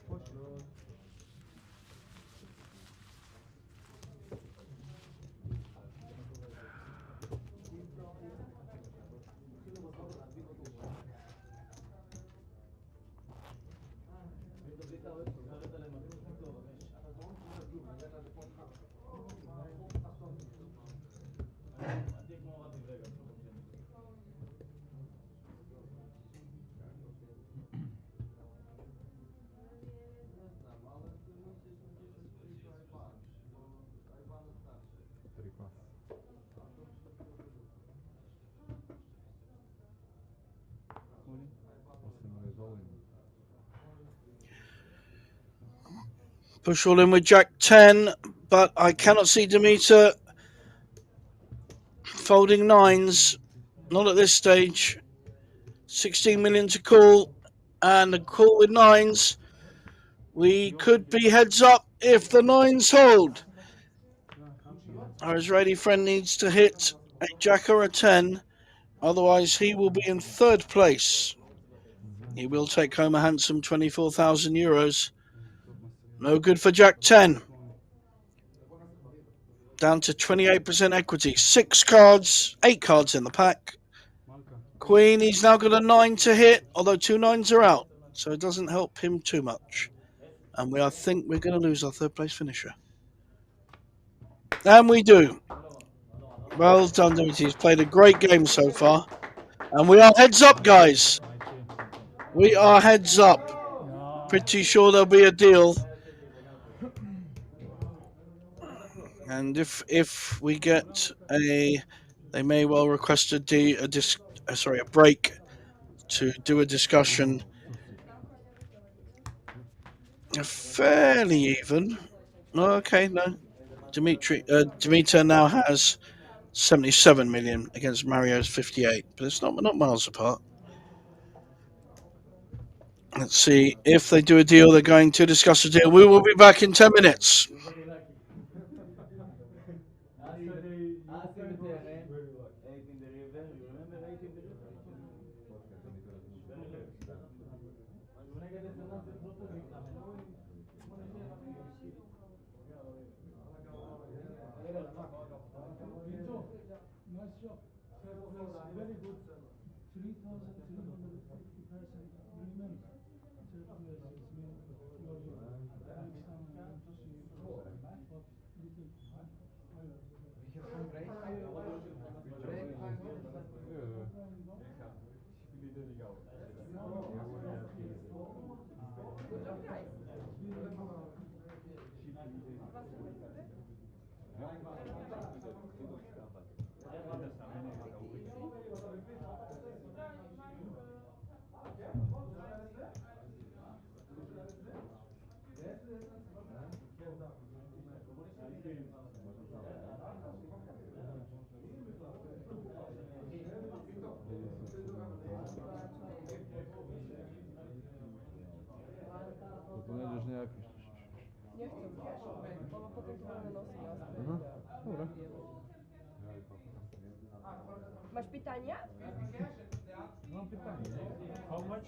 פושט. Push all in with Jack 10, but I cannot see Demeter folding nines. Not at this stage. 16 million to call, and a call with nines. We could be heads up if the nines hold. Our Israeli friend needs to hit a jack or a 10, otherwise he will be in third place. He will take home a handsome 24,000 euros. No good for Jack 10. Down to 28% equity. 8 cards in the pack. Queen, he's now got a 9 to hit, although 2 9s are out, so it doesn't help him too much. And I think we're going to lose our third place finisher. And we do. Well done, Dimitri. He's played a great game so far. And we are heads up, guys. We are heads up. Pretty sure there'll be a deal. And if we get they may well request a break to do a discussion. Fairly even. Okay, no. Demeter now has 77 million against Mario's 58, but it's not miles apart. Let's see if they do a deal. They're going to discuss a deal. We will be back in 10 minutes. Nice job. Very good. 3,350% minimum. Third place. It means next time I want to see what little. Good job, guys. To znajdziesz niejaki. Nie chcę, mama potem to będę nosić. Dobra. Masz pytania? Mam pytanie. How much?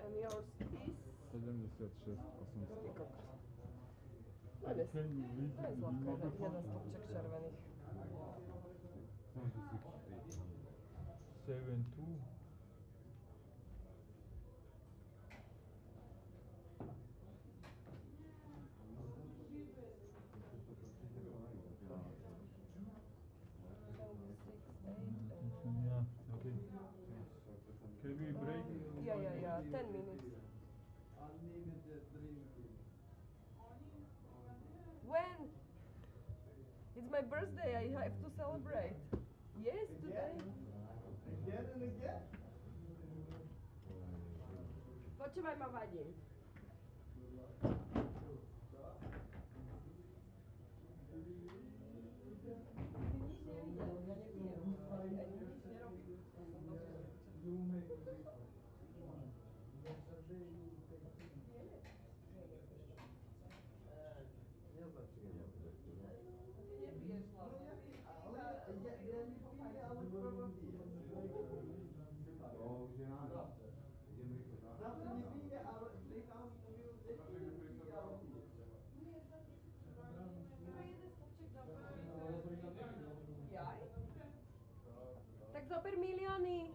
And yours is? 76 800. To jest łapka, jeden stopczek czerwonych. 7 2. 10 minutes. Unlimited drinking. When? It's my birthday, I have to celebrate. Yes, today. Again and again? Počúvaj ma, vadí. Nič nevidel, ja nepijem. Ani nič nerobím. Ty nepiješ hlavne. Ale ja nepiję, ale kurwa piję. Zawsze nie piję, ale przyjechałem i mówiłem, że nie piję, ale piję. Iba jeden stĺpček dám. Jaj? Tak zober milióny.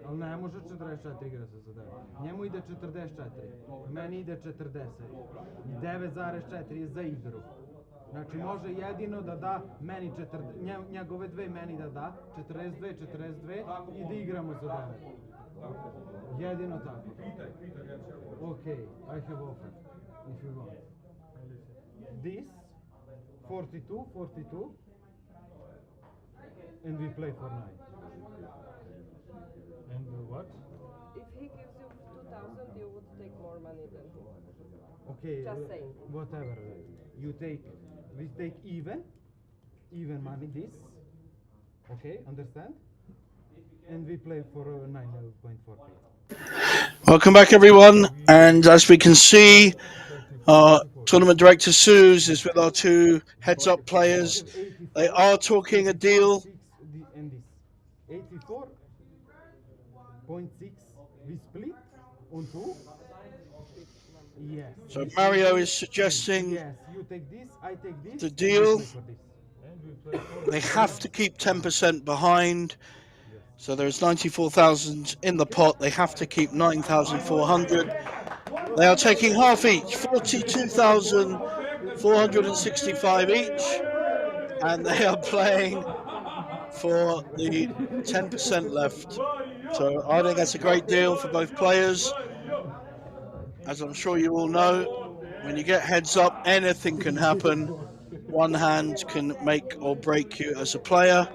Ali ne može 44 igra se za 9. Njemu ide 44, meni ide 40. I 9,4 je za igru. Znači može jedino da da meni njegove dve meni da 42 i da igramo za 9. Jedino tako. Okay, I have offer if you want. This 42 and we play for 9. And what? If he gives you 2,000, you would take more money than him. Okay, Just saying. whatever. We take even money, this. Okay, understand? And we play for 9.40. Welcome back, everyone. And as we can see, our tournament director Suze is with our two heads-up players. They are talking a deal. And this 84.6 we split on 2. Yes. So Mario is suggesting Yes, you take this, I take this. the deal. We play for this. They have to keep 10% behind. So there's 94,000 in the pot. They have to keep 9,400. They are taking half each, 42,465 each. And they are playing for the 10% left. So I think that's a great deal for both players. As I'm sure you all know, when you get heads up, anything can happen. One hand can make or break you as a player.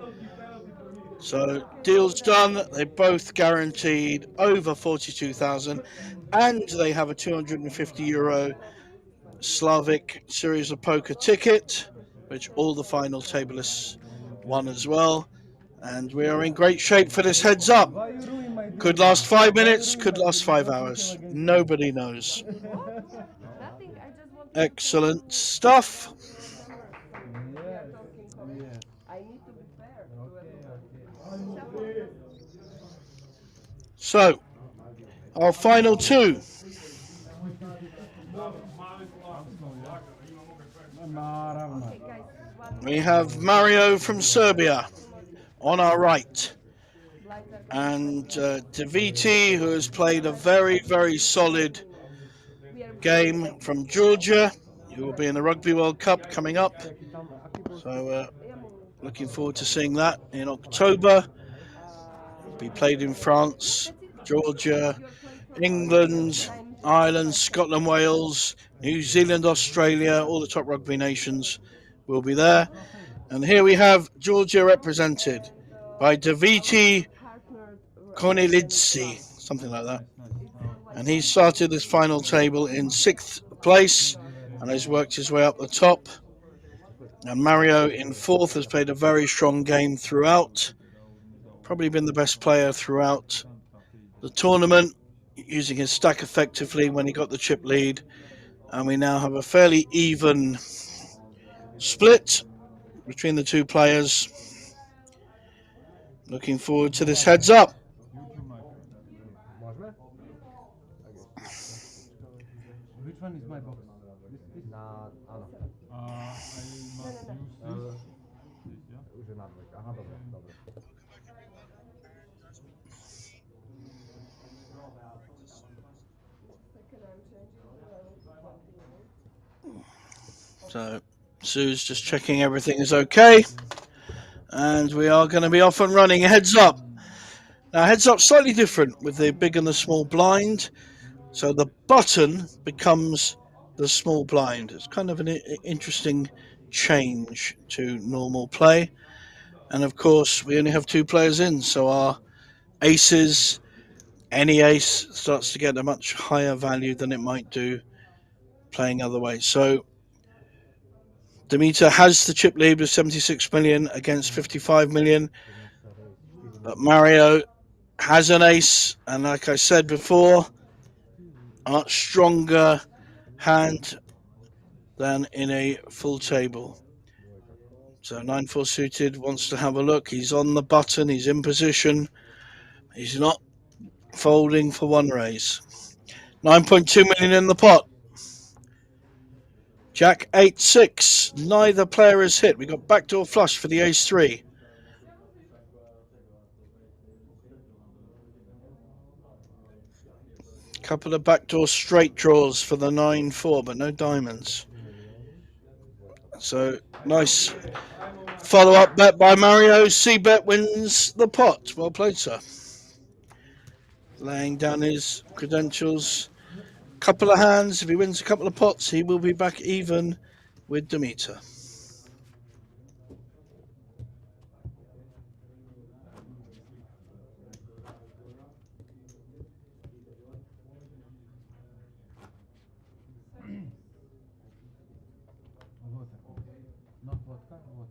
So deal's done. They both guaranteed over 42,000, and they have a €250 Slavic Series of Poker ticket, which all the final tablists won as well. And we are in great shape for this heads up. Could last 5 minutes, could last 5 hours. Nobody knows. Nothing, I just want Excellent stuff. I need to be fair to everyone. So, our final two. Okay, guys, We have Mario from Serbia on our right. And Daviti, who has played a very, very solid game from Georgia, who will be in the Rugby World Cup coming up. So looking forward to seeing that in October. It'll be played in France, Georgia, England, Ireland, Scotland, Wales, New Zealand, Australia, all the top rugby nations will be there. And here we have Georgia represented by Daviti Kornelidze, something like that. And he started this final table in 6th place and has worked his way up the top. And Mario in 4th has played a very strong game throughout. Probably been the best player throughout the tournament, using his stack effectively when he got the chip lead. And we now have a fairly even split between the two players. Looking forward to this heads up. Which one is my box? This? I must use this. Уже на двойку. Ага, добре. So Sue's just checking everything is okay. And we are going to be off and running. Heads up. Now heads up slightly different with the big and the small blind. So the button becomes the small blind. It's kind of an interesting change to normal play. And of course we only have two players in, so our aces, any ace starts to get a much higher value than it might do playing other ways. So Demeter has the chip lead with 76 million against 55 million. But Mario has an ace, and like I said before, a much stronger hand than in a full table. So 9-4 suited wants to have a look. He's on the button, he's in position. He's not folding for one raise. 9.2 million in the pot. Jack 8-6. Neither player has hit. We got backdoor flush for the ace 3. Couple of backdoor straight draws for the 9-4, but no diamonds. So nice follow-up bet by Mario. C-bet wins the pot. Well played, sir. Laying down his credentials. Couple of hands. If he wins a couple of pots, he will be back even with Demeter. Not vodka, water.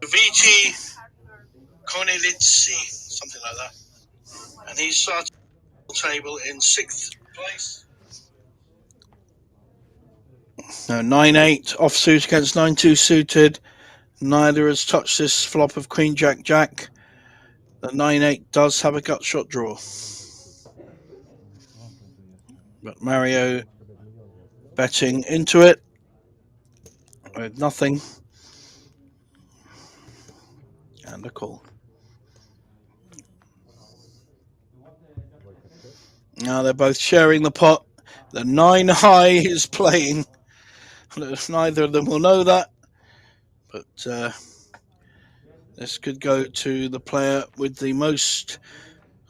Viti Cornelizzi, something like that. And he's starting the table in 6th place. No, 9-8 offsuit against 9-2 suited. Neither has touched this flop of Queen Jack Jack. The 9-8 does have a gut shot draw. But Mario betting into it with nothing. And a call. Now they're both sharing the pot. The 9 high is playing. Neither of them will know that. But this could go to the player with the most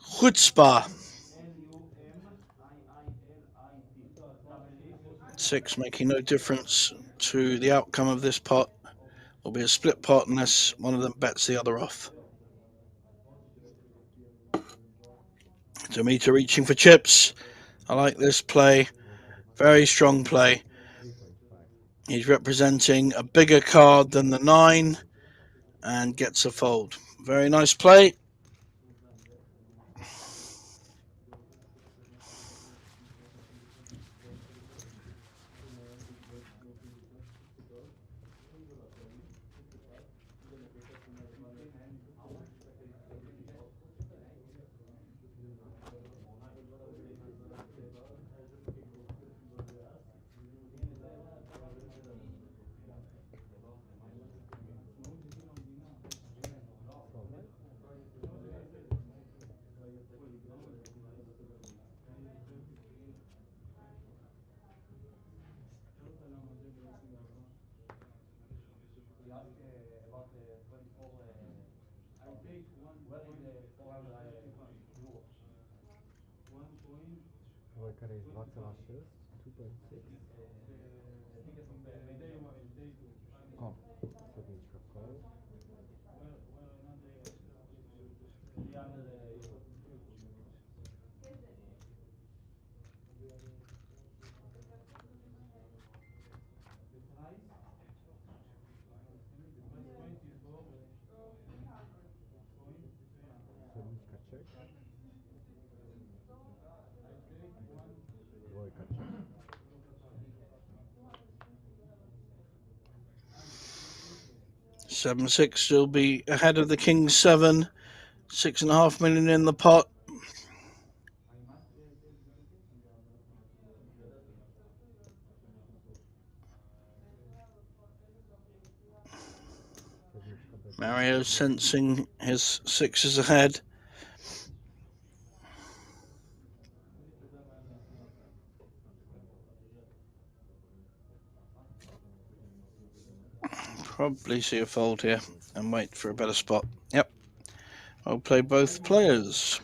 chutzpah. 6 making no difference to the outcome of this pot. Will be a split pot unless one of them bets the other off. Demeter reaching for chips. I like this play. Very strong play. He's representing a bigger card than the 9 and gets a fold. Very nice play. Care jest 2,6, 2,6. Kom. Sedmička kol. Sedmička ček. Dvojka ček. 7-6 still be ahead of the King 7. 6.5 million in the pot. Mario sensing his 6s ahead. Probably see a fold here and wait for a better spot. Yep. I'll play both players.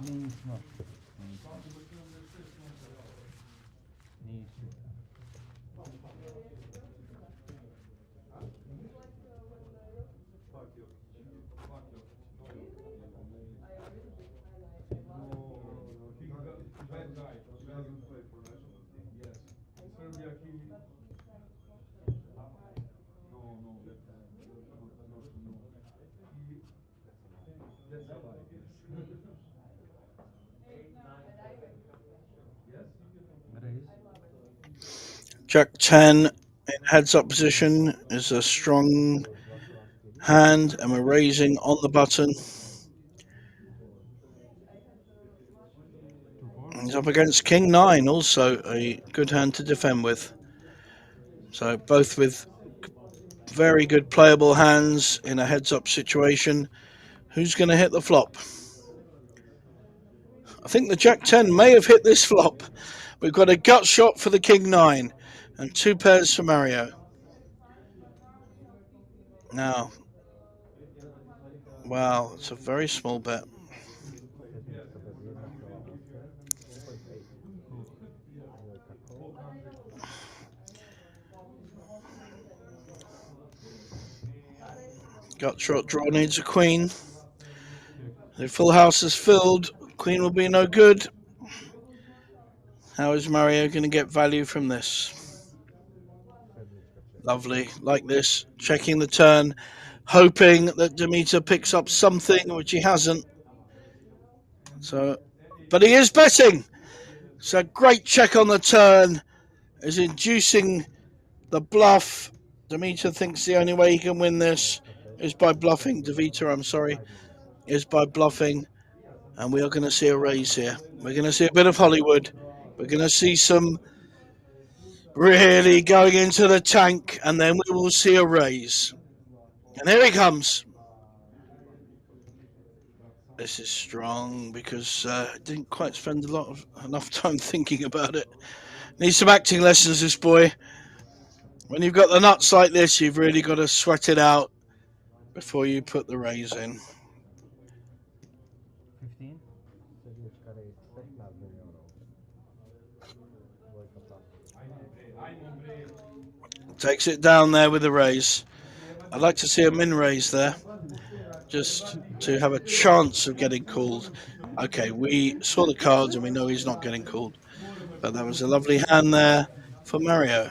Nismo. Jack 10 in heads up position is a strong hand, and we're raising on the button. He's up against King 9, also a good hand to defend with. So both with very good playable hands in a heads-up situation. Who's going to hit the flop? I think the Jack 10 may have hit this flop. We've got a gut shot for the King 9 and 2 pairs for Mario. Now, wow, it's a very small bet. Gut shot draw needs a queen. The full house is filled. Queen will be no good. How is Mario going to get value from this? Lovely, like this, checking the turn, hoping that Demeter picks up something, which he hasn't. So, but he is betting. It's a great check on the turn, is inducing the bluff. Demeter thinks the only way he can win this is by bluffing. Devita, I'm sorry, is by bluffing. And we are going to see a raise here. We're going to see a bit of Hollywood. We're going to see some really going into the tank, and then we will see a raise. And here he comes. This is strong because I didn't quite spend enough time thinking about it. Needs some acting lessons, this boy. When you've got the nuts like this, you've really got to sweat it out before you put the raise in. 15. Takes it down there with the raise. I'd like to see a min raise there, just to have a chance of getting called. Okay, we saw the cards and we know he's not getting called. But that was a lovely hand there for Mario.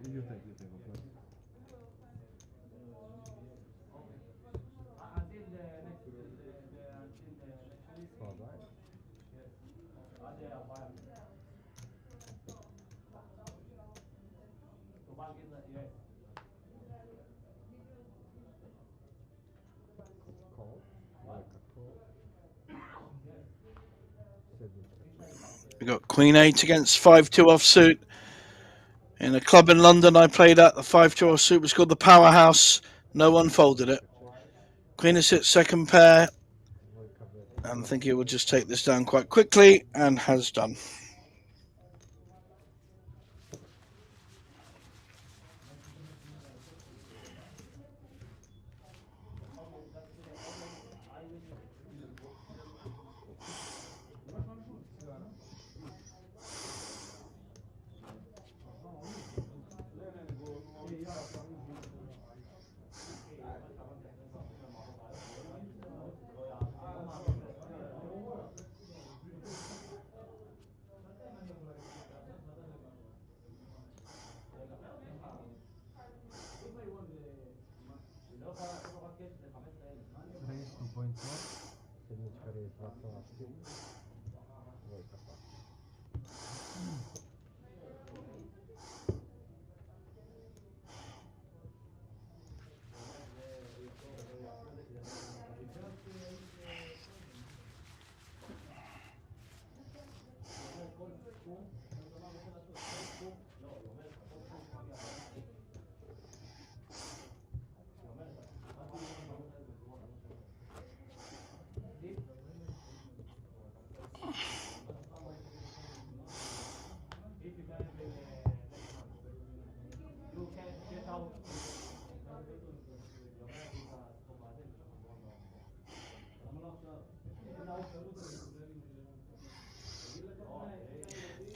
You take, of course. We got Queen 8 against 5-2 offsuit. In a club in London I played at, the 5-2 offsuit was called the Powerhouse. No one folded it. Queen has hit second pair. And I think he will just take this down quite quickly, and has done. Raise 2.4.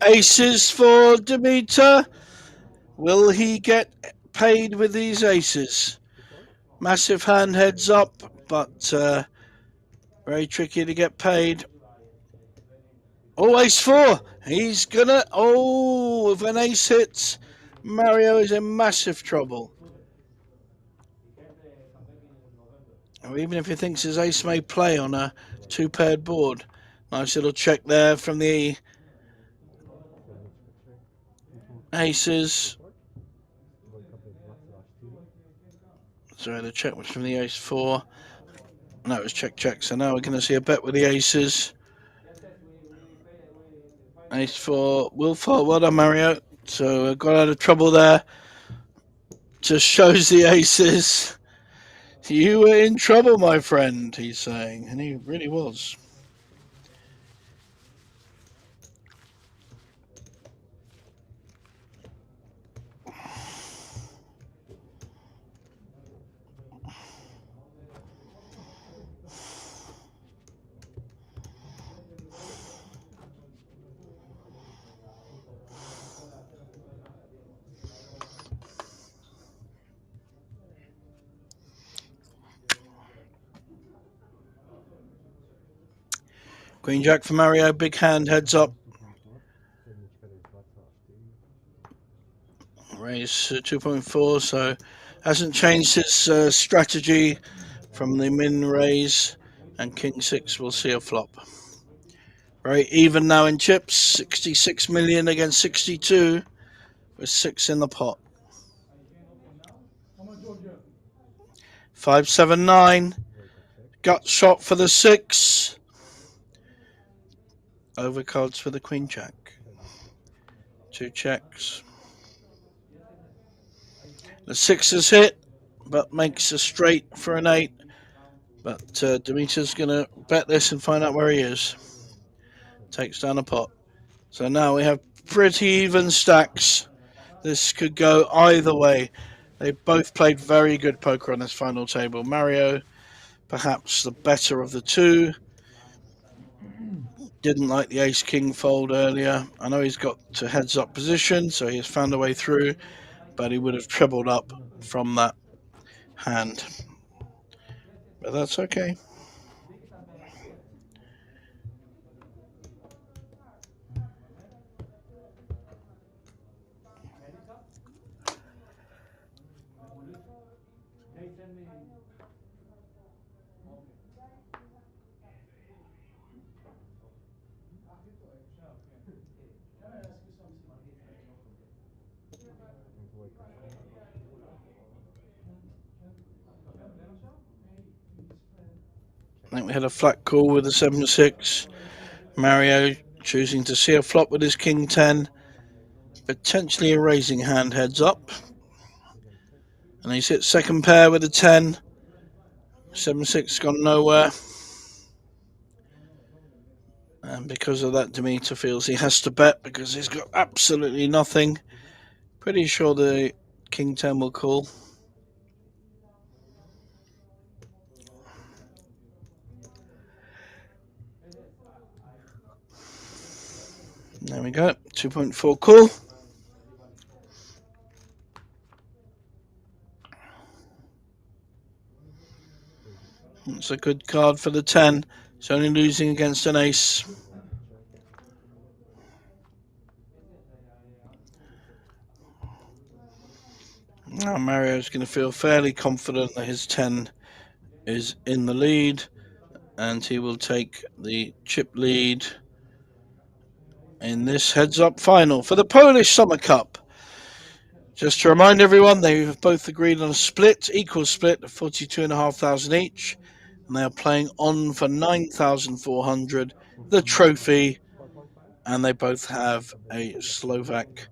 Aces for Demeter. Will he get paid with these aces? Massive hand heads up, but very tricky to get paid. Oh, ace 4. He's gonna. Oh, if an ace hits, Mario is in massive trouble. or even if he thinks his ace may play on a two-paired board. Nice little check there from the aces. Sorry, the check was from the ace four. No, it was check. So now we're going to see a bet with the aces. Ace four will fall. Well done, Mario. So got out of trouble there. Just shows the aces. You were in trouble, my friend, he's saying. And he really was. Queen Jack for Mario. Big hand, heads up. Raise 2.4, so hasn't changed his strategy from the min raise. And King 6 will see a flop. Very even now in chips. 66 million against 62 with 6 in the pot. 579. Gut shot for the 6. Overcards for the Queen Jack. 2 checks. The 6 is hit, but makes a straight for an 8. But Dimitri's going to bet this and find out where he is. Takes down a pot. So now we have pretty even stacks. This could go either way. They both played very good poker on this final table. Mario, perhaps the better of the two. Didn't like the ace-king fold earlier. I know he's got to heads-up position, so he's found a way through, but he would have trebled up from that hand. But that's okay. I think we had a flat call with the 7-6. Mario choosing to see a flop with his king 10. Potentially a raising hand heads up. And he's hit second pair with a 10. 7-6 gone nowhere. And because of that, Demeter feels he has to bet because he's got absolutely nothing. Pretty sure the king 10 will call. There we go. 2.4 call. It's a good card for the 10. It's only losing against an ace. Now Mario's going to feel fairly confident that his 10 is in the lead, and he will take the chip lead in this heads-up final for the Polish Summer Cup. Just to remind everyone, they've both agreed on a split, equal split of 42,500 each, and they are playing on for 9,400, the trophy, and they both have a Slovak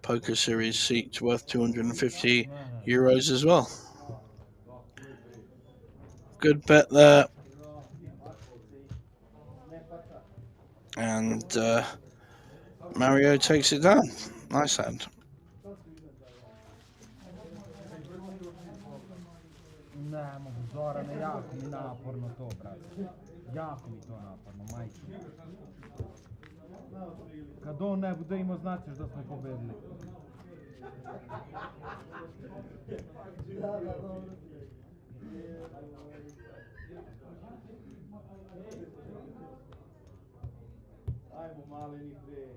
Poker Series seat worth 250 euros as well. Good bet there. And Mario takes it down. Nice hand. Ne mogu, Zorane, jako mi naporno to, brate. Jako mi to naporno, majke. Kad on ne bude imao, značiš da smo pobedili. Ajmo, maleni bre.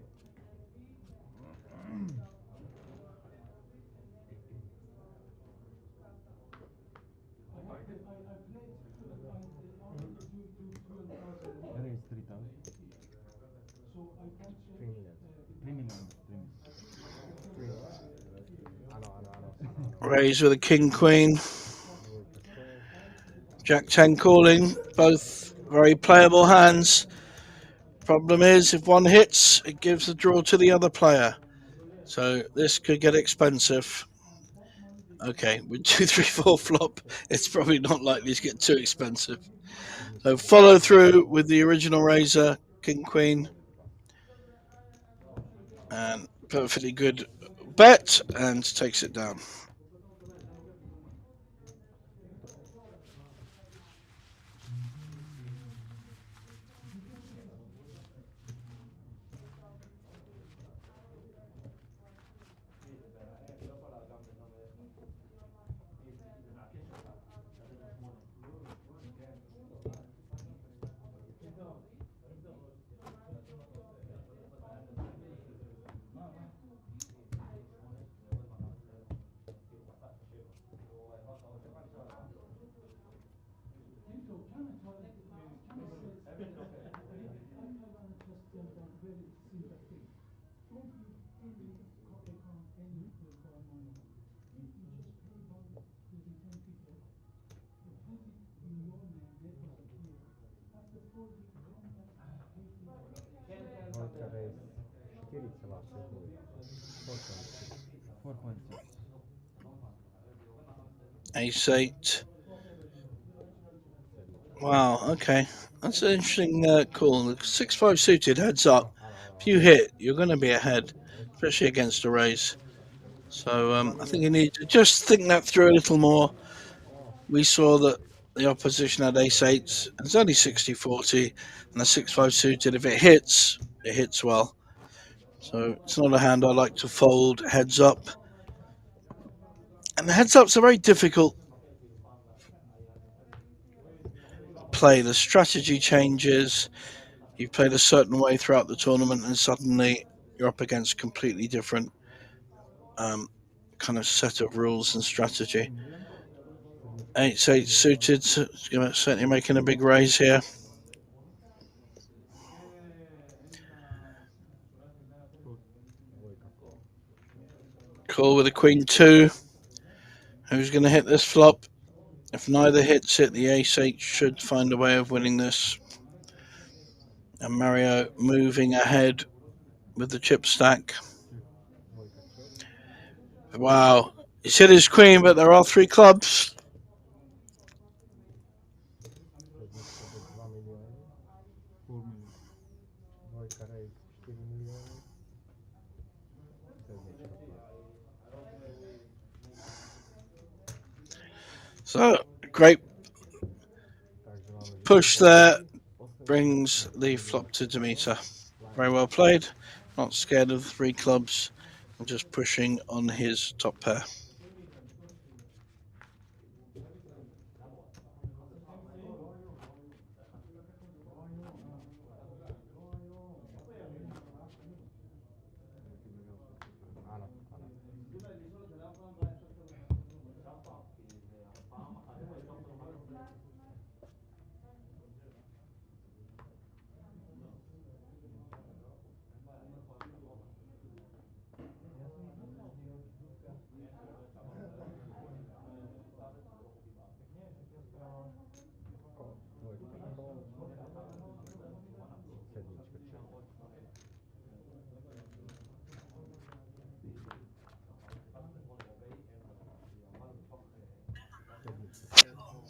Raise with a king queen. Jack 10 calling. Both very playable hands. Problem is, if one hits, it gives the draw to the other player. So this could get expensive. Okay, with 2, 3, 4 flop, it's probably not likely to get too expensive. So follow through with the original raiser, king queen. And perfectly good bet, and takes it down. Dvojka raise 4,6. 4.6. Ace 8. Wow, okay. That's an interesting call. The 6-5 suited heads up. If you hit, you're going to be ahead, especially against a raise. So I think you need to just think that through a little more. We saw that the opposition had ace 8. It's only 60-40, and the 6-5 suited, if it hits well. So it's not a hand I like to fold heads up. And the heads up's a very difficult play. The strategy changes. You've played a certain way throughout the tournament, and suddenly you're up against completely different kind of set of rules and strategy. Ace 8 suited, certainly making a big raise here. Call with a queen 2. Who's going to hit this flop? If neither hits it, the ace 8 should find a way of winning this. And Mario moving ahead with the chip stack. Wow. He's hit his queen, but there are 3 clubs. Dvojka raise 4 miliony. So, great push there. Brings the flop to Demeter. Very well played. Not scared of the 3 clubs. I'm just pushing on his top pair.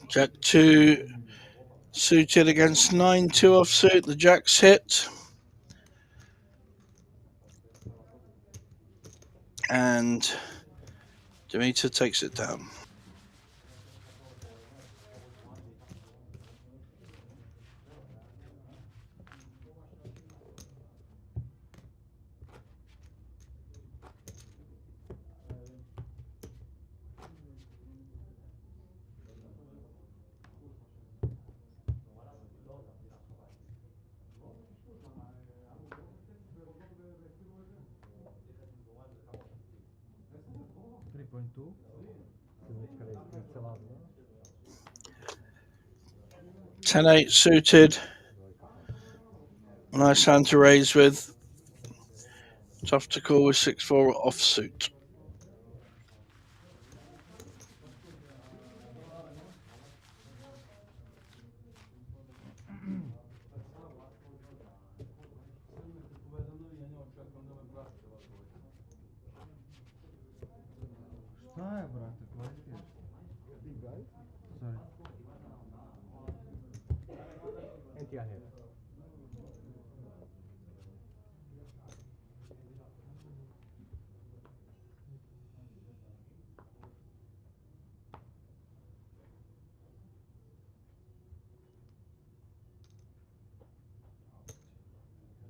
Jack 2 suited against 9-2 offsuit. The Jack's hit. And Demeter takes it down. Sedmička raise 3,2. 10-8 suited. Nice hand to raise with. Tough to call with 6-4 offsuit.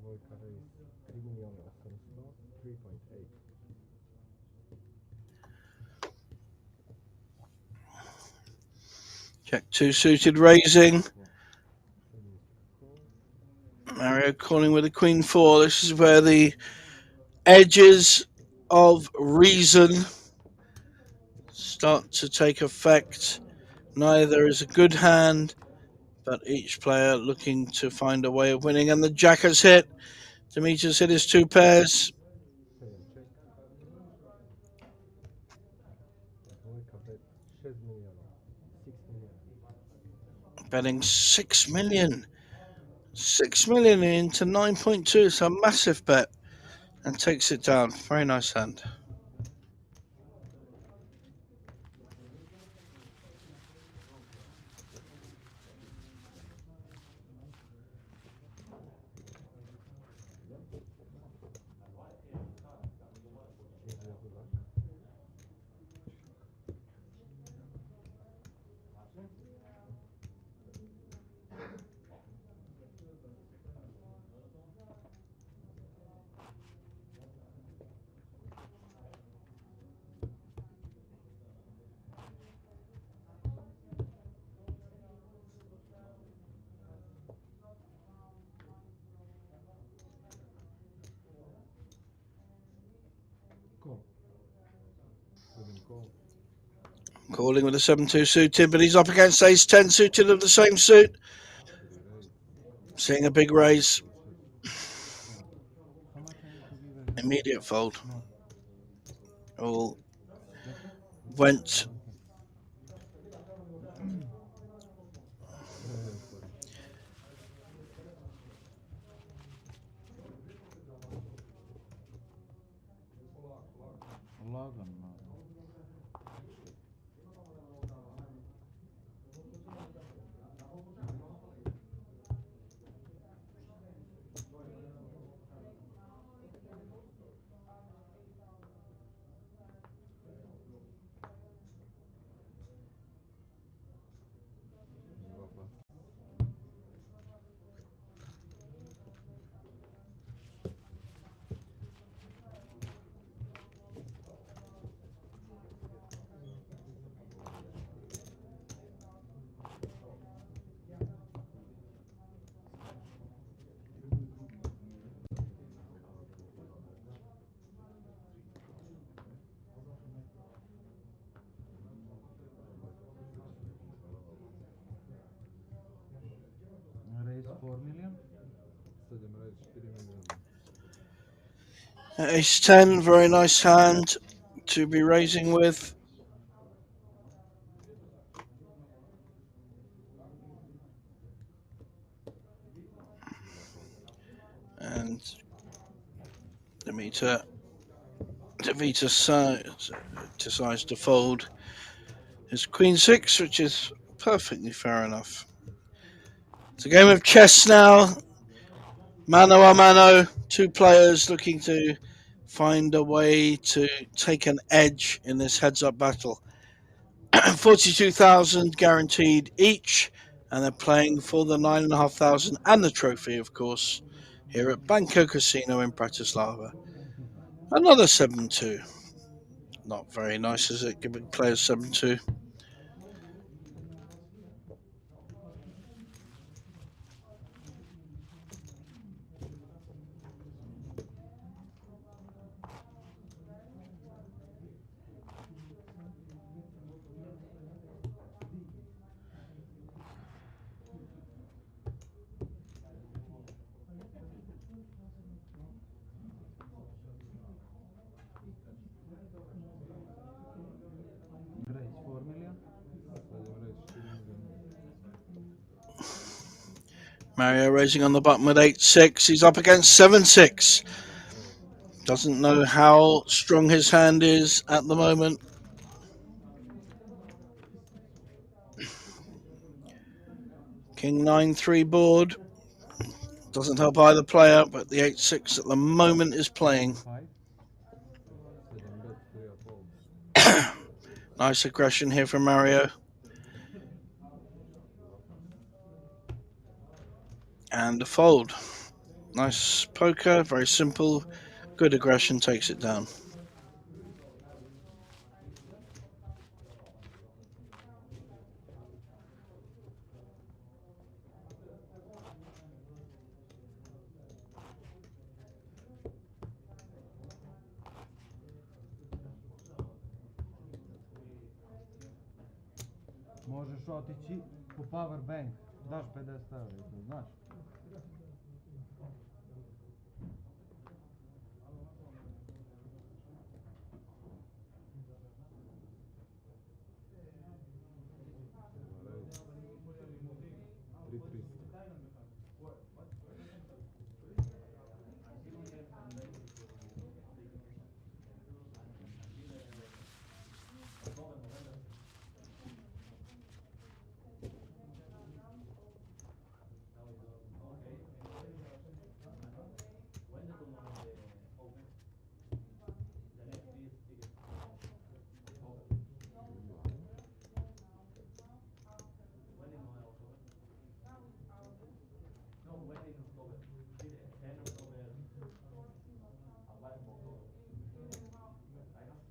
Dvojka raise 3,800,000, 3.8. Jack 2 suited raising. Mario calling with a Queen 4. This is where the edges of reason start to take effect. Neither is a good hand, but each player looking to find a way of winning. And the Jack has hit. Demeter's hit his 2 pairs. Second check. Dvojka bet 6 miliona. 6 million. Betting 6 million. 6 million into 9.2. It's a massive bet. And takes it down. Very nice hand. Call. Call. Calling with a 7-2 suited, but he's up against ace 10 suited of the same suit. Seeing a big raise. Immediate fold. All went. Logan. Raise 4 million. 7 raise 4 miliona. Ace 10, very nice hand to be raising with. And Demeter decides to fold his Queen 6, which is perfectly fair enough. It's a game of chess now. Mano a mano, 2 players looking to find a way to take an edge in this heads-up battle. 42,000 guaranteed each, and they're playing for the 9,500 and the trophy, of course, here at Banco Casino in Bratislava. Another 7-2. Not very nice, is it? Giving players 7-2. Raise 4 million. 7 raise 4 miliona. Mario raising on the button with 8-6. He's up against 7-6. Doesn't know how strong his hand is at the moment. King 9-3 board. Doesn't help either player, but the 8-6 at the moment is playing. 5. 7 bet 3 fold. Nice aggression here from Mario. And a fold. Nice poker, very simple. Good aggression, takes it down. Možeš otići po power bank, daš 50 evra i to, znaš?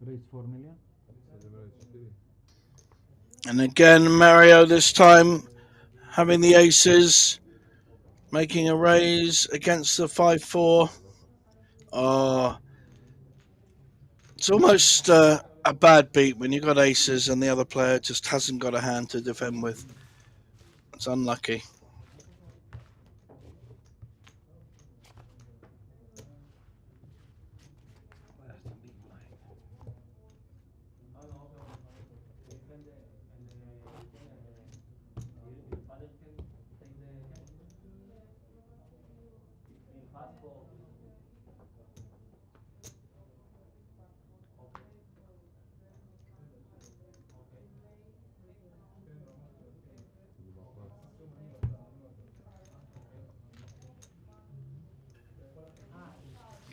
Raise 4 million. And again, Mario this time having the aces, making a raise against the 5-4. Oh, it's almost a bad beat when you've got aces and the other player just hasn't got a hand to defend with. It's unlucky.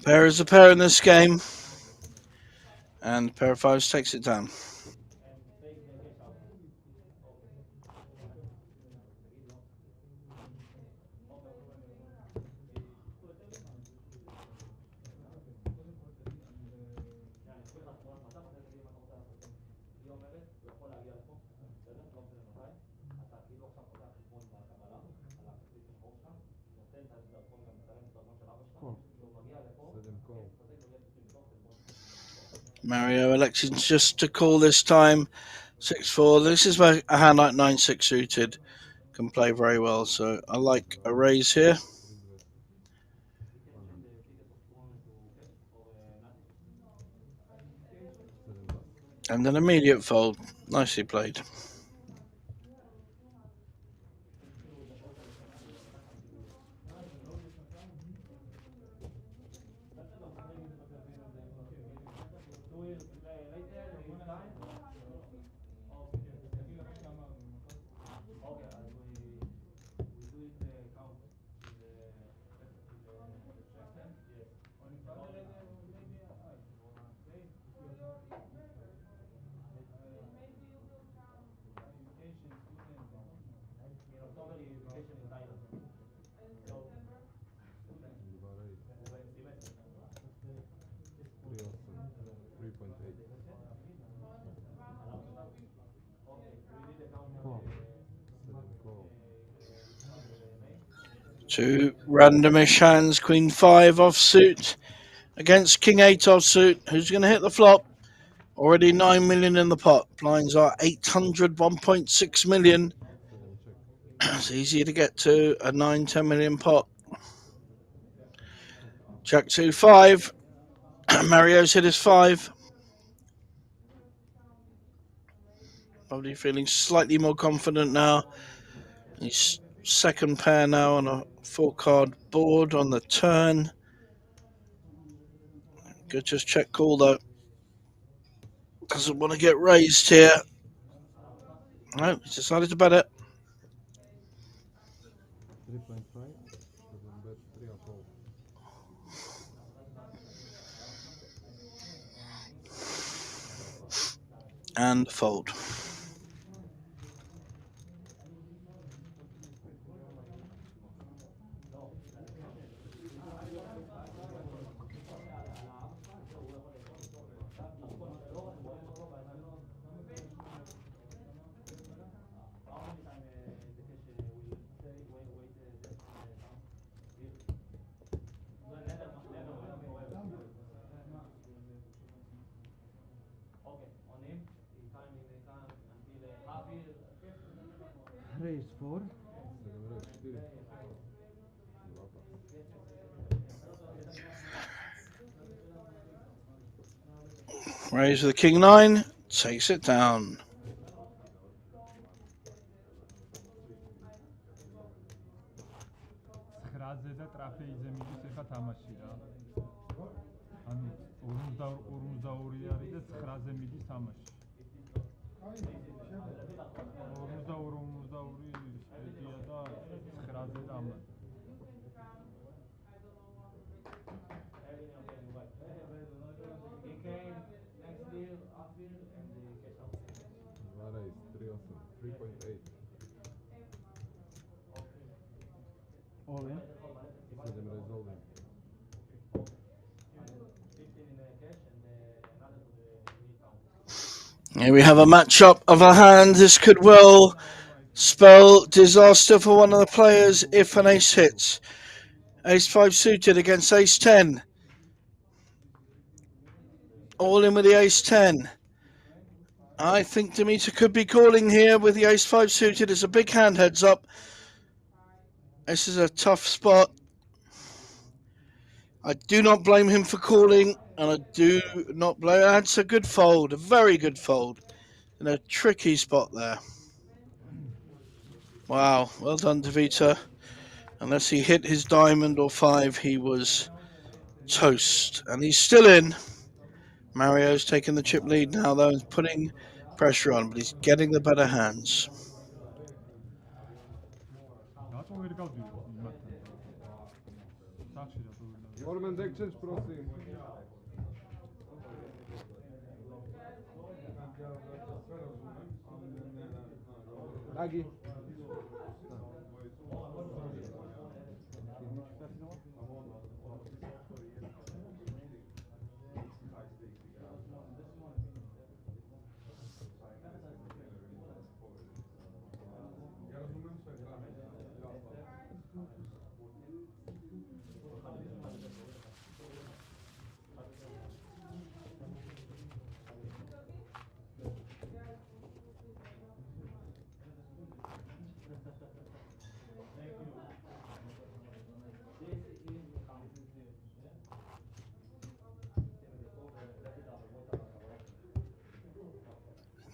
Pair is a pair in this game, and pair of fives takes it down. Mario electing just to call this time. 6-4. This is where a hand like 9-6 suited can play very well. So I like a raise here. And an immediate fold. Nicely played. Two randomish hands, Queen 5 offsuit against King 8 offsuit. Who's going to hit the flop? Already 9 million in the pot. Blinds are 800, 1.6 million. It's easier to get to a 9-10 million pot. Jack 2-5. Mario's hit his 5. Probably feeling slightly more confident now. He's second pair now on a 4-card board on the turn. Good, just check call though. Doesn't want to get raised here. No, he's decided to bet it. 3.5. And fold. Raise 4. Raise with the king 9. Takes it down. ცხრაზე და ტრაფეიზე მიდის ეხა თამაში რა. ანუ 52 არის და 9-ზე მიდის თამაში. 52 სპედია და 9-ზე და ამან. Vara is 3.8. All in. 7 resolving. Here we have a matchup of a hand. This could well spell disaster for one of the players if an ace hits. Ace 5 suited against ace 10. All in with the ace 10. I think Demeter could be calling here with the ace 5 suited. It's a big hand, heads up. This is a tough spot. I do not blame him for calling, and I do not blame. That's a good fold, a very good fold, in a tricky spot there. Wow, well done, Devita. Unless he hit his diamond or 5, he was toast, and he's still in. Mario's taking the chip lead now, though, and putting pressure on, but he's getting the better hands. Ormond exchange, prosim. Agi.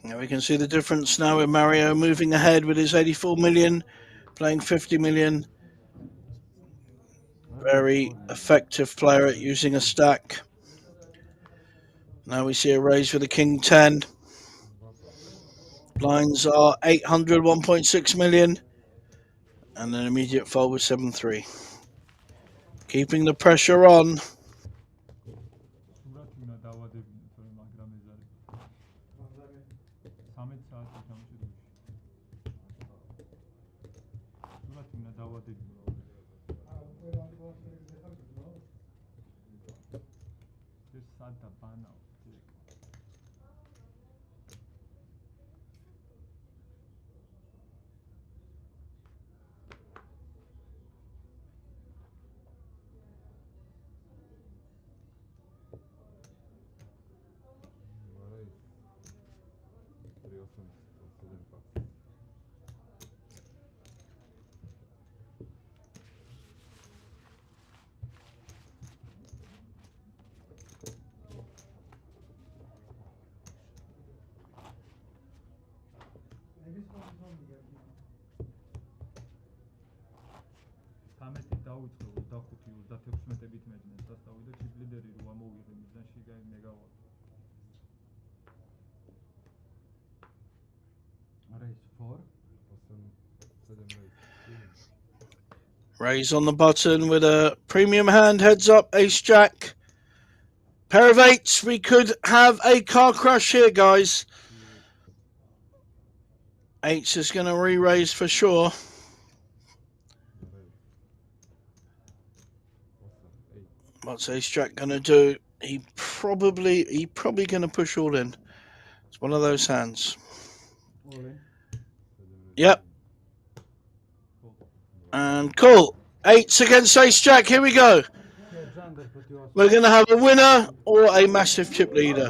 Now we can see the difference now with Mario moving ahead with his 84 million, playing 50 million. Very effective player at using a stack. Now we see a raise with the king 10. Blinds are 800, 1.6 million. And an immediate fold with 7-3. Keeping the pressure on. Raise on the button with a premium hand, heads up, ace jack. Pair of 8s, we could have a car crash here, guys. 8s is going to re-raise for sure. What's ace jack going to do? He probably going to push all in. It's one of those hands. Yep. And cool. 8s against ace jack. Here we go. We're going to have a winner or a massive chip leader.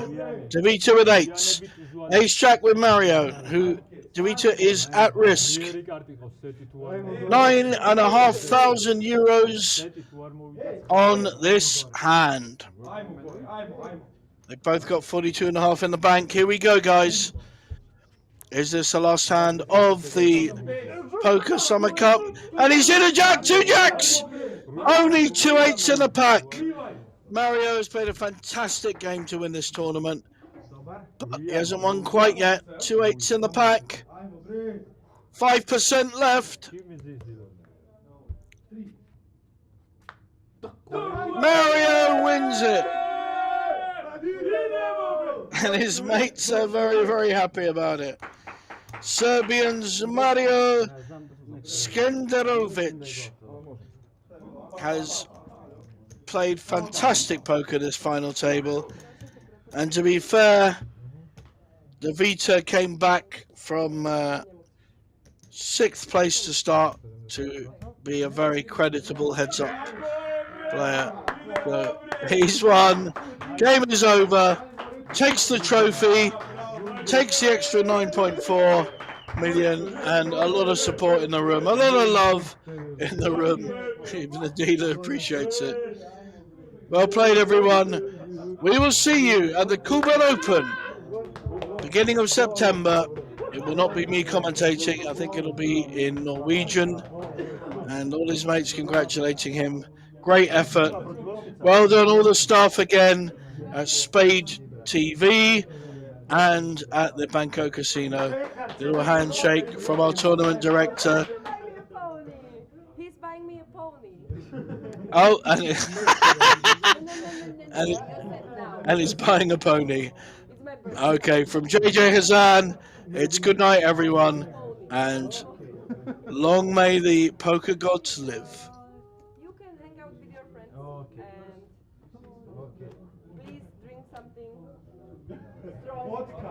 Devita with 8s. Ace jack with Mario, who Davita is at risk. €9,500 on this hand. They both got 42.5 in the bank. Here we go, guys. Is this the last hand of the Poker Summer Cup? And he's in a jack, 2 jacks! Only 2 8s in the pack. Mario has played a fantastic game to win this tournament, but he hasn't won quite yet. 2 8s in the pack. 5% left. Mario wins it. And his mates are very, very happy about it. Serbian's Mario Skenderovic has played fantastic poker this final table. And to be fair, Davita came back from 6th place to start to be a very creditable heads-up player. So he's won. Game is over. Takes the trophy. Takes the extra 9.4 million and a lot of support in the room. A lot of love in the room. Even the dealer appreciates it. Well played, everyone. We will see you at the Kuban Open, beginning of September. It will not be me commentating. I think it'll be in Norwegian. And all his mates congratulating him. Great effort. Well done, all the staff again at Spade TV and at the Banco Casino. Little handshake from our tournament director. He's buying me a pony. Oh, and he's buying a pony. Okay, from JJ Hazan, it's good night, everyone, and long may the poker gods live. You can hang out with your friends and please drink something strong. Vodka.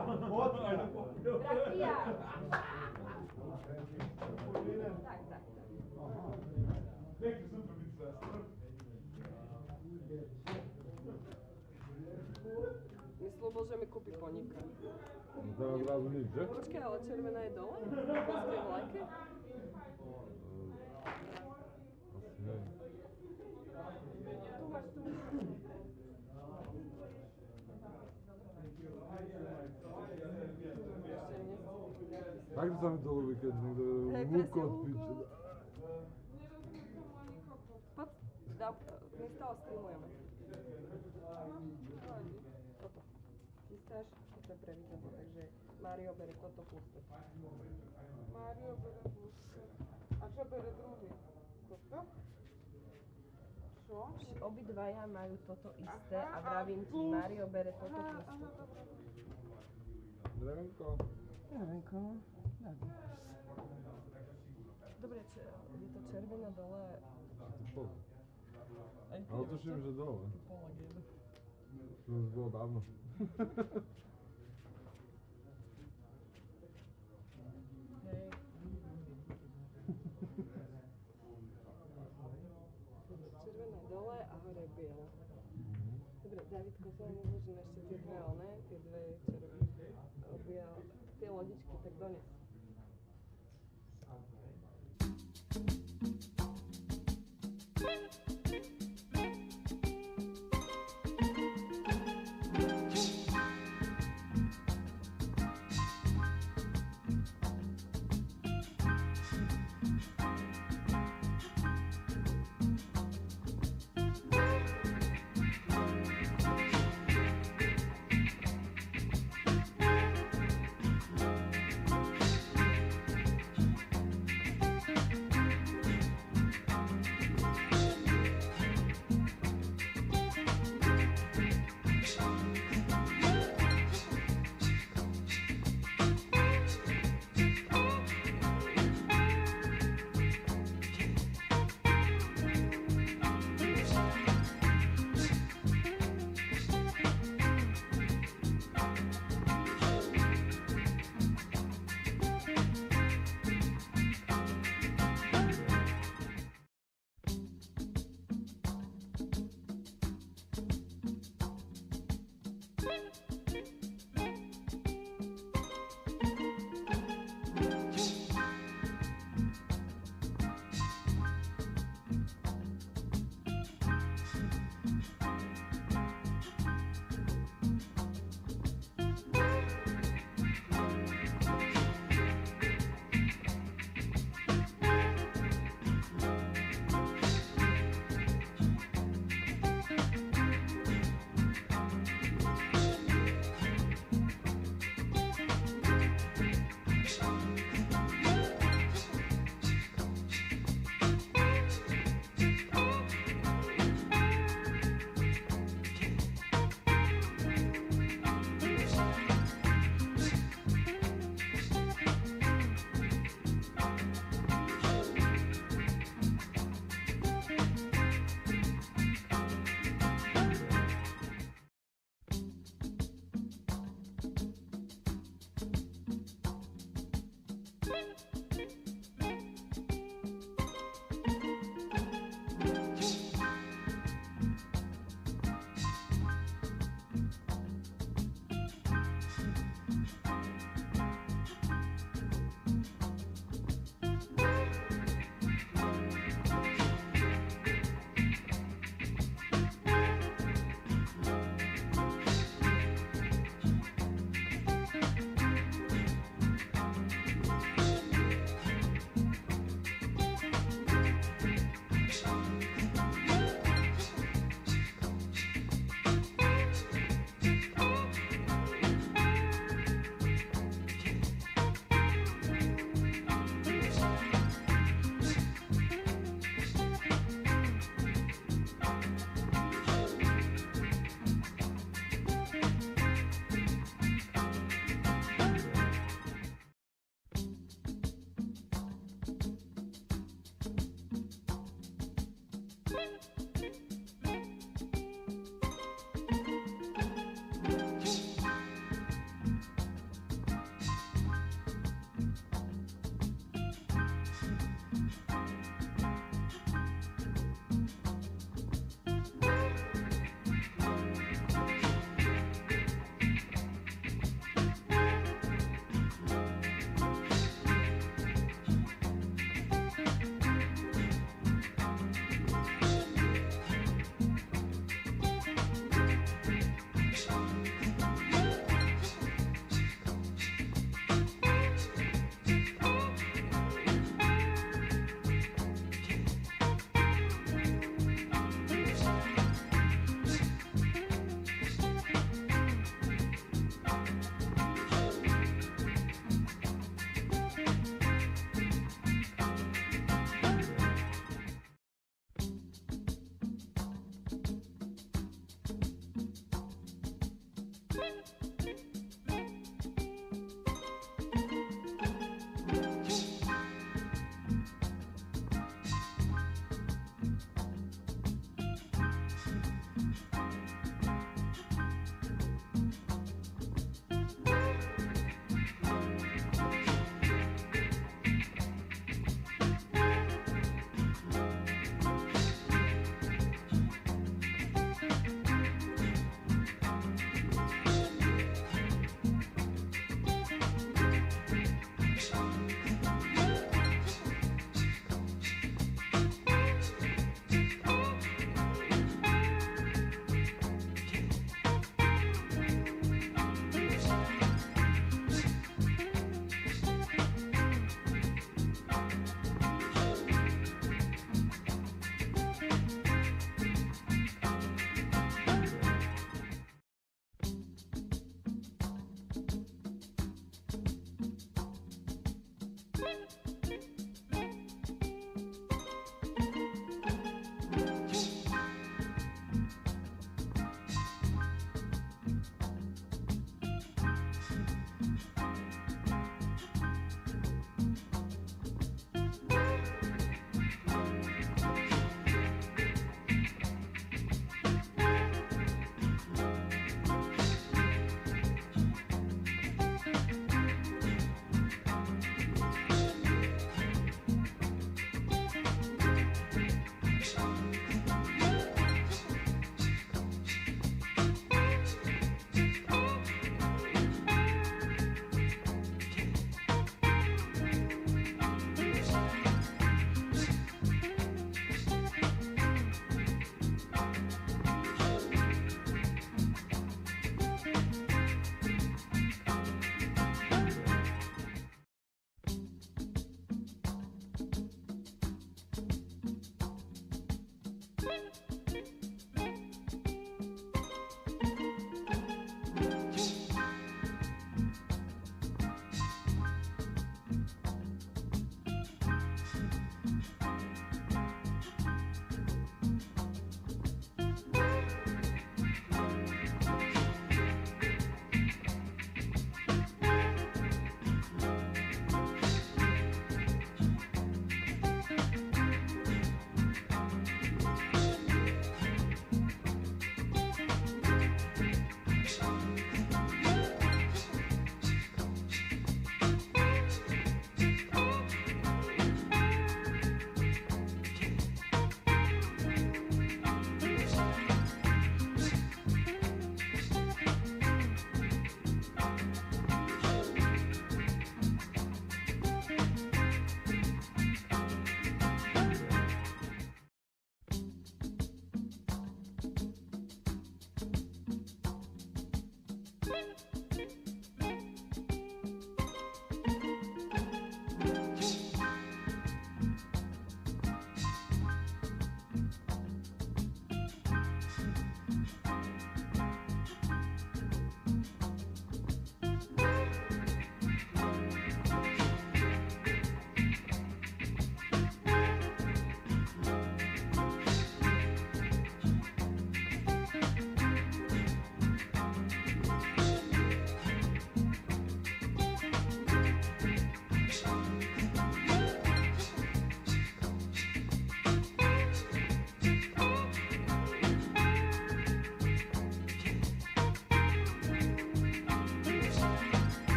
Myslel bol, že mi kúpi poníka. Teraz zrazu nič, že? Počkaj, ale červená je dole? V tej vlajke? Asi hej. Tu máš tu. Tak to sa mi to ľúbi, keď niekto lúk od piče. Poď, my stále streamujeme. Toto. Chystáš? Toto je pre video, takže Mario bere toto plus toto. Mario bere plus toto. A čo bere druhý? Toto? Čo? Obidvaja majú toto isté a vravím ti, Mario bere toto plus toto. Drevenko. Dobre, je to červená dole. Ale tuším, že dole. To už bolo dávno. Hej. Červená dole a hore biela. Dobre, Davidko, sa môžeme ešte tie dve oné, tie dve červené, tie lodičky, tak dones. Bye.